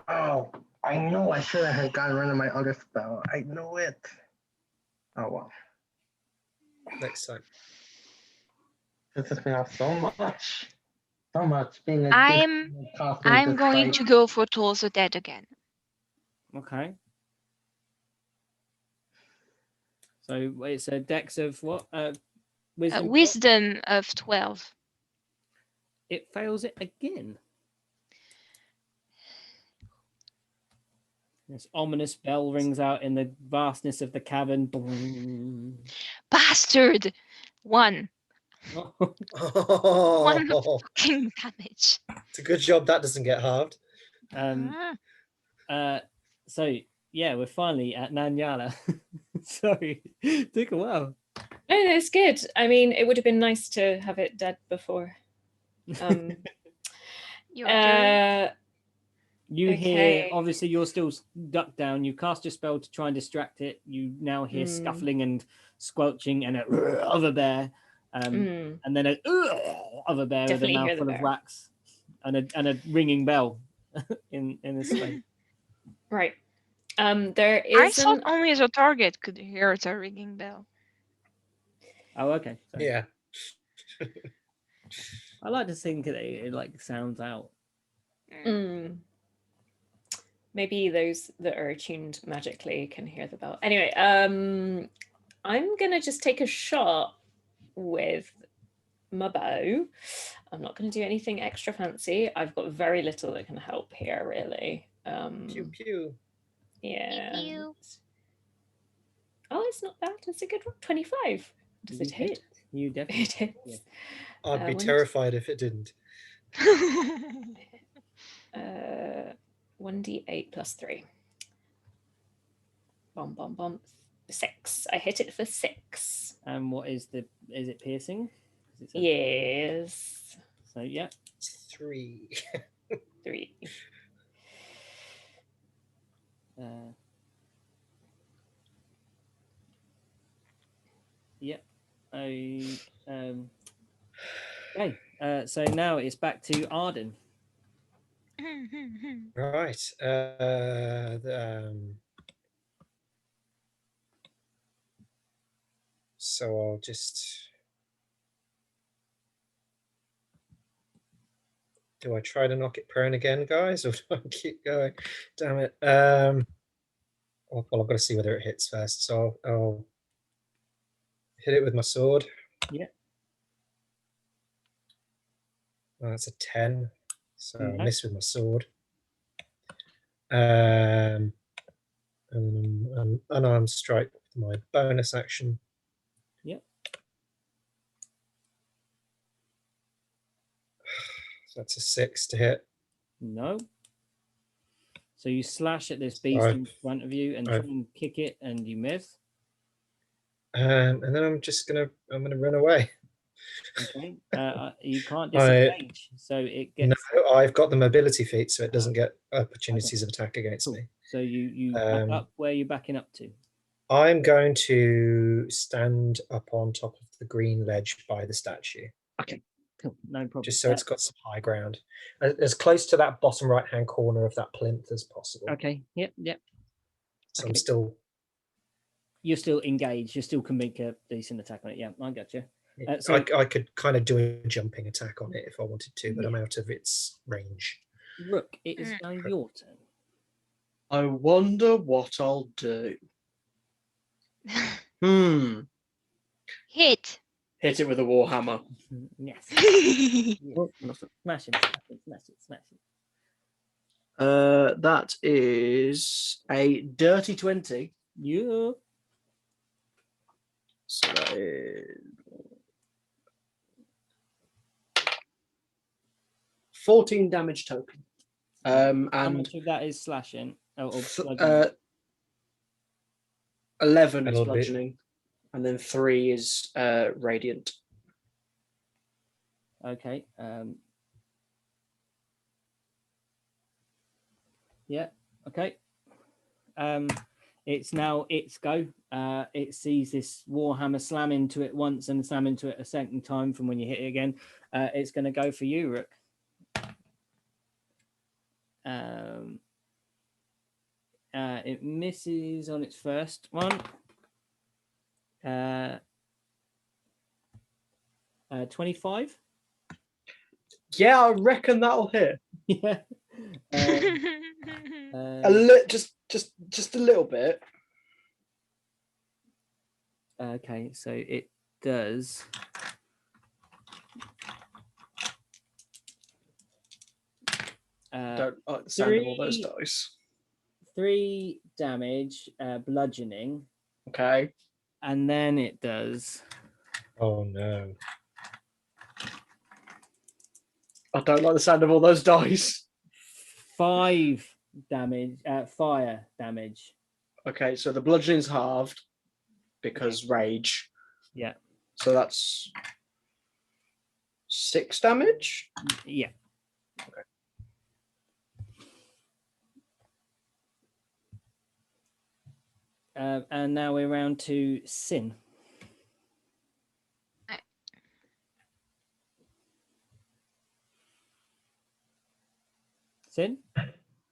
Oh, I know I should have gotten rid of my other spell. I know it. Oh well. Next time. This has been off so much. So much. I'm going to go for Tools of Dead again. Okay. So it's a dex of what? Wisdom. Wisdom of 12. It fails it again. This ominous bell rings out in the vastness of the cavern. Boom. Bastard! 1. Oh. 1 fucking damage. It's a good job that doesn't get halved. So yeah, we're finally at Nanyala. Sorry, took a while. No, it's good. I mean, it would have been nice to have it dead before. You hear, obviously you're still ducked down. You cast your spell to try and distract it. You now hear scuffling and squelching and of a bear, and then of a bear Definitely with a mouthful of wax and a ringing bell in this way. Right. There is. I thought only the target could hear the ringing bell. Oh, okay. Sorry. Yeah. I like to think that it like sounds out. Maybe those that are attuned magically can hear the bell. Anyway, I'm gonna just take a shot with my bow. I'm not gonna do anything extra fancy. I've got very little that can help here, really. Pew pew. Yeah. Pew, pew. Oh, it's not bad. It's a good one. 25. Does it hit? You definitely hit. Yeah. I'd be terrified if it didn't. 1d8 plus 3. Bomb, bomb, bomb. 6. I hit it for 6. And what is it piercing? Yes. So yeah. 3. 3. Yep. Okay. So now it's back to Arden. Right. So I'll just. Do I try to knock it prone again, guys, or do I keep going? Damn it. Well, I've got to see whether it hits first. So I'll hit it with my sword. Yeah. Oh, that's a 10. So I Okay. miss with my sword. And an unarmed strike with my bonus action. Yep. So that's a 6 to hit. No. So you slash at this beast in front of you and try and kick it, and you miss. And then I'm gonna run away. Okay. You can't disengage, so it gets. No, I've got the mobility feat, so it doesn't get opportunities of attack against me. So you back up. Where are you backing up to? I'm going to stand up on top of the green ledge by the statue. Okay. Cool. No problem. Just so it's got some high ground, as close to that bottom right-hand corner of that plinth as possible. Okay. Yep. So okay. I'm still. You're still engaged. You still can make a decent attack on it. Yeah, I got you. So I could kind of do a jumping attack on it if I wanted to, but I'm out of its range. Rook, it is now your turn. I wonder what I'll do. Hit it with a warhammer. Yes. Smash it. That is a dirty 20. Yeah. So that is 14 damage total. And how much of that is slashing? 11 is bludgeoning, and then 3 is radiant. Okay. Yeah. Okay. It's now its go. It sees this warhammer slam into it once and slam into it a second time from when you hit it again. It's going to go for you, Rook. It misses on its first one. 25. Yeah, I reckon that'll hit. Yeah. Just a little bit. Okay, so it does. Don't like the sound of all those dice. 3 damage, bludgeoning. Okay. And then it does. Oh no. I don't like the sound of all those dice. 5 damage, fire damage. Okay, so the bludgeoning's halved because rage. Yeah. So that's 6 damage? Yeah. Okay. And now we're round to Sin. Sin?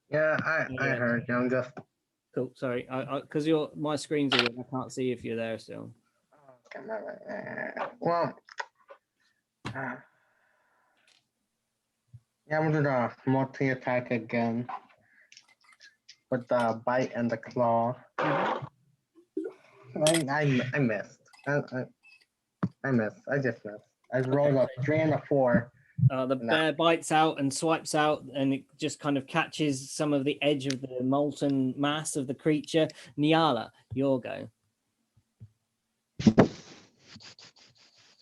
Yeah, I heard you. I'm just cool. Sorry, because my screen's all. I can't see if you're there still. Well, yeah, I'm gonna multi attack again with the bite and the claw. I missed. I missed. I just missed. I rolled a 3 and a 4. The bear bites out and swipes out, and it just kind of catches some of the edge of the molten mass of the creature. Nyala, your go.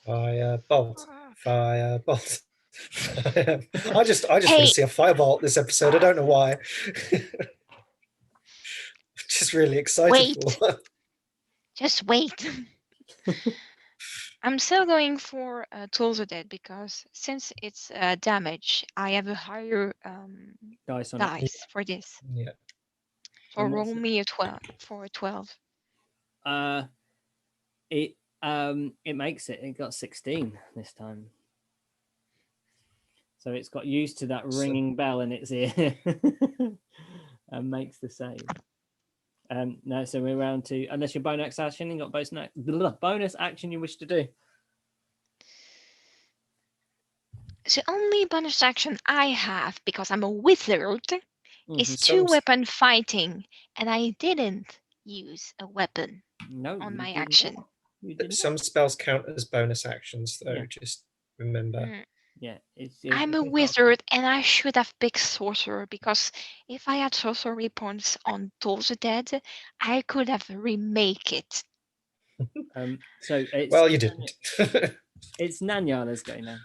Firebolt. Firebolt. I just want to see a firebolt this episode. I don't know why. Just really excited for it. Just wait. I'm still going for Tools of Dead because since it's damage, I have a higher dice for this. Yeah. So roll me a 12 for 12. It makes it. It got 16 this time. So it's got used to that ringing bell in its ear and makes the save. No, so we're round to, unless your bonus action, you got bonus action you wish to do. The only bonus action I have, because I'm a wizard, is Some- 2-weapon fighting, and I didn't use a weapon No, on you my did action. not. You did Some not. spells count as bonus actions, though. Yeah. Just remember. Mm. Yeah, I'm a wizard, and I should have picked sorcerer, because if I had sorcery points on Toll the Dead, I could have remake it. So it's Well, you didn't. it's Nanyala's go now.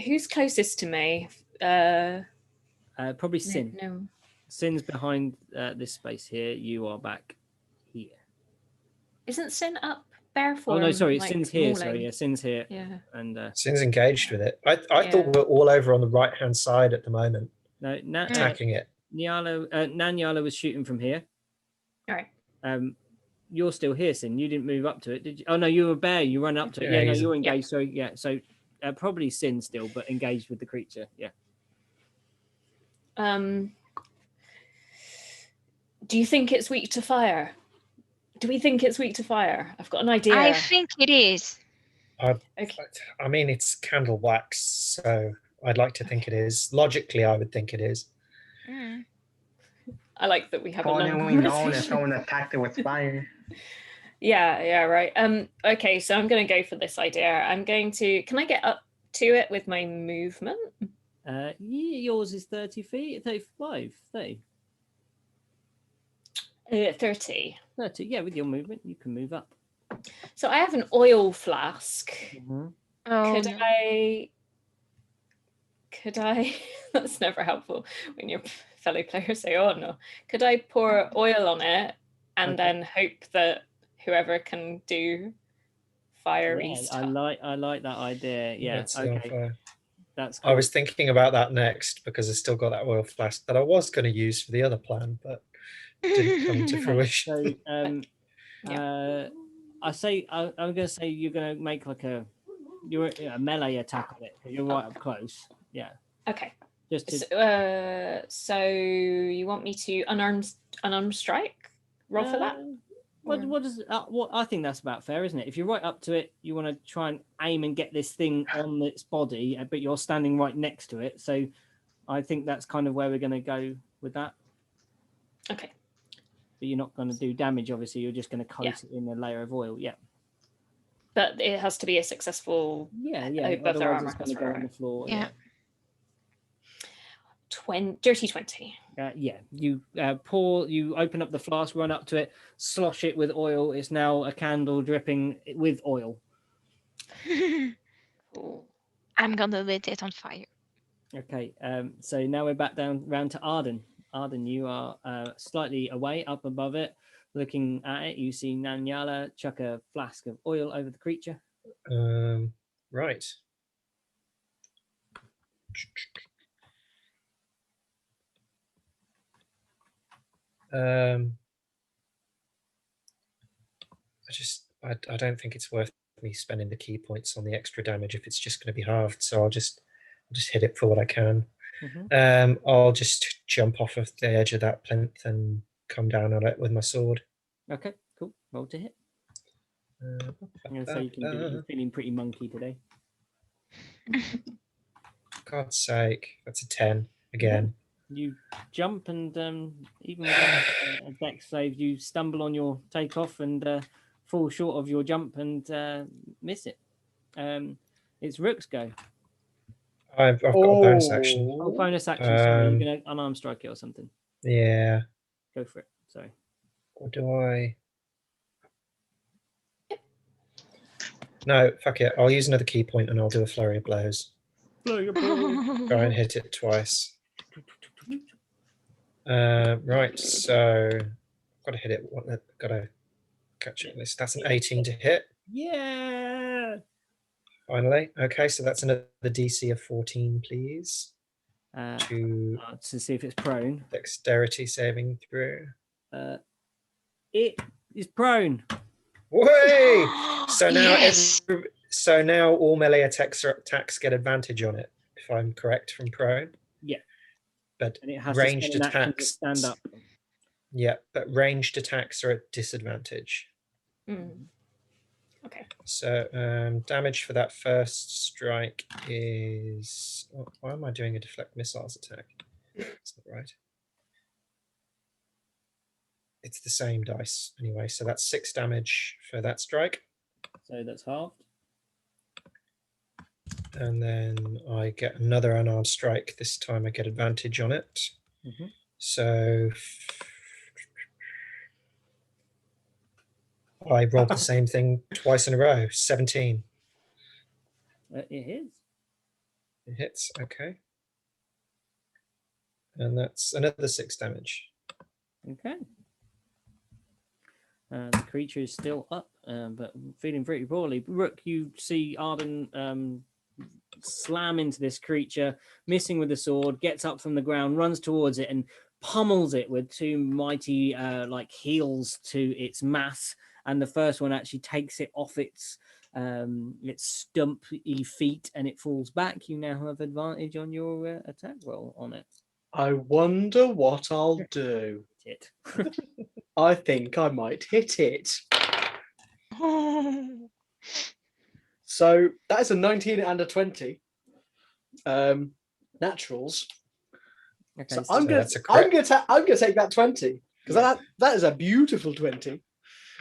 Who's closest to me? Probably Sin. No. Sin's behind this space here. You are back here. Isn't Sin up there for? Oh no, sorry, like, Sin's here. mauling? Sorry, yeah, Sin's here. Yeah. And Sin's engaged with it. I Yeah. thought we're all over on the right-hand side at the moment, no, attacking it. Nanyala was shooting from here. All right. You're still here, Sin. You didn't move up to it, did you? Oh no, you were Bear. You run up to it. Yeah, no, you're engaged. So yeah, so probably Sin still, but engaged with the creature. Yeah. Do you think it's weak to fire? Do we think it's weak to fire? I've got an idea. I think it is. Okay. I mean, it's candle wax, so I'd like to think it is. Logically, I would think it is. Mm. I like that we have a Only long we know that conversation. someone attacked it with fire. Yeah, right. Okay, so I'm going to go for this idea. I'm going to. Can I get up to it with my movement? Yeah, yours is 30 feet, 35, 30. 30. 30. Yeah, with your movement, you can move up. So I have an oil flask. Mm-hmm. Oh, Could no. I? That's never helpful when your fellow players say, "Oh no." Could I pour oil on it and then hope that whoever can do fiery stuff? I like that idea. Yeah. Okay. That's cool. I was thinking about that next because I still got that oil flask that I was going to use for the other plan, but didn't come to fruition. So I'm going to say you're going to make like a melee attack on it. You're right up close. Yeah. Okay. Just to... so you want me to unarmed strike? Roll for that? What I think that's about fair, isn't it? If you're right up to it, you want to try and aim and get this thing on its body, but you're standing right next to it. So I think that's kind of where we're going to go with that. Okay. But you're not going to do damage, obviously. You're just going to coat it in a layer of oil. Yeah. But it has to be a successful. Yeah. Both their Otherwise, armor it's going to go on the floor. Yeah. Dirty 20. You you open up the flask, run up to it, slosh it with oil. It's now a candle dripping with oil. Cool. I'm gonna lit it on fire. Okay, so now we're back round to Arden. Arden, you are slightly away, up above it, looking at it. You see Nanyala chuck a flask of oil over the creature. Right. I don't think it's worth me spending the key points on the extra damage if it's just going to be halved. So I'll just hit it for what I can. Mm-hmm. I'll just jump off of the edge of that plinth and come down on it with my sword. Okay, cool. Roll to hit. I'm going to say you can do it. You're feeling pretty monkey today. God's sake, that's a 10 again. You jump and even without a dex save, you stumble on your takeoff and fall short of your jump and miss it. It's Rook's go. I've got a bonus action. Oh, bonus action. Sorry, you're going to unarmed strike it or something. Yeah. Go for it. Sorry. Or do I? No, fuck it. I'll use another key point and I'll do a flurry of blows. Try and hit it twice. Right, so I've got to hit it. Got to catch it. That's an 18 to hit. Yeah. Finally. Okay, so that's another DC of 14, please. To see if it's prone. Dexterity saving through. It is prone. Way! So now, Yes. so now all melee attacks get advantage on it. If I'm correct from prone. Yeah. But And it has ranged to spend an action to attacks. stand up. Yeah, but ranged attacks are at disadvantage. Okay. So damage for that first strike is. Oh, why am I doing a deflect missiles attack? That's not right. It's the same dice anyway, so that's 6 damage for that strike. So that's halved. And then I get another unarmed strike. This time I get advantage on it. So I rolled the same thing twice in a row. 17. It hits. It hits, okay. And that's another 6 damage. Okay. The creature is still up, but feeling pretty poorly. Rook, you see Arden slam into this creature, missing with the sword, gets up from the ground, runs towards it, and pummels it with 2 mighty like heels to its mass. And the first one actually takes it off its stumpy feet, and it falls back. You now have advantage on your attack roll on it. I wonder what I'll do. It. I think I might hit it. So that is a 19 and a 20. Naturals. Okay, So so I'm gonna take that 20 because that is a beautiful 20.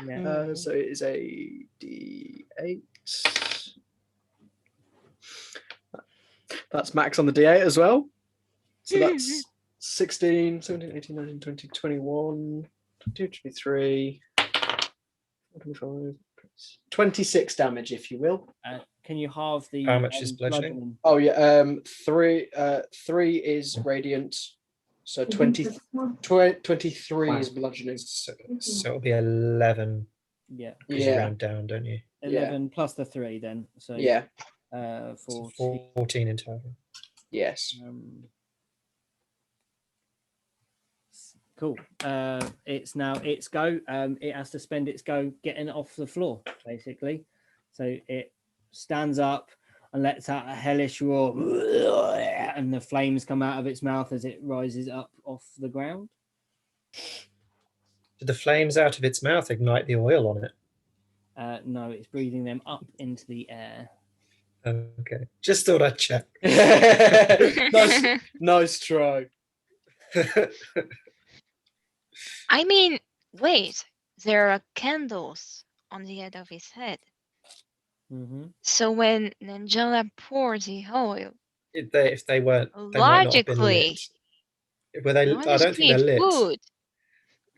Yeah. So it is a D8. That's max on the D8 as well. So that's 16, 17, 18, 19, 20, 21, 22, 23, 25, 26 damage, if you will. Can you halve the How much is bludgeoning? Oh yeah, 3 is radiant, so 23 is bludgeoning. So it'll be 11. Yeah. Because you round down, don't you? 11 plus the 3 then. So yeah. 14. So 14 in total. Yes. Cool. It's now its go. It has to spend its go getting off the floor, basically. So it stands up and lets out a hellish roar, and the flames come out of its mouth as it rises up off the ground. Did the flames out of its mouth ignite the oil on it? No, it's breathing them up into the air. Okay, just thought I'd check. nice try. I mean, wait, there are candles on the head of his head. So when Nangela poured the oil, if they weren't, they might not have been logically, lit. Were they? I don't think they're lit. Would.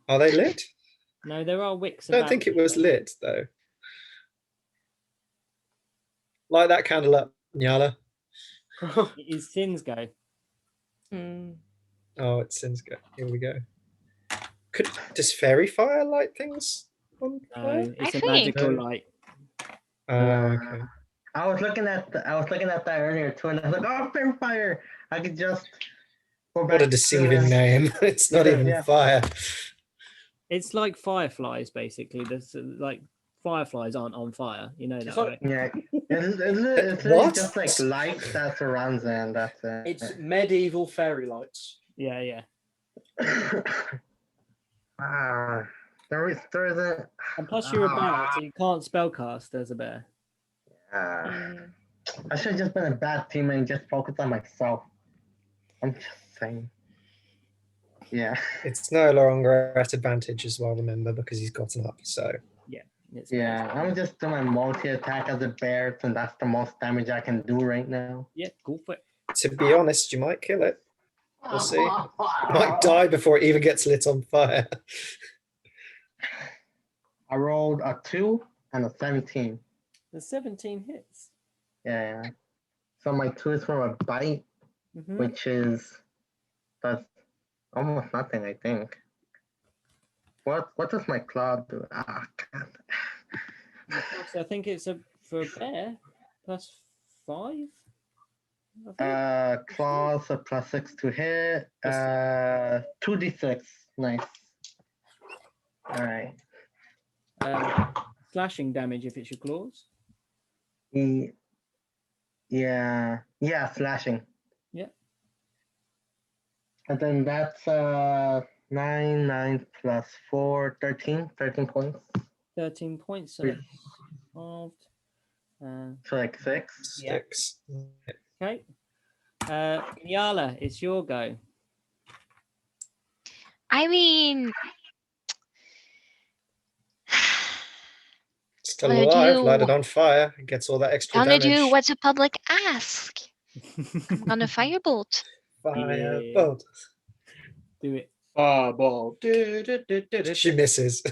Are they lit? No, there are wicks. I don't think it was lit though. Light that candle up, Nyala. It is Sin's go. Oh, it's Sin's go. Here we go. Does fairy fire light things on fire? No, it's a magical light. Okay. I was looking at that earlier too, and I was like, "Oh, fairy fire!" I could just go back. What a deceiving name! It's not even fire. It's like fireflies, basically. There's like fireflies aren't on fire. You know that, right? Yeah, it's What? just like light that surrounds it, and that's it. It's medieval fairy lights. Yeah, yeah. There isn't. And plus, you're a bear, so you can't spellcast as a bear. I should have just been a bad teammate and just focus on myself. I'm just saying. Yeah. It's no longer at advantage as well, remember, because he's gotten up. So yeah, I'm just doing my multi-attack as a bear, and that's the most damage I can do right now. Yeah, go for it. To be honest, you might kill it. We'll see. You might die before it even gets lit on fire. I rolled a 2 and a 17. The 17 hits. Yeah. So my 2 is from a bite, which that's almost nothing, I think. What does my claw do? God. So I think it's for a bear +5. Claws a +6 to hit. 2d6. Nice. All right. slashing damage if it's your claws. Yeah, slashing. Yeah. And then that's 9 plus 4, 13 points. 13 points. So that's halved. So like 6. 6. Okay. Nyala, it's your go. I mean, Still Wanna alive, do- light it on fire, and gets all that extra gonna damage. do what the public ask. I'm gonna firebolt. Firebolt. Do it. Fireball. She misses.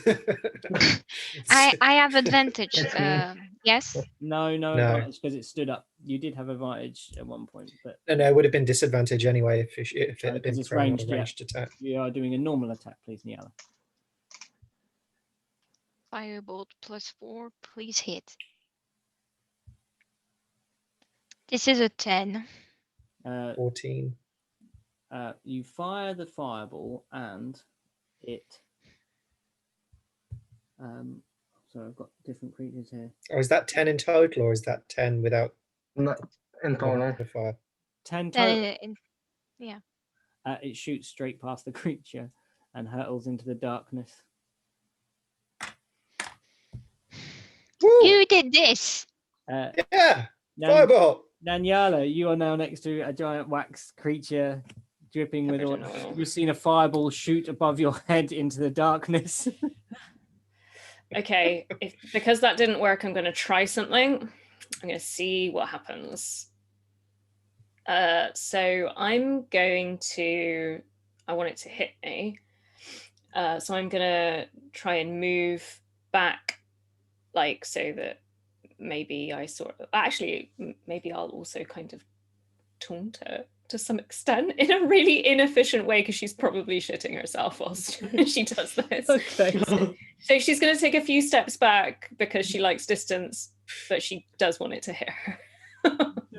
I have advantage. It's me. Yes. No No. advantage because it stood up. You did have advantage at one point, but No, it would have been disadvantage anyway if it had because been it's thrown on ranged, a yeah. ranged attack. you are doing a normal attack, please, Nyala. Firebolt plus 4. Please hit. This is a 10. 14. You fire the fireball and it. So I've got different creatures here. Oh, is that 10 in total, or is that 10 without No, in total. modifier? 10 total. Then It shoots straight past the creature and hurtles into the darkness. you did this. Yeah, Nan- fireball. Nanyala, you are now next to a giant wax creature dripping with Covered oil. in oil. You've seen a fireball shoot above your head into the darkness. Okay, because that didn't work, I'm going to try something. I'm going to see what happens. So I'm going to. I want it to hit me. So I'm going to try and move back, like so that maybe I sort of. Actually, maybe I'll also kind of taunt her to some extent in a really inefficient way because she's probably shitting herself whilst she does this. Okay. So she's going to take a few steps back because she likes distance, but she does want it to hit her.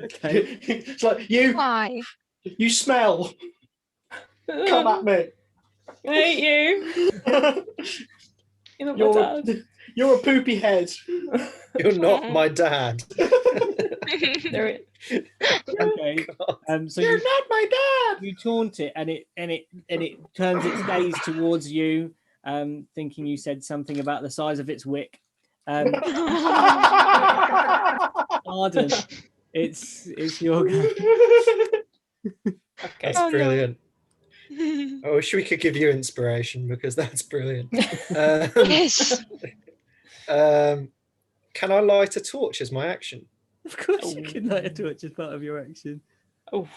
Okay. It's like Why? you smell. Come at me. I hate you. You're not my dad. You're a poopy head. You're not my dad. Okay. So You're not my dad. you taunt it, and it turns its gaze towards you, thinking you said something about the size of its wick. Arden, it's your go. That's Oh, no. brilliant. I wish we could give you inspiration because that's brilliant. Yes. Can I light a torch as my action? Of course, you can light a torch as part of your action. Oh,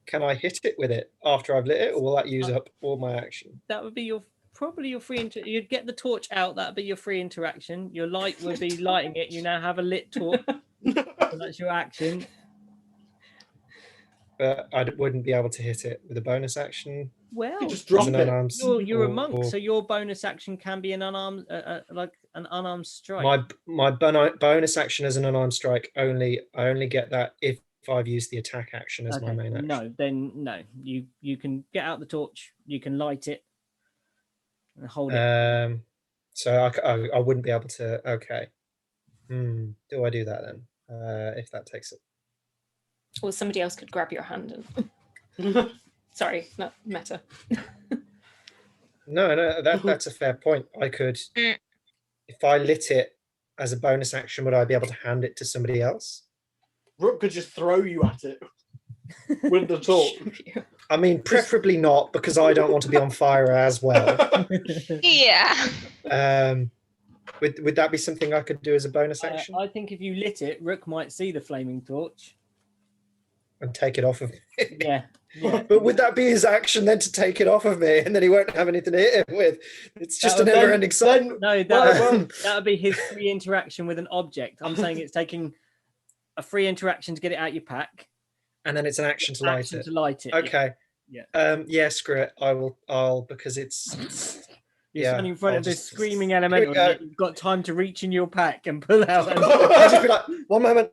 Can I hit it with it after I've lit it, or will that use up all my action? That would be probably your free. You'd get the torch out. That'd be your free interaction. Your light would be lighting it. You now have a lit torch. So that's your action. But I wouldn't be able to hit it with a bonus action. Well, You just drop as an it. unarmed- you're a monk, or- so your bonus action can be an unarmed, like an unarmed strike. my bonus action as an unarmed strike I only get that if I've used the attack action as my main action. No, then no. You can get out the torch. You can light it and hold it. So I wouldn't be able to. Okay. Do I do that then? If that takes it. or somebody else could grab your hand and. Sorry, not meta. No, that's a fair point. I could, if I lit it as a bonus action, would I be able to hand it to somebody else? Rook could just throw you at it with the torch. I mean, preferably not, because I don't want to be on fire as well. Yeah. Would that be something I could do as a bonus action I think if you lit it, Rook might see the flaming torch. and take it off of me? Yeah. But would that be his action then to take it off of me, and then he won't have anything to hit him with? It's just That a would then- never-ending cycle. No, that would be his free interaction with an object. I'm saying it's taking a free interaction to get it out your pack. And then it's an action to light Action it. to light it. Okay. Yeah. Yeah, screw it. I'll because it's You're yeah, standing in front I'll of this just- screaming Here we elemental. go. And you've got time to reach in your pack and pull out. I'll just be like, one moment,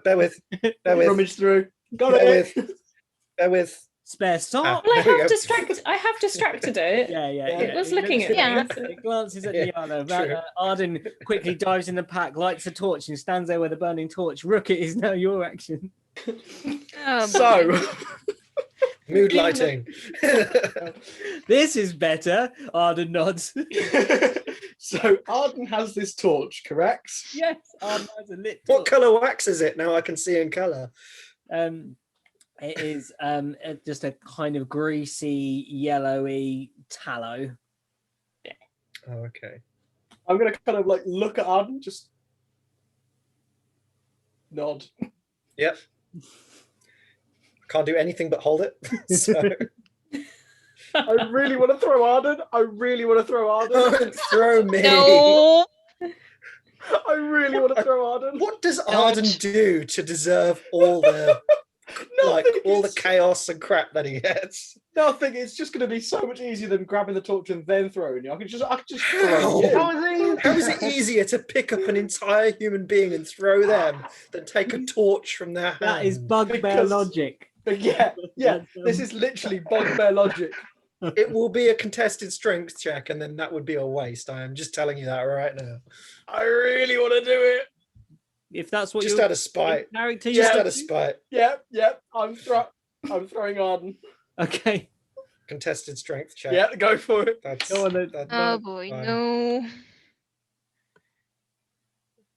bear with, Rummage through. Got bear it. with, bear with. spare sock. Well, I have distracted it. Yeah. It was looking at me. It glances at Niala. Arden quickly dives in the pack, lights a torch, and stands there with a burning torch. Rook, it is now your action. So, Mood lighting. This is better. Arden nods. So Arden has this torch, correct? Yes, Arden has a lit torch. What colour wax is it? Now I can see in colour. It is just a kind of greasy, yellowy tallow. Oh, okay. I'm gonna kind of like look at Arden, just nod. Yep. Can't do anything but hold it. So I really want to throw Arden. don't throw me. No. I really want to throw Arden. What does Arden do to deserve all the all the chaos and crap that he gets? Nothing. It's just going to be so much easier than grabbing the torch and then throwing you. I could just throw you. How is it easier to pick up an entire human being and throw them than take a torch from their hand? That is bugbear logic. Yeah. This is literally bugbear logic. It will be a contested strength check, and then that would be a waste. I am just telling you that right now. I really want to do it. If that's what Just out of spite. Character, Just out of spite. Yep. I'm throwing Arden. Okay. Contested strength check. Yeah, go for it. Go on then. Oh boy, fine. no.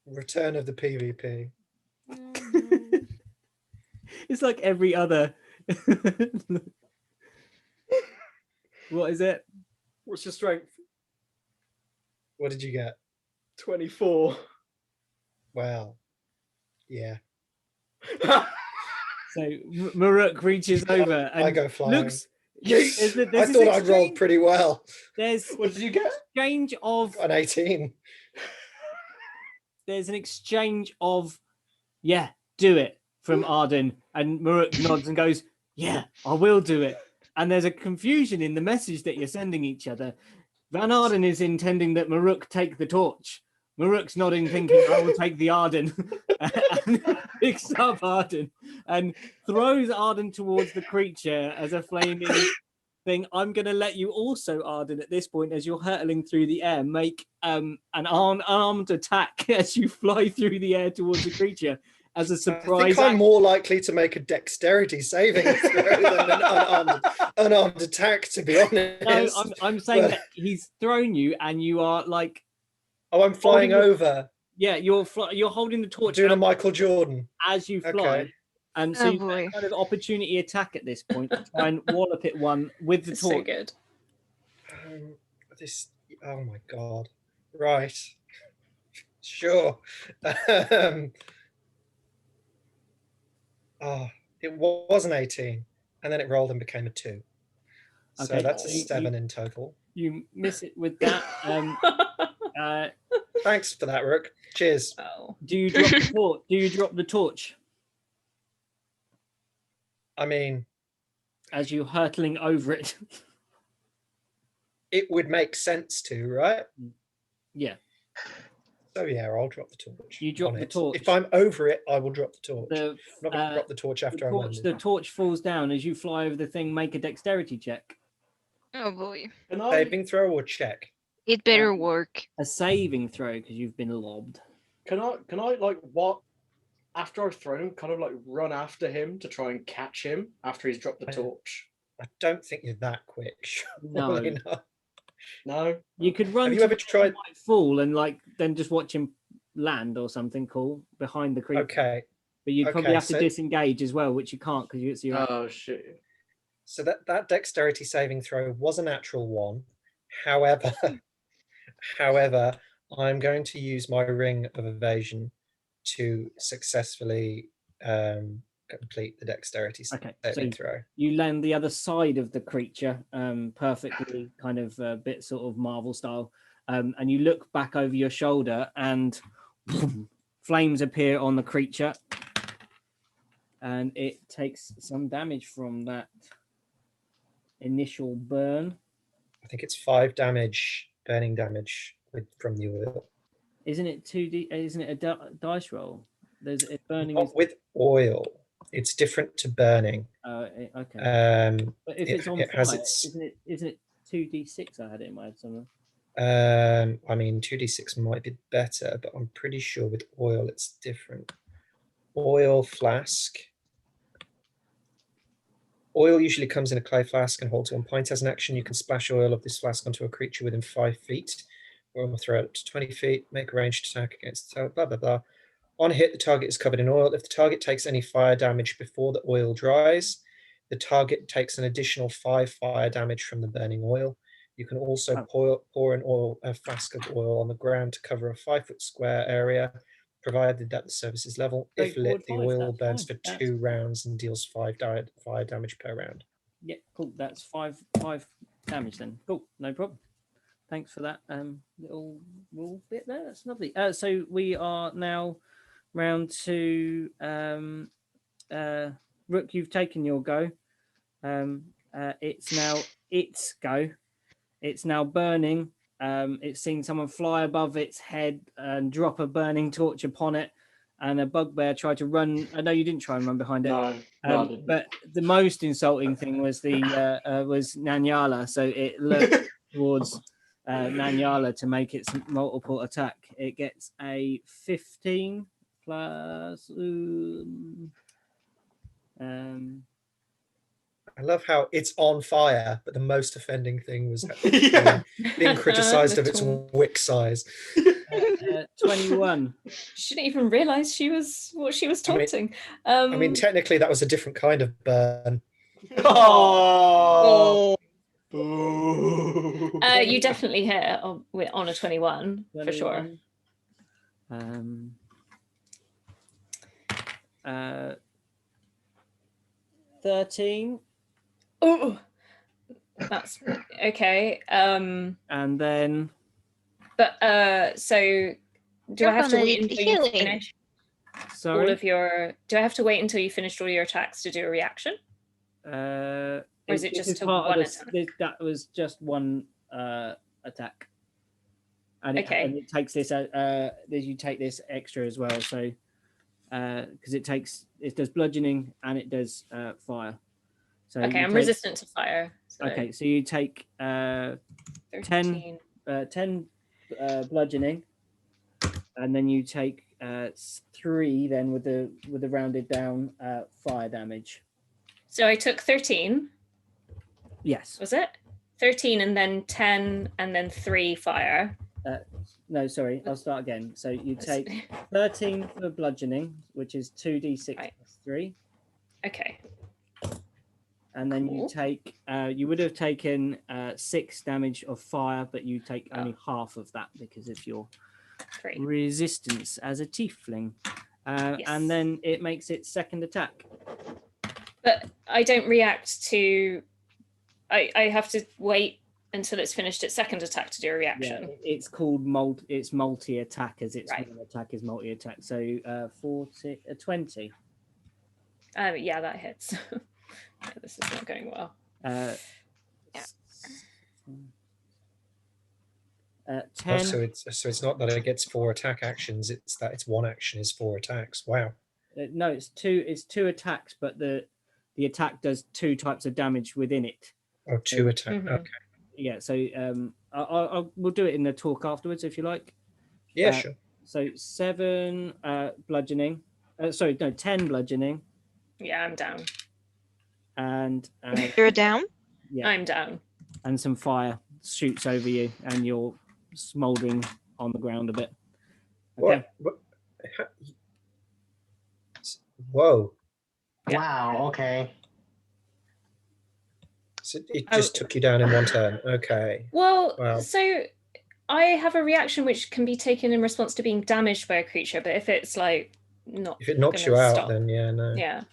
Return of the PvP. It's like every other. What is it? What's your strength? What did you get? 24. Well, yeah. So Maruk reaches over and I go flying. looks. Yes. I thought I'd rolled pretty well. There's What did you get? exchange of. An 18. There's an exchange of, yeah, do it from Arden, and Maruk nods and goes, yeah, I will do it. And there's a confusion in the message that you're sending each other. Van Arden is intending that Maruk take the torch. Maruk's nodding, thinking, I will take the Arden. And picks up Arden and throws Arden towards the creature as a flaming thing. I'm going to let you also, Arden, at this point, as you're hurtling through the air, make an armed attack as you fly through the air towards the creature. As a surprise, I think I'm more likely to make a dexterity saving throw than an unarmed attack, to be honest. No, I'm saying that he's thrown you, and you are like. Oh, I'm flying over. Yeah, you're holding the torch. Doing a Michael Jordan as you fly, okay. And so you've got a kind of opportunity attack at this point to try and wallop it one with the torch. So good. Oh my god! Right, sure. It was an 18, and then it rolled and became a 2. So Okay, that's a 7 in total. You miss it with that. Thanks for that, Rook. Cheers. Oh. Do you drop the torch? Do you drop the torch? I mean, as you're hurtling over it. It would make sense to, right? Yeah. So yeah, I'll drop the torch. You drop the torch. If I'm over it, I will drop the torch. I'm not going to drop the torch after I'm landed. The torch falls down as you fly over the thing. Make a dexterity check. Oh boy. Saving throw or check? It better work. A saving throw because you've been lobbed. Can I like what? After I've thrown him, kind of like run after him to try and catch him after he's dropped the torch. I don't think you're that quick. No. No. You could run. Have you ever tried fall and then just watch him land or something cool behind the creature? Okay. But you'd probably have to disengage as well, which you can't because it's your. Oh shit. So that dexterity saving throw was a natural one. However, I'm going to use my ring of evasion to successfully complete the dexterity saving throw. You land the other side of the creature perfectly, kind of a bit sort of Marvel style, and you look back over your shoulder and flames appear on the creature, and it takes some damage from that initial burn. I think it's 5 damage, burning damage from the oil. Isn't it 2D? Isn't it a dice roll? There's a burning. Not with oil. It's different to burning. Okay. But if it's on it fire, has its... isn't it 2d6? I had it in my head somewhere. I mean, 2d6 might be better, but I'm pretty sure with oil it's different. Oil flask. Oil usually comes in a clay flask and holds 1 pint. As an action, you can splash oil of this flask onto a creature within 5 feet, or throw it up to 20 feet, make a ranged attack against the target, blah, blah, blah. On hit, the target is covered in oil. If the target takes any fire damage before the oil dries, the target takes an additional 5 fire damage from the burning oil. You can also pour a flask of oil on the ground to cover a 5-foot square area, provided that the surface is level. If lit, the oil burns for 2 rounds and deals 5 fire damage per round. Yeah, cool. That's 5 damage then. Cool, no problem. Thanks for that little rule bit there. That's lovely. So we are now round to Rook. You've taken your go. It's now its go. It's now burning. It's seen someone fly above its head and drop a burning torch upon it, and a bugbear tried to run. I know you didn't try and run behind it. No, I didn't. But the most insulting thing was was Nanyala. So it looked towards Nanyala to make its multiple attack. It gets a 15 plus. I love how it's on fire, but the most offending thing was being criticised of its wick size. 21. She didn't even realise what she was taunting. I mean, technically that was a different kind of burn. Oh. You definitely hit on a 21 for sure. 13. Oh, that's okay. And then, but so do I have to wait until you finish all of your? Do I have to wait until you finished all your attacks to do a reaction? Or is it just one attack? That was just one attack. And it takes this. You take this extra as well. So because it does bludgeoning and it does fire. So I'm resistant to fire. So. Okay, so you take 10 bludgeoning, and then you take 3 then with the rounded down fire damage. So I took 13. Yes. Was it 13 and then 10 and then 3 fire? No, sorry, I'll start again. So you take 13 for bludgeoning, which is 2d6 plus 3. Okay. And then you take, you would have taken 6 damage of fire, but you take only half of that because of your resistance as a tiefling. Yes. And then it makes its second attack. But I don't react to, I have to wait until it's finished its second attack to do a reaction. Yeah, it's called multi-attack, as its one attack is multi-attack. So 20. Yeah, that hits. This is not going well. 10. So it's not that it gets 4 attack actions; it's that its one action is 4 attacks. Wow. No, it's 2. It's 2 attacks, but the attack does 2 types of damage within it. Oh, 2 attacks. Mm-hmm. Okay. Yeah. So we'll do it in the talk afterwards if you like. Yeah, sure. So 7 bludgeoning. 10 bludgeoning. Yeah, I'm down. And you're down? Yeah, I'm down. And some fire shoots over you, and you're smouldering on the ground a bit. Okay. Whoa. Yeah. Wow. Okay. So it just took you down in one turn. Okay. Well, so I have a reaction which can be taken in response to being damaged by a creature, but if it's like not, if it knocks you out, then no. Yeah.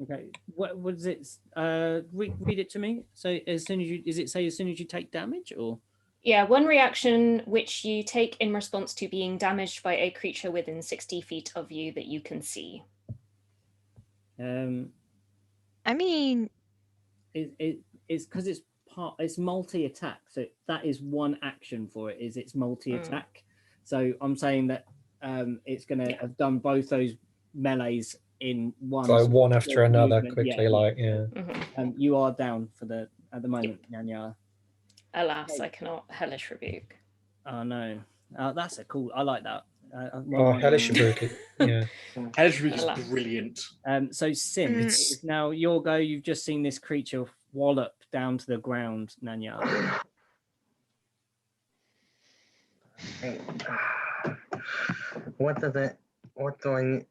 Okay. What was it? Read it to me. So as soon as you take damage, or? Yeah, one reaction which you take in response to being damaged by a creature within 60 feet of you that you can see. I mean, it's because it's multi-attack, so that is one action for it. It's multi-attack. So I'm saying that it's going to have done both those melees in one. So one after another, movement. quickly, You are down for at the moment, Nyanya. Alas, I cannot hellish rebuke. Oh no, that's a cool. I like that. Hellish rebuke. Yeah. Hellish rebuke is brilliant. So Sim, it's now your go. You've just seen this creature wallop down to the ground, Nanya. What do I need?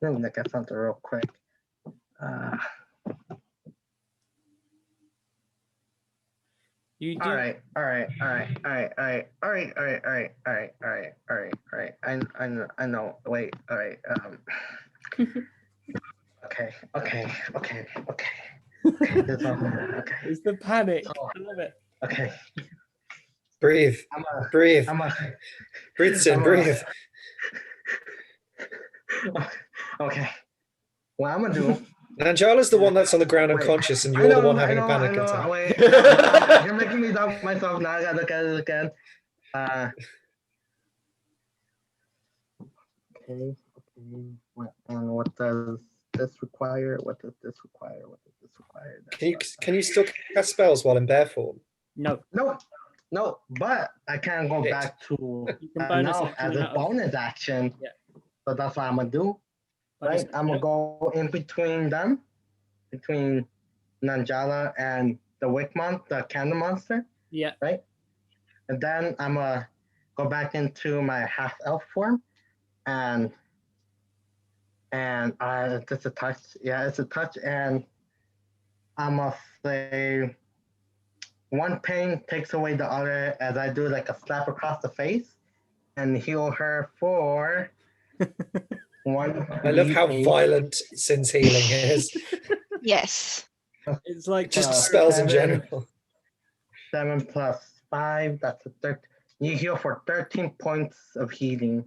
Let me look at something real quick. You do. All right. I know. Wait. All right. Okay. It's the panic. I love it. Okay. Breathe. Breathe, Sim, breathe. Okay. What I'm gonna do. Nanjala's the one that's on the ground unconscious, and you're the one having a panic attack. Wait, you're making me doubt myself now. I gotta look at it again. Okay. What does this require? What does this require? Can you still cast spells while in bear form? No. But I can't go back to now as a bonus action. Yeah. So that's what I'm gonna do. Right? I'm gonna go in between them, between Nanjala and the the candle monster. Yeah. Right? And then I'm gonna go back into my half elf form, and it's a touch. Yeah, it's a touch, and I'm gonna say one pain takes away the other as I do like a slap across the face and heal her for one. I love how violent Sin's healing is. Yes. It's like just spells in general. 7 plus 5, that's a 13. You heal for 13 points of healing.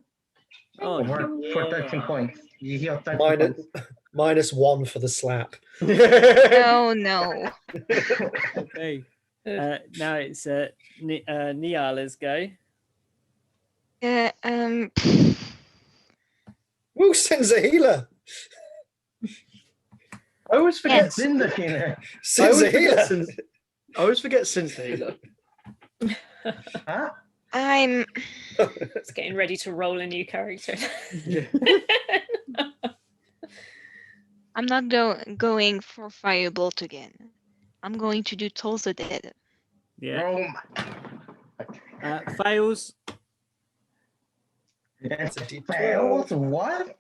Oh, for 13 points. You heal 13 points. -1 for the slap. Oh no. Okay. Now it's Niala's go. Woo, Sin's a healer. I always forget Sin's a healer. Sin's a healer. I always forget Sin's the healer. Huh? I'm It's getting ready to roll a new character. I'm not going for Firebolt again. I'm going to do Toll the Dead. Yeah. Fails. It's fails. What?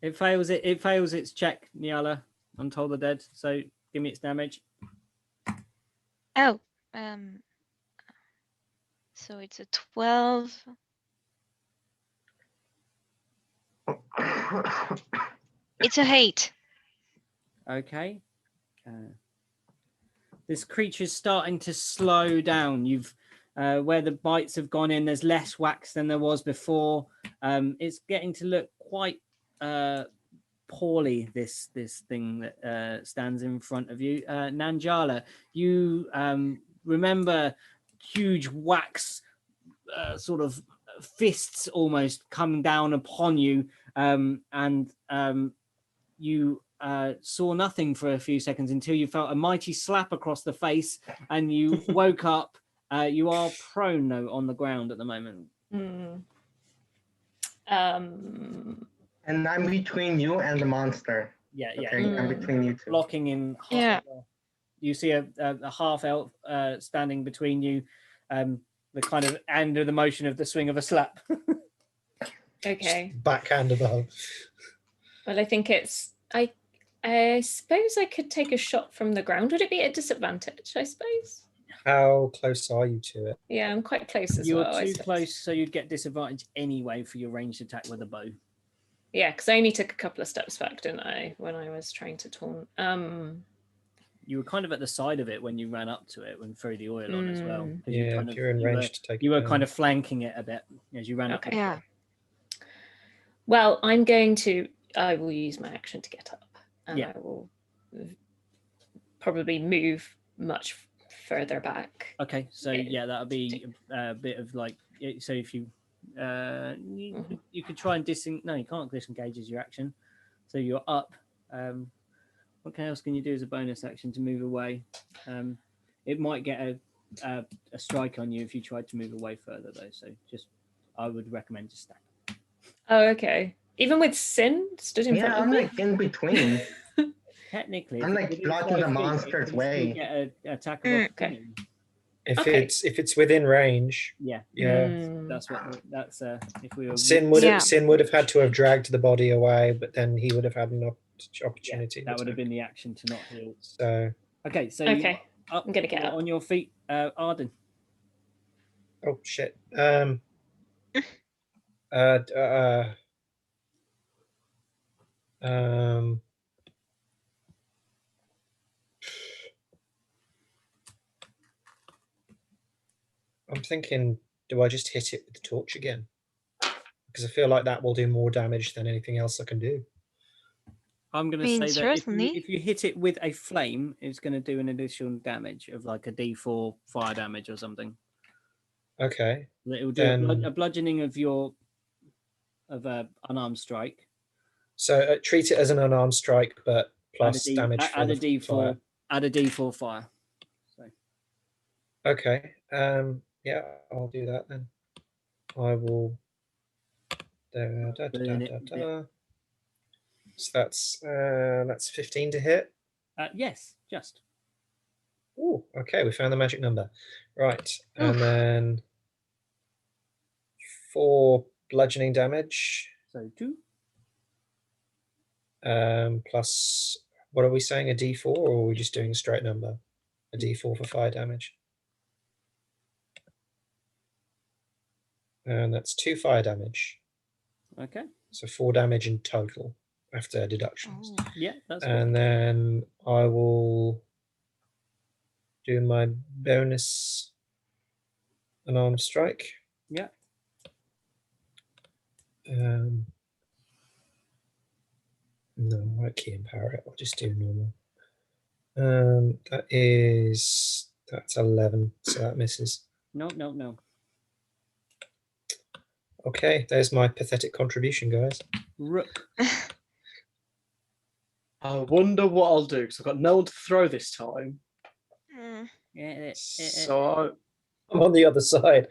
It fails. It fails its check, Niala, on Toll the Dead. So give me its damage. Oh, so it's a 12. It's a 8. Okay. This creature's starting to slow down. You've where the bites have gone in, there's less wax than there was before. It's getting to look quite poorly, this thing that stands in front of you. Nanjala, you remember huge wax sort of fists almost coming down upon you, and you saw nothing for a few seconds until you felt a mighty slap across the face and you woke up. You are prone though on the ground at the moment. And I'm between you and the monster. Yeah. I'm between you two. Blocking in half. Yeah. You see a half elf standing between you, the kind of end of the motion of the swing of a slap. Okay. Backhand above. Well, I think it's I suppose I could take a shot from the ground. Would it be at disadvantage, I suppose? How close are you to it? Yeah, I'm quite close as You're well. too close, so you'd get disadvantage anyway for your ranged attack with a bow. Yeah, because I only took a couple of steps back, didn't I, when I was trying to taunt. You were kind of at the side of it when you ran up to it and threw the oil on as well. Yeah, if you're in range to take it. You were kind of flanking it a bit as you ran up. Yeah. Well, I will use my action to get up, and I will probably move much further back. Okay, so yeah, that'll be a bit of like So if you you could try and disengage. No, you can't disengage as your action. So you're up. What else can you do as a bonus action to move away? It might get a strike on you if you tried to move away further, though. So I would recommend just stand. Oh, okay. Even with sin, stood in front of I'm me? like in between. Technically, I'm like blocking the monster's way. Get an attack of Okay. If it's within range, yeah, that's if we were Sin would have had to have dragged the body away, but then he would have had an opportunity. that would have been the action to not heal. So okay, so Okay. I'm gonna get up on your feet, Arden. Oh shit. I'm thinking, do I just hit it with the torch again? Because I feel like that will do more damage than anything else I can do. I'm going to say that if you hit it with a flame, it's going to do an additional damage of like a D4 fire damage or something. Okay. It will do a bludgeoning of unarmed strike. So treat it as an unarmed strike, but plus damage from add a D4 fire. Add a D4 fire. So. Okay. Yeah, I'll do that then. I will. So that's 15 to hit. Yes, just. Oh, okay. We found the magic number. Right, and then 4 bludgeoning damage. So 2. Plus, what are we saying? A D4, or are we just doing a straight number? A D4 for fire damage. And that's 2 fire damage. Okay. So 4 damage in total after deductions. Yeah, that's and good. Then I will do my bonus unarmed strike. Yeah. No, I won't key and power it. I'll just do normal. That's 11, so that misses. No. Okay, there's my pathetic contribution, guys. Rook. I wonder what I'll do because I've got no one to throw this time. So I'm on the other side.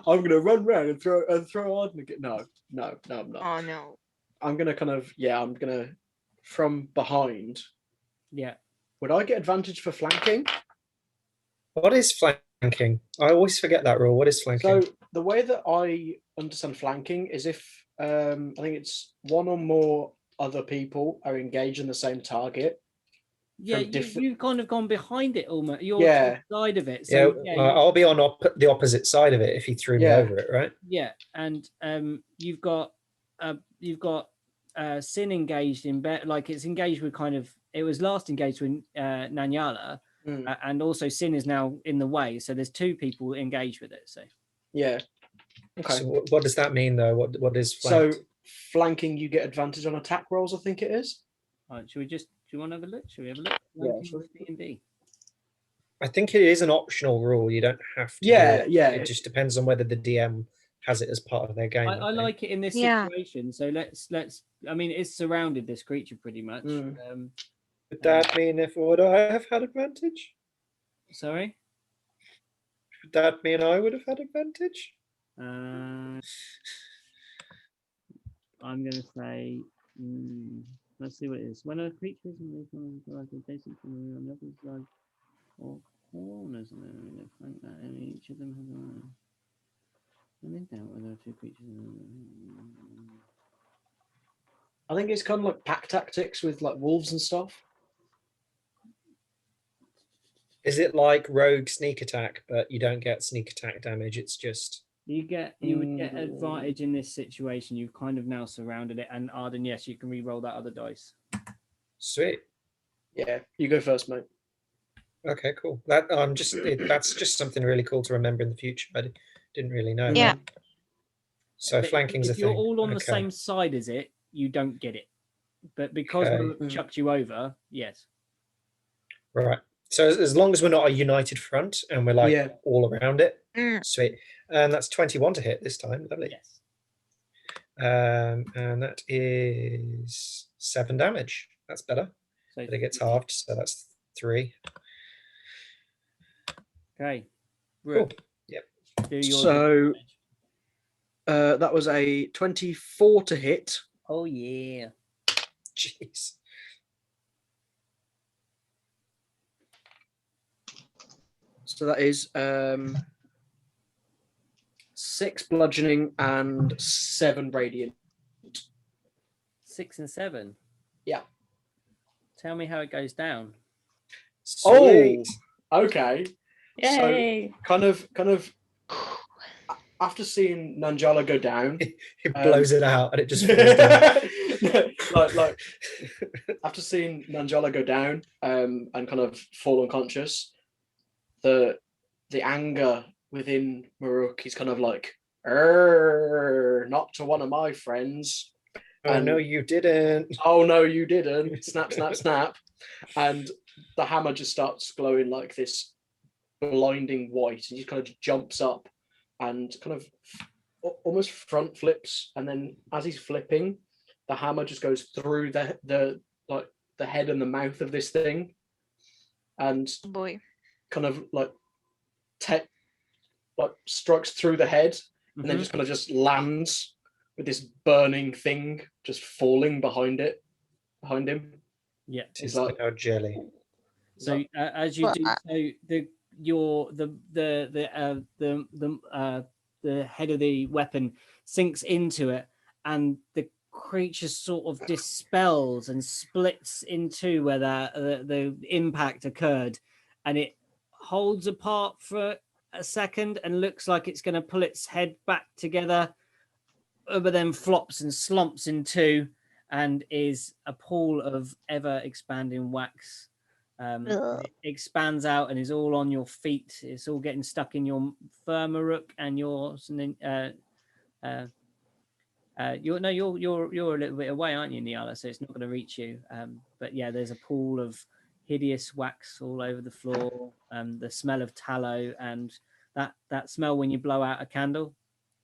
I'm gonna run around and throw Arden again. No, I'm not. Oh no. I'm gonna from behind. Yeah. Would I get advantage for flanking? What is flanking? I always forget that rule. What is flanking? So the way that I understand flanking is if I think it's one or more other people are engaged in the same target. Yeah, you've kind of gone behind it almost. You're side of it. So, I'll be on the opposite side of it if he threw me over it, right? Yeah, and you've got Sin engaged in like it's engaged with it was last engaged with Nanyala, and also Sin is now in the way. So there's 2 people engaged with it. So yeah. Okay. So what does that mean though? What is flanked? So flanking, you get advantage on attack rolls, I think it is. All right, do you want to have a look? Should we have a look? Yeah, sure. D&D. I think it is an optional rule. You don't have to. Yeah. It just depends on whether the DM has it as part of their game. I like it in this situation. So let's. I mean, it's surrounded this creature pretty much. Would that mean would I have had advantage? Sorry. Would that mean I would have had advantage? I'm going to say. Let's see what it is. When a creature is adjacent to on the other side or corners, each of them has I'm in doubt whether 2 creatures. I think it's kind of like pack tactics with like wolves and stuff. Is it like rogue sneak attack, but you don't get sneak attack damage? It's just you would get advantage in this situation. You've kind of now surrounded it, and Arden, yes, you can re-roll that other dice. Sweet. Yeah, you go first, mate. Okay, cool. That's just something really cool to remember in the future. I didn't really know. Yeah. That. So flanking's a thing. If you're all on the same side as it, you don't get it. But because we chucked you over, yes. Right. So as long as we're not a united front and we're all around it, Sweet. And that's 21 to hit this time. Lovely. Yes. And that is 7 damage. That's better. So But it gets halved, so that's 3. Okay. Cool. Yep. Do your So damage. that was a 24 to hit. Oh yeah. Jeez. So that is 6 bludgeoning and 7 radiant. 6 and 7. Yeah. Tell me how it goes down. Sweet. Oh, okay. Yay. So kind of after seeing Nanjala go down, It blows it out and it just falls down. like after seeing Nanjala go down and kind of fall unconscious, the anger within Maruk, he's kind of like, not to one of my friends. Oh, no, you didn't. Oh, no, you didn't. Snap, snap, snap. And the hammer just starts glowing like this blinding white, and he kind of jumps up and kind of almost front flips. And then as he's flipping, the hammer just goes through the head and the mouth of this thing. And kind of like strikes through the head, and then just kind of just lands with this burning thing just falling behind him. Yeah, it's like our jelly. So as you do, so the head of the weapon sinks into it, and the creature sort of dispels and splits in two where the impact occurred, and it holds apart for a second and looks like it's going to pull its head back together, but then flops and slumps in two and is a pool of ever expanding wax. It expands out and is all on your feet. It's all getting stuck in your Maruk and yours. You're a little bit away, aren't you, Niala? So it's not going to reach you. But yeah, there's a pool of hideous wax all over the floor. The smell of tallow and that smell when you blow out a candle.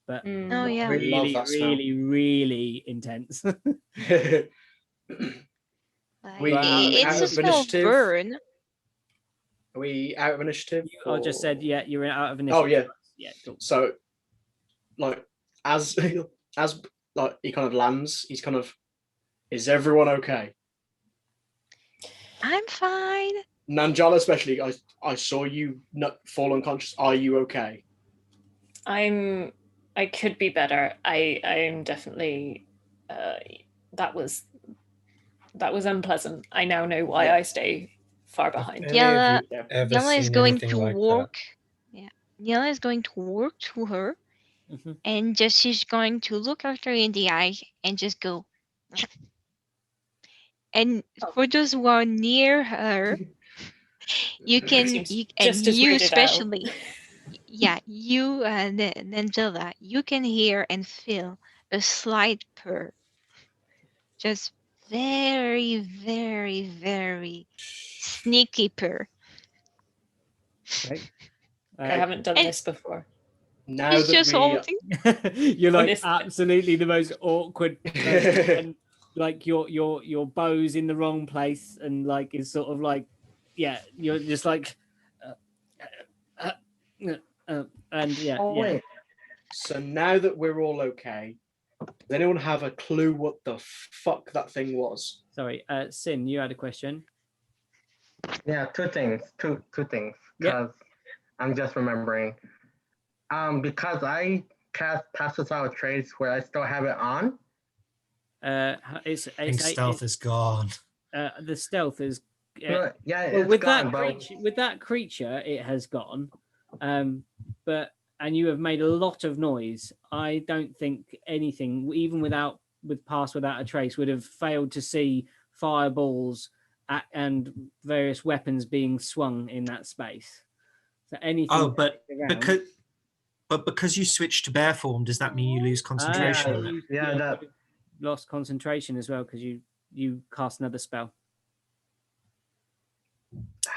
But oh yeah, really, really intense. It's a smell burn. Are we out of initiative? I just said, yeah, you're out of initiative. Oh yeah, yeah. Cool. So, like, as like he kind of lands, he's kind of, is everyone okay? I'm fine. Nanjala, especially, I saw you not fall unconscious. Are you okay? I could be better. I'm definitely. That was unpleasant. I now know why I stay far behind. Yala is going to walk. Yeah, Yala is going to walk to her, and she's going to look at her in the eye and just go. And for those who are near her, you especially, you and Angela, you can hear and feel a slight purr. Just very, very, very sneaky purr. Right. I haven't done this before. Now it's just holding. You're like absolutely the most awkward person, and like your bow's in the wrong place, and like it's sort of like, yeah, you're just like, and yeah. Wait. So now that we're all okay, does anyone have a clue what the fuck that thing was? Sorry, Sin, you had a question. Yeah, two things. Two things. Because I'm just remembering. Because I cast Pass Without Trace where I still have it on. I think stealth is gone. The stealth is. With that creature, it has gone. But you have made a lot of noise. I don't think anything, even with Pass Without a Trace, would have failed to see fireballs and various weapons being swung in that space. So anything. Oh, but because you switched to bear form, does that mean you lose concentration? That lost concentration as well because you cast another spell.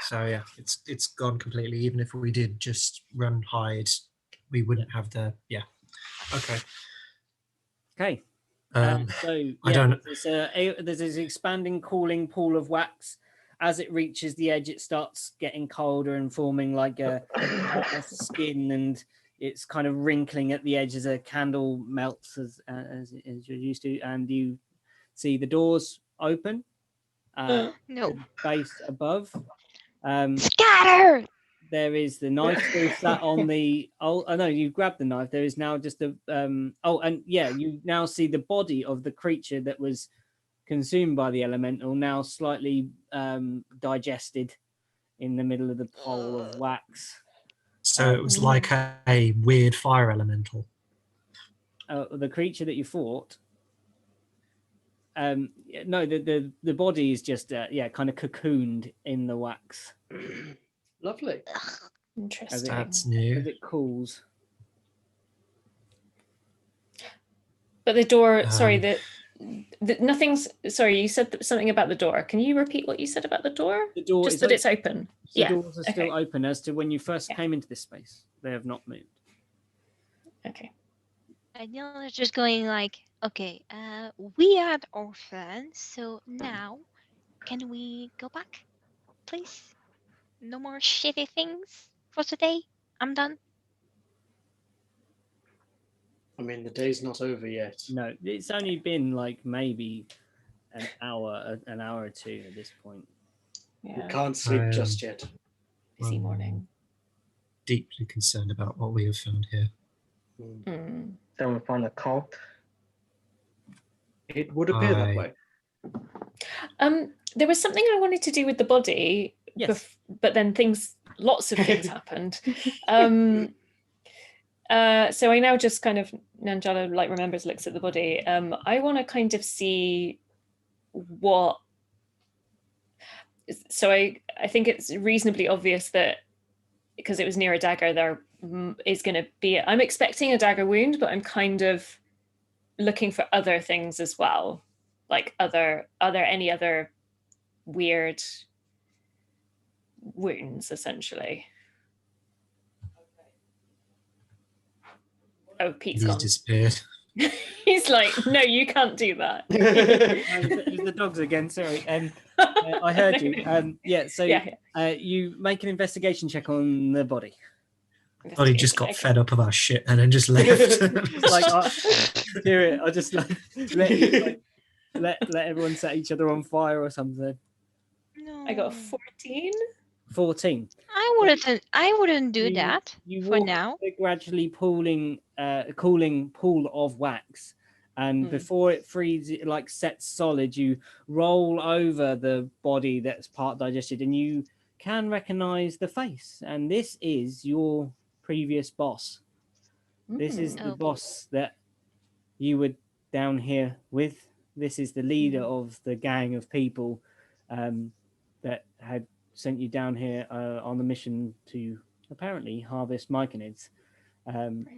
So yeah, it's gone completely. Even if we did just run hide, we wouldn't have the Okay. Okay. So I don't. there's this expanding, cooling pool of wax. As it reaches the edge, it starts getting colder and forming like a skin, and it's kind of wrinkling at the edge as a candle melts as you're used to, and you see the doors open. No. The base above. Scatter! There is the knife still sat on the. Oh, no! You grabbed the knife. There is now just a. You now see the body of the creature that was consumed by the elemental, now slightly digested in the middle of the pole of wax. So it was like a weird fire elemental. The creature that you fought. No, the body is just kind of cocooned in the wax. Lovely. Interesting. That's new. As it cools. But the door, sorry, nothing's, sorry, you said something about the door. Can you repeat what you said about the door? The door Just is that open. it's open. The doors are still open as to when you first came into this space. They have not moved. Okay. I know it's just going like, okay, we are orphans, so now can we go back, please? No more shitty things for today. I'm done. I mean, the day's not over yet. No, it's only been like maybe an hour or two at this point. We can't sleep just yet. Busy morning. Deeply concerned about what we have found here. So we found a cult. It would appear that way. There was something I wanted to do with the body, but then lots of things happened. So I now just kind of, Nanjala like remembers, looks at the body. I want to kind of see what. So I think it's reasonably obvious that because it was near a dagger, there is going to be. I'm expecting a dagger wound, but I'm kind of looking for other things as well. Like, are there any other weird wounds, essentially? Oh, Pete's He's gone. disappeared. He's like, no, you can't do that. It was the dogs again. Sorry. I heard you. You make an investigation check on the body. Oh, he just got fed up of our shit and then just left. Like, hear it. I just like let everyone set each other on fire or something. No. I got 14. 14. I wouldn't do that for now. A gradually cooling pool of wax, and before it freezes, it like sets solid, you roll over the body that's part digested, and you can recognize the face. And this is your previous boss. This is the boss that you were down here with. This is the leader of the gang of people that had sent you down here on the mission to apparently harvest myconids. And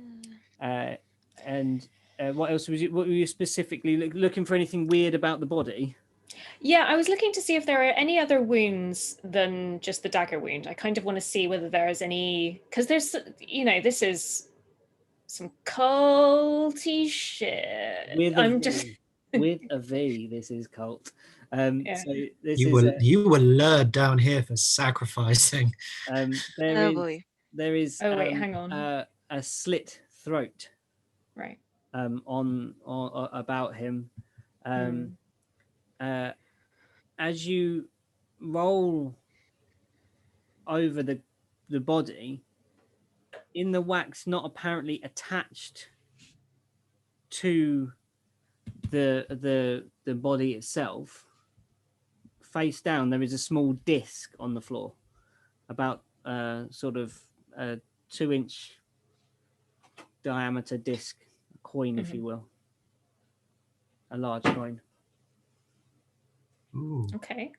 what else was you? What were you specifically looking for? Anything weird about the body? Yeah, I was looking to see if there are any other wounds than just the dagger wound. I kind of want to see whether there is any, because there's, this is some culty shit. With a V. This is cult. So this you were lured down here for sacrificing. There is hang on. A slit throat. Right. On about him. As you roll over the body, in the wax not apparently attached to the body itself, face down, there is a small disc on the floor, about sort of a 2-inch diameter disc, a coin, if you will, a large coin. Ooh. Okay.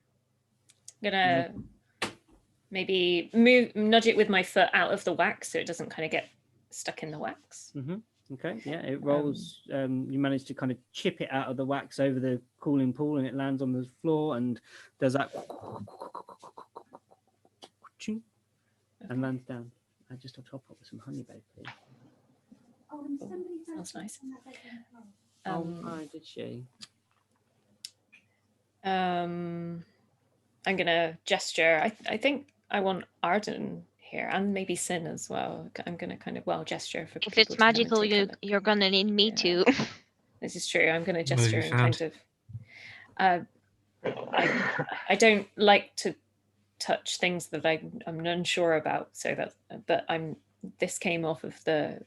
I'm gonna maybe nudge it with my foot out of the wax so it doesn't kind of get stuck in the wax. Okay, yeah, it rolls. You manage to kind of chip it out of the wax over the cooling pool, and it lands on the floor and does that, and lands down. Just on top of some honey, babe, please. Sounds nice. Did she? I'm gonna gesture. I think I want Arden here and maybe Sin as well. I'm gonna kind of gesture for If people it's to come and magical, take a look. you're gonna need me too. This is true. I'm gonna What have gesture you and found? kind of. I don't like to touch things that I'm unsure about. So but this came off of the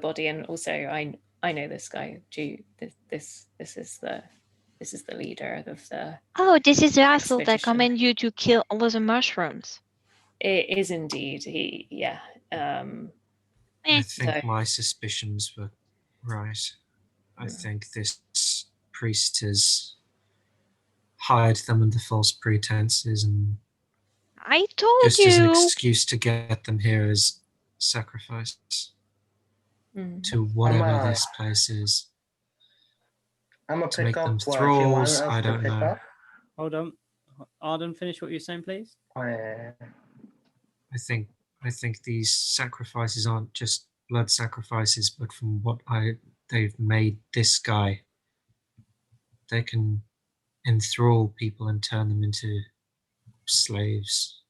body, and also I know this guy. This is the leader of the. Oh, this is the asshole that expedition. command you to kill all the mushrooms. It is indeed. Yeah. I think So- my suspicions were right. I think this priest has hired them under false pretenses and I told just as an you. excuse to get them here as sacrifice to whatever this place is. I'm gonna To pick make up them what she wanted thralls, us I to don't pick know. up. Hold on. Arden, finish what you're saying, please. Oh, yeah. I think these sacrifices aren't just blood sacrifices, but from what they've made this guy, they can enthrall people and turn them into slaves.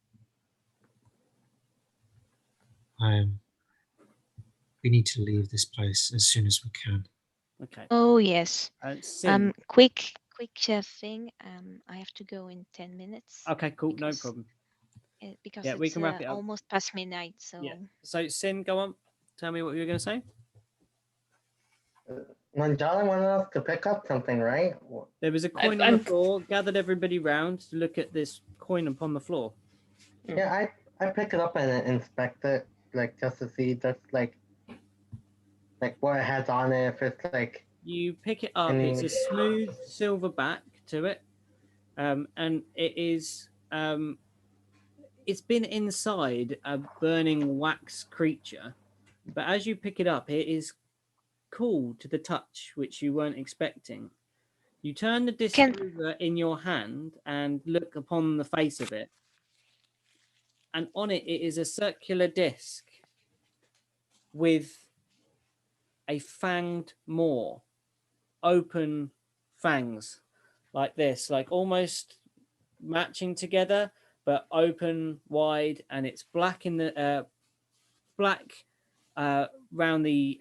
We need to leave this place as soon as we can. Okay. Oh yes. Sin. Quick thing. I have to go in 10 minutes. Okay, cool. No because- problem. Because Yeah, it's we can wrap it up. almost past midnight. So Yeah. So, Sin, go on. Tell me what you were going to say. Nanjala wanted us to pick up something, right? There was a coin on the floor. Gathered everybody round to look at this coin upon the floor. Yeah, I pick it up and inspect it, like just to see just like what it has on it. If it's like You pick it up. It's a smooth silver back to it, and it is. It's been inside a burning wax creature, but as you pick it up, it is cool to the touch, which you weren't expecting. You turn the disc over in your hand and look upon the face of it, and on it, it is a circular disc with a fanged maw, open fangs like this, like almost matching together, but open wide, and it's black in the round the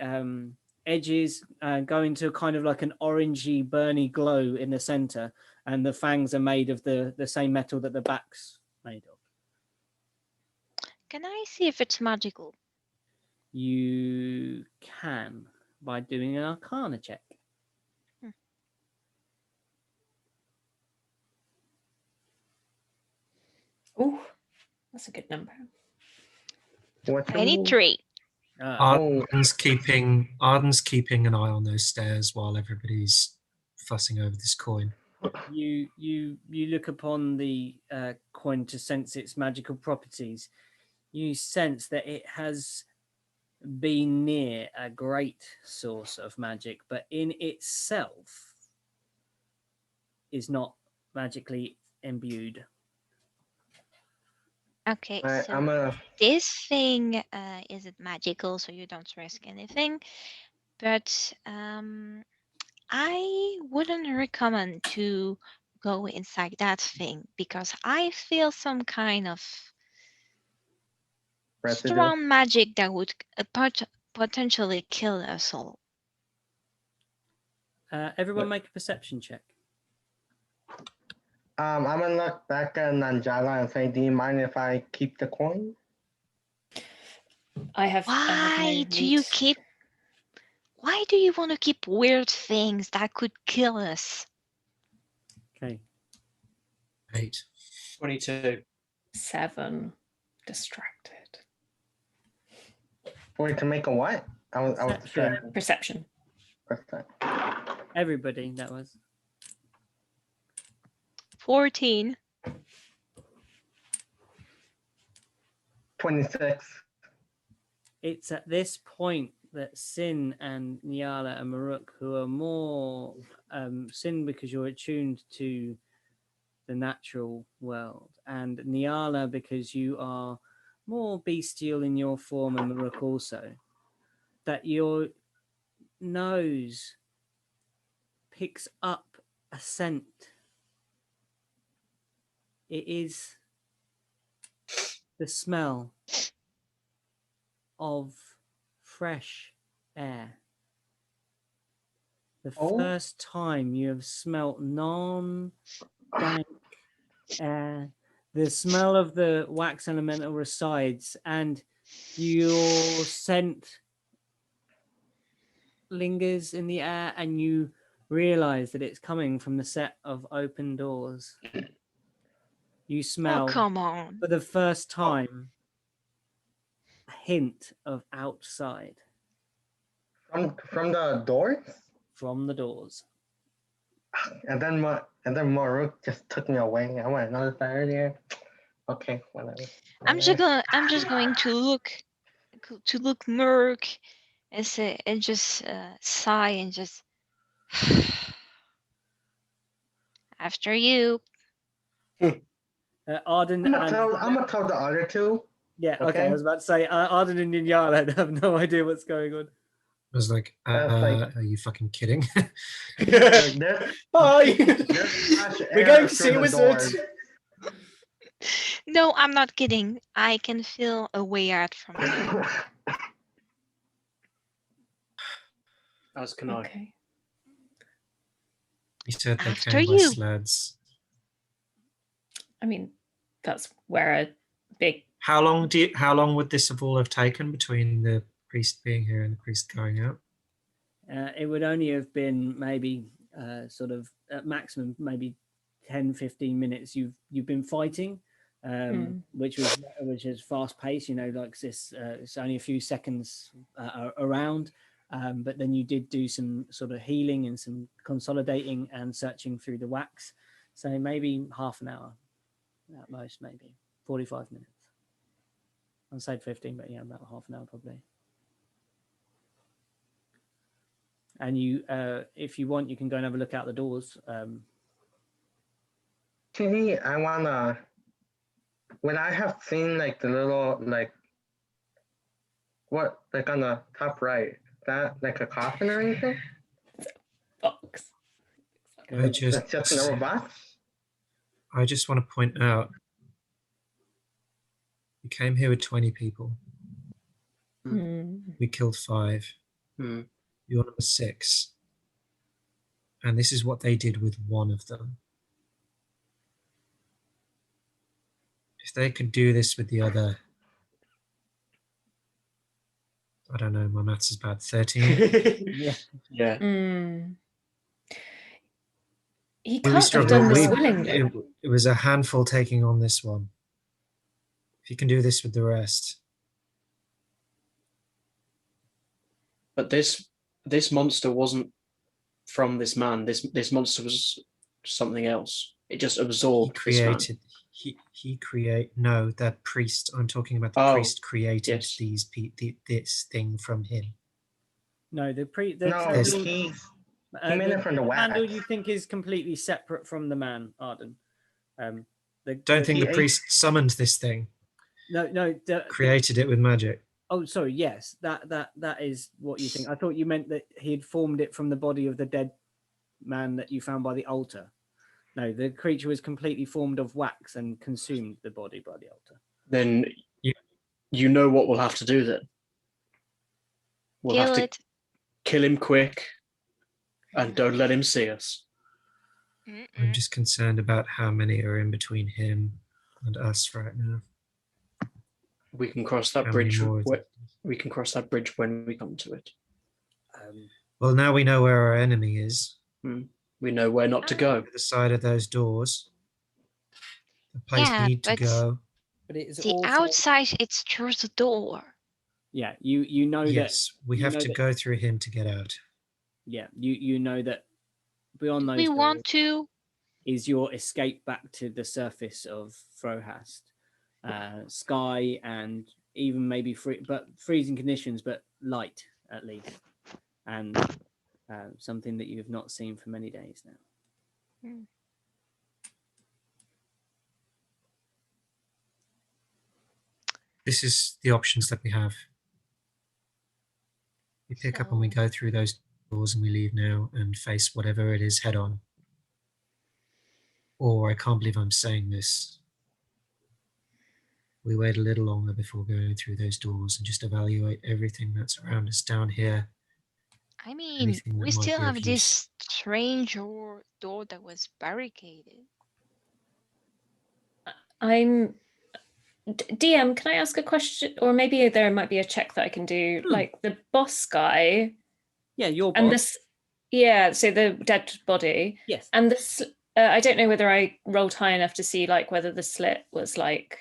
edges, going to kind of like an orangey burny glow in the center, and the fangs are made of the same metal that the back's made of. can I see if it's magical? You can by doing an Arcana check. Oh, that's a good number. I need 3. Arden's keeping an eye on those stairs while everybody's fussing over this coin. You look upon the coin to sense its magical properties. You sense that it has been near a great source of magic, but in itself is not magically imbued. Okay, Alright, so this thing isn't magical, so you don't risk anything. But I wouldn't recommend to go inside that thing because I feel some kind of strong magic that would potentially kill us all. Everyone make a perception check. I'm gonna look back at Nanjala and say, "Do you mind if I keep the coin?" Why do you want to keep weird things that could kill us? Okay. 8. 22. 7. Distracted. Wait, to make a what? I was distracted. Perception. Everybody, that was 14. 26. It's at this point that Sin and Nyala and Maruk, who are more Sin because you're attuned to the natural world, and Nyala because you are more bestial in your form, and Maruk also, that you're nose picks up a scent. It is the smell of fresh air. The first time you have smelt non-dank air, the smell of the wax elemental resides, and your scent lingers in the air, and you realize that it's coming from the set of open doors. You smell, come on, for the first time, a hint of outside. From the doors? From the doors. And then Maruk just took me away. I went another side earlier. Okay, whatever. I'm just going to look Merc and say and just sigh and just after you. Arden I'm gonna tell the other two. Yeah, okay. I was about to say Arden and Ninyala have no idea what's going on. I was like, are you fucking kidding? Hi! We're going to see a wizard. No, I'm not kidding. I can feel a way out from there. As can I. He said they After came by you. sleds. I mean, that's where a big. How long would this have all have taken between the priest being here and the priest going out? It would only have been maybe sort of at maximum maybe 10-15 minutes. You've been fighting, which is fast paced. You know, like this. It's only a few seconds around, but then you did do some sort of healing and some consolidating and searching through the wax. So maybe half an hour at most, maybe 45 minutes. I said 15, but yeah, about half an hour probably. And you, if you want, you can go and have a look out the doors. Actually, I wanna. When I have seen like the little like what like on the top right, that like a coffin or anything? Box. It's just a normal box. I just want to point out, we came here with 20 people. We killed 5. You're number 6. And this is what they did with one of them. If they could do this with the other, I don't know, my maths is bad, 13? Yeah. He can't have done this willingly. It was a handful taking on this one. If you can do this with the rest. But this monster wasn't from this man. This monster was something else. It just absorbed this man. No, that priest. I'm talking about the priest created this thing from him. No, the priest. He made it from the wax. Candle you think is completely separate from the man, Arden. Don't think the priest summoned this thing. No. Created it with magic. Oh, sorry. Yes, that is what you think. I thought you meant that he had formed it from the body of the dead man that you found by the altar. No, the creature was completely formed of wax and consumed the body by the altar. Then you know what we'll have to do then. We'll have to kill him quick and don't let him see us. I'm just concerned about how many are in between him and us right now. We can cross that bridge. We can cross that bridge when we come to it. Well, now we know where our enemy is. We know where not to go. The side of those doors. The place we need to go. But it is the outside. It's through the door. Yeah, you know that. Yes, we have to go through him to get out. Yeah, you know that. Beyond those, we want to. Is your escape back to the surface of Frohast, sky, and even maybe freezing conditions, but light at least, and something that you have not seen for many days now. This is the options that we have. We pick up and we go through those doors and we leave now and face whatever it is head on. Or I can't believe I'm saying this. We wait a little longer before going through those doors and just evaluate everything that's around us down here. I mean, Anything that we might still be of have use. this strange door that was barricaded. I'm DM, can I ask a question? Or maybe there might be a check that I can do. Like the boss guy. Yeah, your boss. And this, yeah, so the dead body. Yes. And this, I don't know whether I rolled high enough to see like whether the slit was like,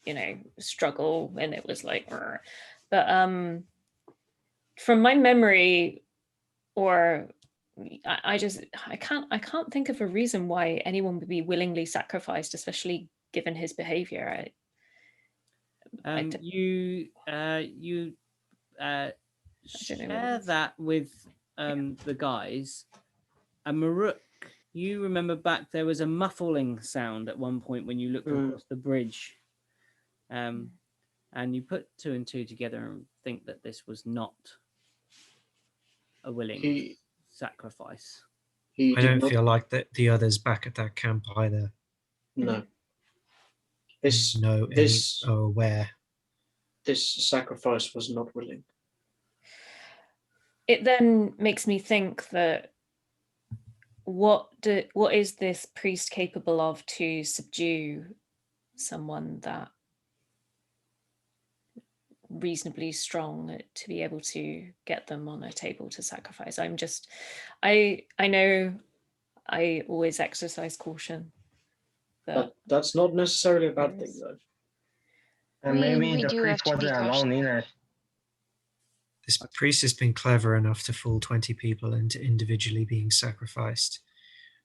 you know, struggle and it was like, but from my memory, or I can't think of a reason why anyone would be willingly sacrificed, especially given his behavior. You share that with the guys, and Maruk, you remember back there was a muffling sound at one point when you looked across the bridge, and you put two and two together and think that this was not a willing sacrifice. I don't feel like the others back at that camp either. No. Where? This sacrifice was not willing. It then makes me think that what is this priest capable of to subdue someone that reasonably strong to be able to get them on a table to sacrifice? I know I always exercise caution, but that's not necessarily a bad thing though. And maybe the priest wasn't alone either. This priest has been clever enough to fool 20 people into individually being sacrificed,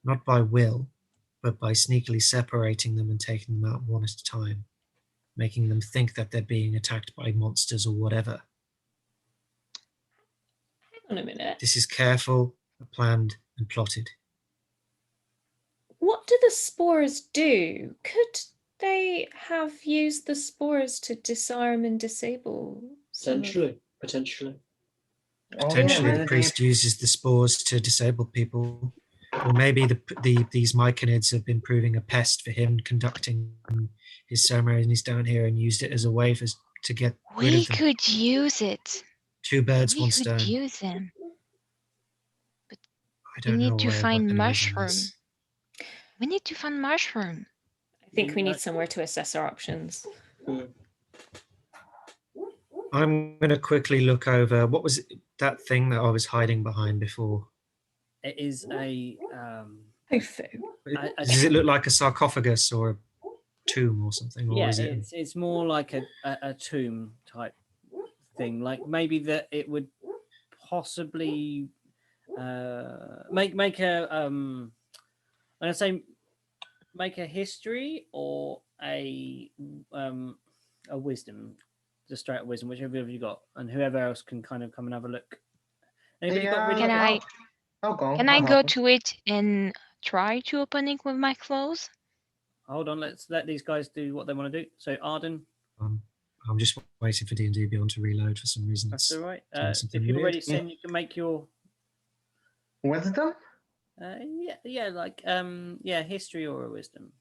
not by will, but by sneakily separating them and taking them out one at a time, making them think that they're being attacked by monsters or whatever. Hang on a minute. This is careful, planned, and plotted. What do the spores do? Could they have used the spores to disarm and disable? Potentially. Potentially, the priest uses the spores to disable people, or maybe these myconids have been proving a pest for him conducting his ceremonies down here, and used it as a way to get rid of them. We could use it. Two birds, one stone. We could use them. But we need to find mushroom. We need to find mushroom. I think we need somewhere to assess our options. I'm going to quickly look over. What was that thing that I was hiding behind before? It is a... Does it look like a sarcophagus or a tomb or something? Or is it's more like a tomb type thing. Like maybe that it would possibly make a... I'm going to say make a history or a wisdom. Just straight up wisdom, whichever have you got, and whoever else can kind of come and have a look. Can I go to it and try to open it with my claws? Hold on, let's let these guys do what they want to do. So Arden, I'm just waiting for D&D Beyond to reload for some reason. That's all right. If you're ready, Sin, you can make your wisdom. History or a wisdom.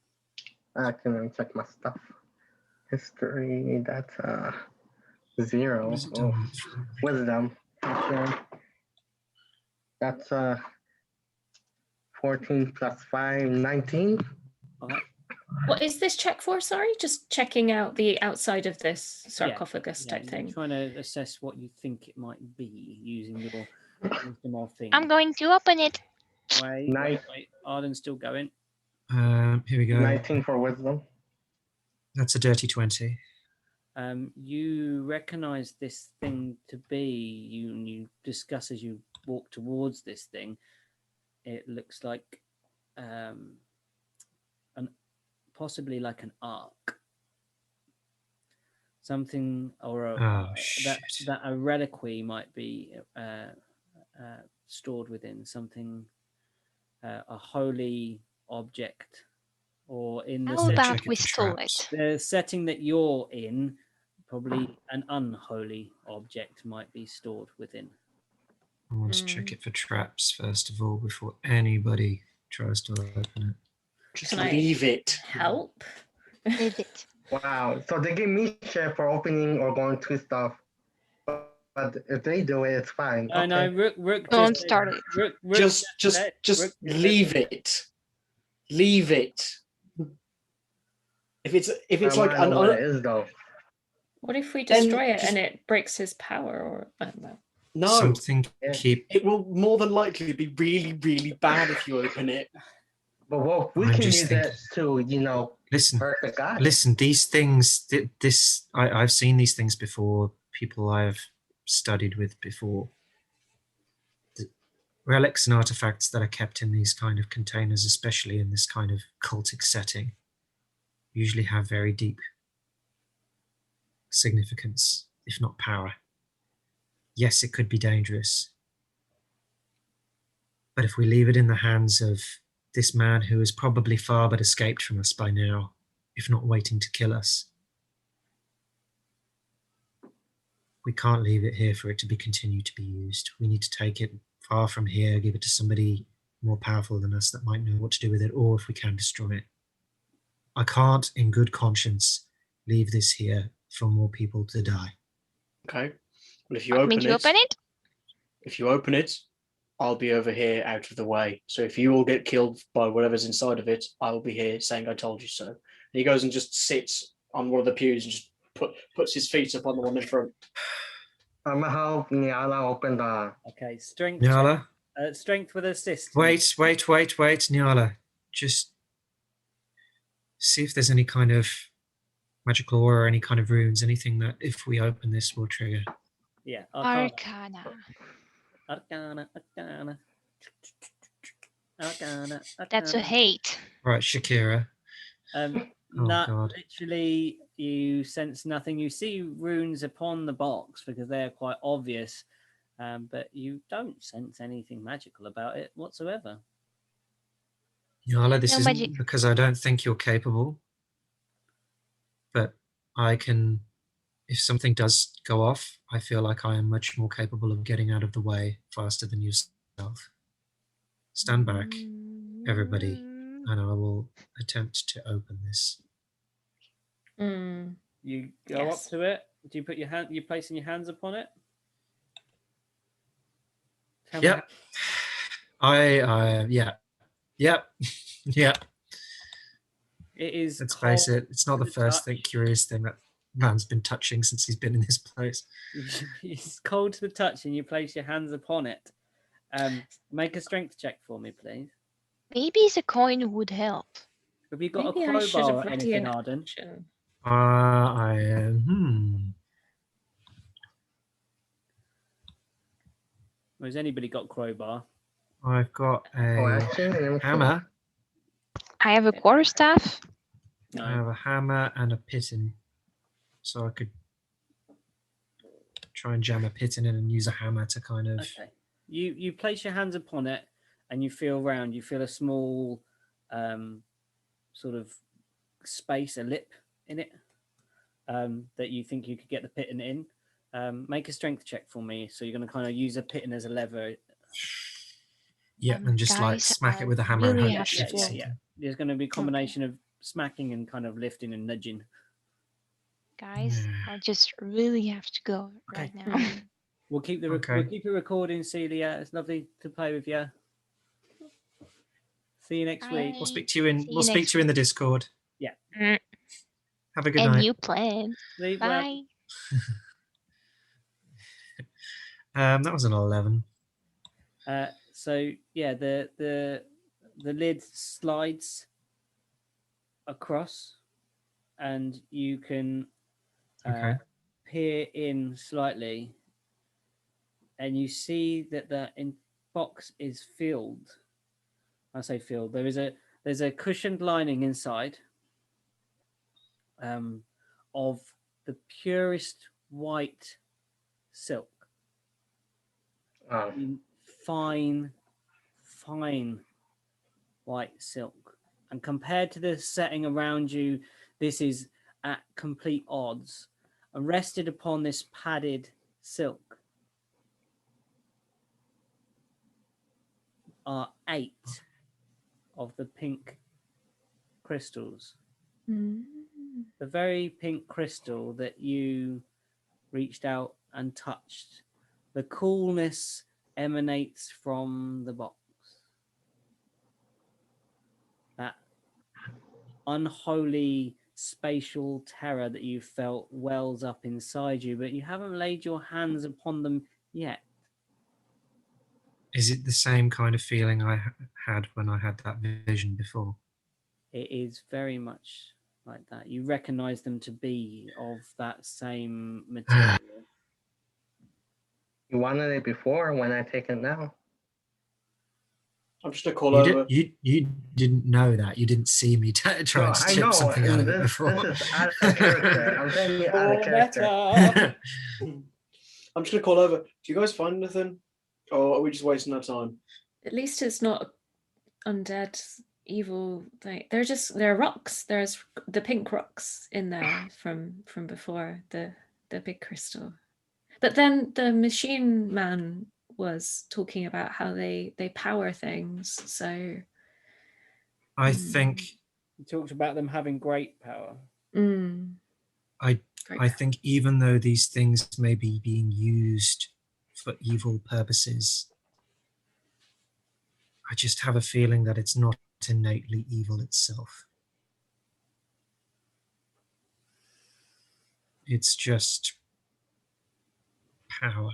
I can check my stuff. History, that's 0. Wisdom. That's 14 plus 5, 19. What is this check for? Sorry, just checking out the outside of this sarcophagus type thing. Trying to assess what you think it might be using your wisdom or thing. I'm going to open it. Wait. Arden's still going. Here we go. 19 for wisdom. That's a dirty 20. You recognize this thing to be, you discuss as you walk towards this thing, it looks like possibly like an ark. Something or that a reliquary might be stored within, something, a holy object. Or in the the setting that you're in, probably an unholy object might be stored within. I want to check it for traps first of all before anybody tries to open it. Just Can I leave it. help? Leave it. Wow. So they give me shit for opening or going to stuff. But if they do it, it's fine. I know, Okay. Rook Don't just start it. Rook Just said- Rook leave it. Leave it. If it's I like wanna know what it is though. What if we Then destroy it just- and it breaks his power? Or I don't know. no, Something Yeah. keep. it will more than likely be really, really bad if you open it. But well, we I'm can just use thinking- it to, Listen, hurt the guy. listen. These things. I've seen these things before. People I've studied with before. The relics and artifacts that are kept in these kind of containers, especially in this kind of cultic setting, usually have very deep significance, if not power. Yes, it could be dangerous. But if we leave it in the hands of this man who is probably far but escaped from us by now, if not waiting to kill us, we can't leave it here for it to be continued to be used. We need to take it far from here, give it to somebody more powerful than us that might know what to do with it, or if we can, destroy it. I can't, in good conscience, leave this here for more people to die. Okay. Well, if you Want me open to open it? if you open it, I'll be over here out of the way. So if you all get killed by whatever's inside of it, I will be here saying I told you so. And he goes and just sits on one of the pews and just puts his feet up on the one in front. I'm gonna help Niala open the. Okay, strength. Nyala, Strength with assist. wait, Nyala. Just see if there's any kind of magical aura or any kind of runes, anything that if we open this will trigger. Yeah. Arcana. Arcana. That's a hate. Right, Shakira. Oh, God. Literally, you sense nothing. You see runes upon the box because they're quite obvious, but you don't sense anything magical about it whatsoever. Nyala, this No isn't magic. because I don't think you're capable, but I can, if something does go off, I feel like I am much more capable of getting out of the way faster than yourself. Stand back, everybody, and I will attempt to open this. You go Yes. up to it. Do you put your hand? You placing your hands upon it? Tell me Yep. Yep. Yep. It is. Let's face cold it, it's not to the first touch. curious thing that man's been touching since he's been in this place. It's cold to the touch, and you place your hands upon it. Make a strength check for me, please. Maybe the coin would help. Have you got Maybe a I should crowbar have or ready anything, an Arden? action. Or has anybody got crowbar? I've got Oh, a actually, let me see. hammer. I have a quarterstaff. No. I have a hammer and a piton, so I could try and jam a piton in and use a hammer to kind of. Okay. You place your hands upon it, and you feel round. You feel a small, sort of space, a lip in it, that you think you could get the piton in. Make a strength check for me. So you're going to kind of use a piton as a lever. Yeah, and just like Guys, smack it I with a hammer and really hope have it to shifts go. something. There's going to be a combination of smacking and kind of lifting and nudging. Guys, Yeah. I just really have to go right now. We'll keep the Okay. we'll keep it recording, Celia. It's lovely to play with you. See you next week. We'll speak to you in. See you We'll speak next to you in the Discord. Yeah. Mm. Have a good And night. you plan. Sleep well. Bye. That was an 11. So yeah, the lid slides across, and you can Okay. peer in slightly, and you see that the box is filled. I say filled. There's a cushioned lining inside, of the purest white silk. Oh. Fine white silk. And compared to the setting around you, this is at complete odds. And rested upon this padded silk are 8 of the pink crystals. The very pink crystal that you reached out and touched. The coolness emanates from the box. That unholy spatial terror that you felt wells up inside you, but you haven't laid your hands upon them yet. Is it the same kind of feeling I had when I had that vision before? It is very much like that. You recognize them to be of that same material. You wanted it before. When I take it now? I'm just gonna call over. You didn't know that. You didn't see me try and strip something out of it before. This is out of character. I'm telling you, out of character. I'm just gonna call over. Do you guys find anything, or are we just wasting our time? At least it's not undead, evil. They're rocks. There's the pink rocks in there from before the big crystal. But then the machine man was talking about how they power things. So I think he talked about them having great power. I think even though these things may be being used for evil purposes, I just have a feeling that it's not innately evil itself. It's just power.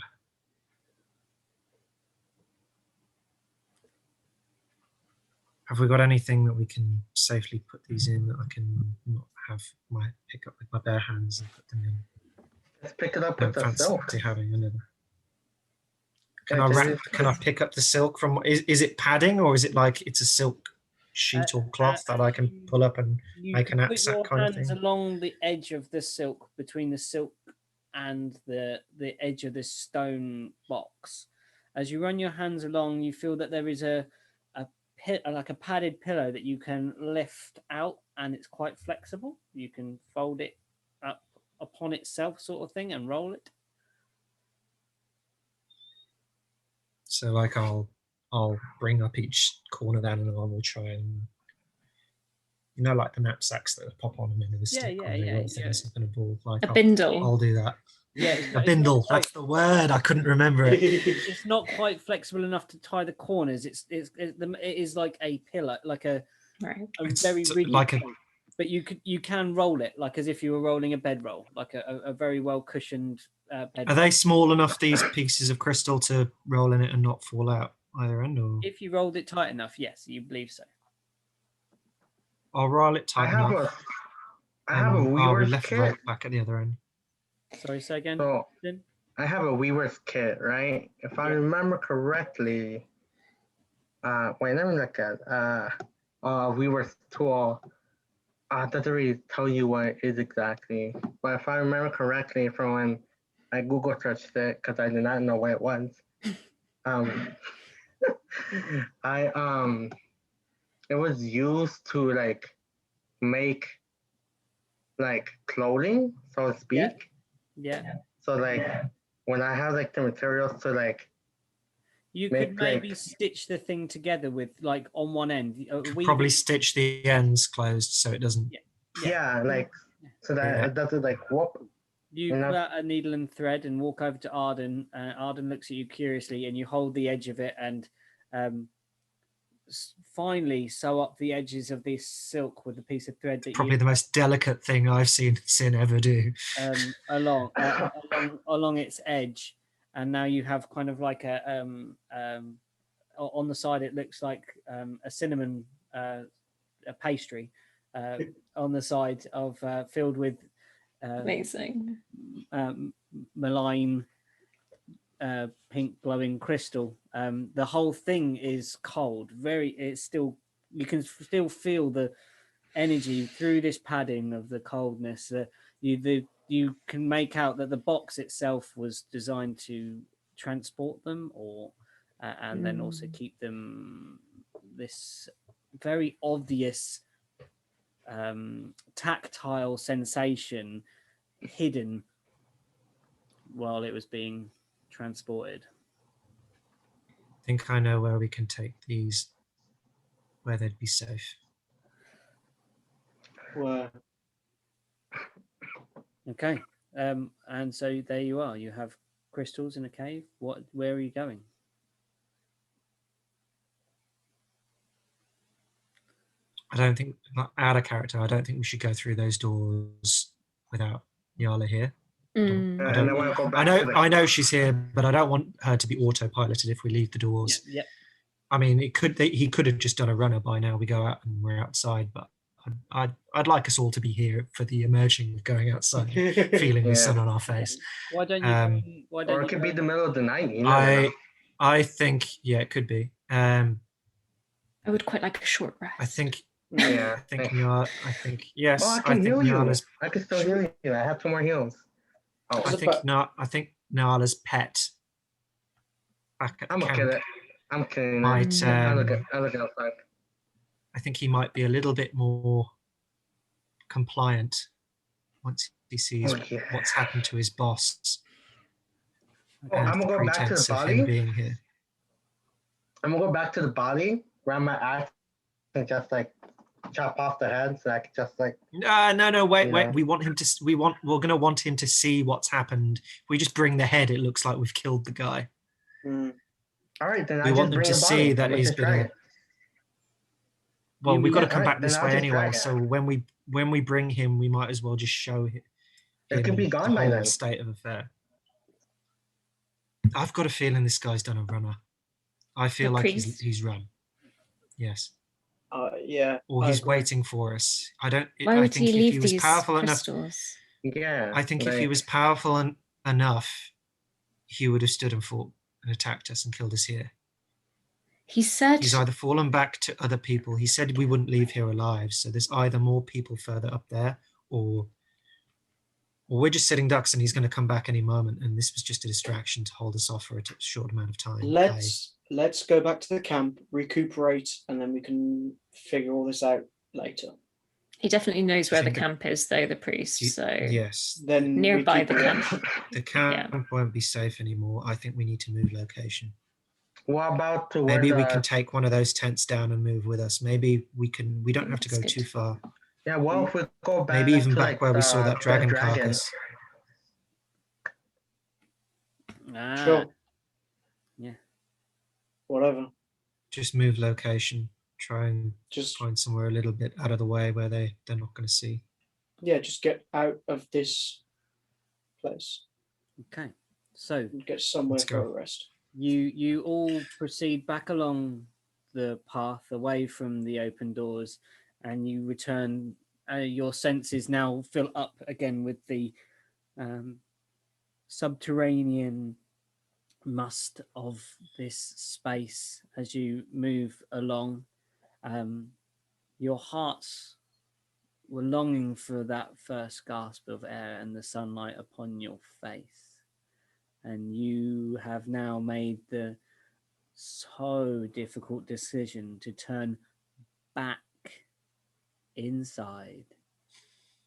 Have we got anything that we can safely put these in that I can not have my pick up with my bare hands and put them in? Let's pick it up with the silk. Having another. Can I pick up the silk from? Is it padding or is it like it's a silk sheet or cloth that I can pull up and make an knapsack kind of thing? Along the edge of the silk, between the silk and the edge of this stone box. As you run your hands along, you feel that there is like a padded pillow that you can lift out, and it's quite flexible. You can fold it up upon itself, sort of thing, and roll it. So like I'll bring up each corner then, and I will try and, you know, like the knapsacks that pop on them into the stick when they roll things up in a ball. Like a bindle. I'll do that. Yeah, a bindle. That's the word. I couldn't remember it. It's not quite flexible enough to tie the corners. It is like a pillow, like a very rigid. Like but you can roll it like as if you were rolling a bedroll, like a very well cushioned bedroll. Are they small enough, these pieces of crystal, to roll in it and not fall out either end? Or if you rolled it tight enough, yes, you believe so. I'll roll it tight enough. I have a weaver's left kit. Right back at the other end. Sorry, say again. So I have a weaver's kit, right? If I remember correctly, wait, let me look at weaver's tool. Doesn't really tell you what it is exactly, but if I remember correctly from when I Google searched it, because I did not know what it was, it was used to like make like clothing, so to speak. Yeah. So like when I have like the materials to like, you could maybe stitch the thing together with like on one end. Probably stitch the ends closed so it doesn't. Yeah, like so that it doesn't like whoop. You pull out a needle and thread and walk over to Arden. Arden looks at you curiously, and you hold the edge of it and finally sew up the edges of this silk with a piece of thread. That probably the most delicate thing I've seen Sin ever do. Along its edge, and now you have kind of like a on the side. It looks like a cinnamon a pastry on the side of filled with. Amazing. Malign pink glowing crystal. The whole thing is cold. You can still feel the energy through this padding of the coldness. You can make out that the box itself was designed to transport them, and then also keep them this very obvious tactile sensation hidden while it was being transported. think I know where we can take these, where they'd be safe. Where? Okay. And so there you are. You have crystals in a cave. Where are you going? I don't think, out of character, I don't think we should go through those doors without Nyala here. Mm. I And don't. I want to go back to the... I know she's here, but I don't want her to be autopiloted if we leave the doors. Yep. I mean, he could have just done a runner by now. We go out and we're outside, but I'd like us all to be here for the emerging of going outside, feeling the sun on our face. Why don't you? Or it could be the middle of the night. You never know. I think, yeah, it could be. I would quite like a short rest. I think. Yeah. I think yes. Oh, I can heal you. Nyala's, I can still heal you. I have 2 more heals. Oh, I think Nyala's pet back at I'm camp kidding. I'm kidding. might. I look outside. I think he might be a little bit more compliant once he sees what's happened to his boss. I'm gonna go back to the body. Being here. I'm gonna go back to the body, grab my axe, and just like chop off the head, so I can just like. No, wait. We want him to. We're gonna want him to see what's happened. If we just bring the head, it looks like we've killed the guy. All right, then we want them to see that he's been. Well, we've got to come back this way anyway. So when we bring him, we might as well just show him. It could be gone by then. State of affair. I've got a feeling this guy's done a runner. I feel like he's run. Yes. Yeah. Or he's waiting for us. I don't. Why would he leave was these powerful crystals? Yeah. I think if he was powerful enough, he would have stood and fought and attacked us and killed us here. He said he's either fallen back to other people. He said we wouldn't leave here alive. So there's either more people further up there, or we're just sitting ducks and he's going to come back any moment. And this was just a distraction to hold us off for a short amount of time. Let's go back to the camp, recuperate, and then we can figure all this out later. He definitely knows where the camp is, though, the priest. So yes, then nearby the camp. The camp won't be safe anymore. I think we need to move location. What about maybe we can take one of those tents down and move with us? Maybe we can. We don't have to go too far. Yeah, well, if we go back, maybe even back where we saw that dragon carcass. Sure. Yeah. Whatever. Just move location. Try and just find somewhere a little bit out of the way where they're not going to see. Yeah, just get out of this place. Okay, so get somewhere for a rest. You all proceed back along the path away from the open doors, and you return. Your senses now fill up again with the subterranean must of this space as you move along. Your hearts were longing for that first gasp of air and the sunlight upon your face. And you have now made the so difficult decision to turn back inside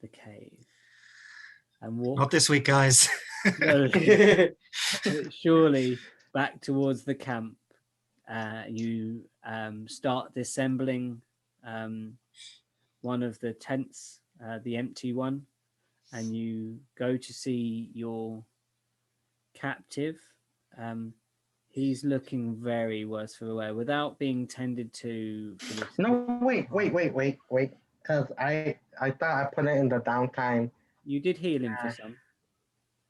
the cave and walk. Not this week, guys. Surely back towards the camp. You start disassembling one of the tents, the empty one, and you go to see your captive. He's looking very worse for wear without being tended to. No, wait. Because I thought I put it in the downtime. You did heal him for some.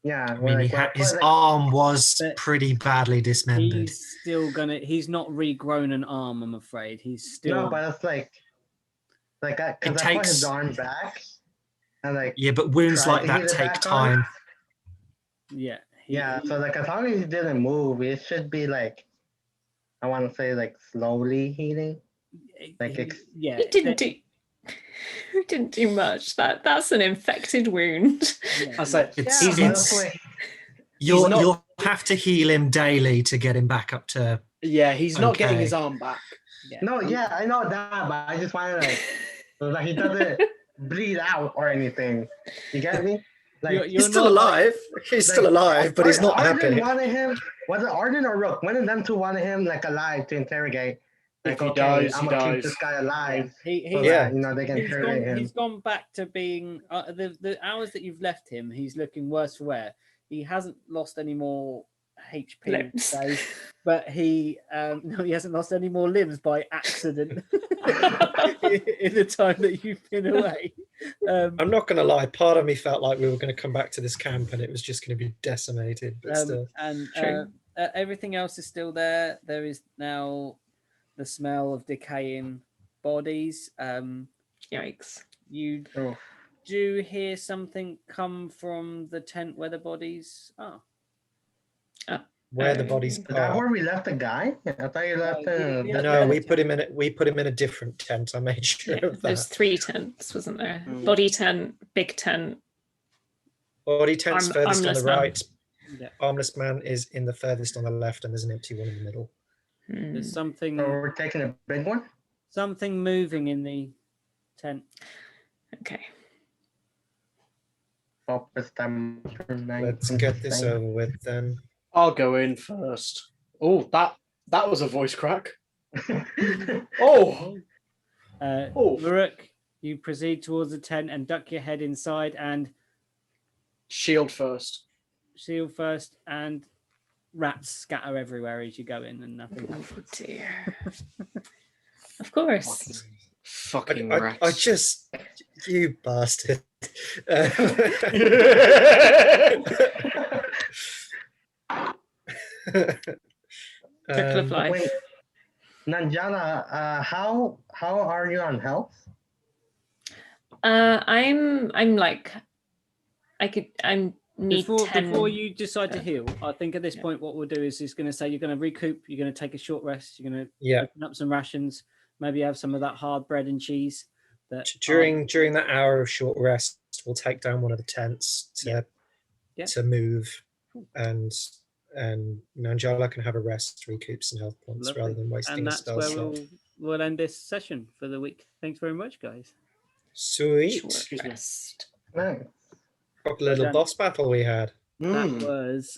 Yeah, I mean, his arm was pretty badly dismembered. He's not regrown an arm, I'm afraid. He's still. No, but it's because I put his arm back, and yeah, but wounds like that take time. Yeah. So as long as he didn't move, it should be I want to say slowly healing. He didn't do much. That's an infected wound. Yeah. I said you'll have to heal him daily to get him back up to. Yeah, he's not getting his arm back. Yeah. No, I know that, but I just want to he doesn't bleed out or anything. You get me? Like, He's still alive. He's still alive, but he's not Arden happy. wanted him. Was it Arden or Rook? One of them two wanted him like alive to interrogate. Like, If he okay, dies, I'm he gonna keep dies. this guy alive. He, So Yeah. that, they can interrogate him. he's gone back to being the hours that you've left him. He's looking worse for wear. He hasn't lost any more HP, Limbs. but he no, he hasn't lost any more limbs by accident in the time that you've been away. I'm not going to lie. Part of me felt like we were going to come back to this camp and it was just going to be decimated. But still, and True. Everything else is still there. There is now the smell of decaying bodies. Yikes. You do hear something come from the tent where the bodies are. where the bodies Is that are. where we left the guy? I thought you left No, we put him in a different tent. I made sure Yeah, of there's that. 3 tents, wasn't there? Body tent, big tent. Body tent's furthest on the armless man. right. Yeah. Armless man is in the furthest on the left, and there's an empty one in the middle. There's something. So we're taking a big one. Something moving in the tent. Okay. Let's get this over with then. I'll go in first. Oh, that was a voice crack. Oh. Maruk, you proceed towards the tent and duck your head inside and shield first, and rats scatter everywhere as you go in and nothing happens. Oh dear. Of course. Fucking rats. I just, you bastard. Circle of life. Wait, Nanjala, how are you on health? I'm like, I need 10. Before you decide to heal, I think at this point what we'll do is he's going to say you're going to recoup, you're going to take a short rest, you're going to open up some rations, maybe have some of that hard bread and cheese. During that hour of short rest, we'll take down one of the tents to move, and Nanjala can have a rest, recoup some health points. Lovely. Rather than wasting a spell slot. And that's where we'll end this session for the week. Thanks very much, guys. Sweet. Rest. Nice. What a little boss battle we had. That was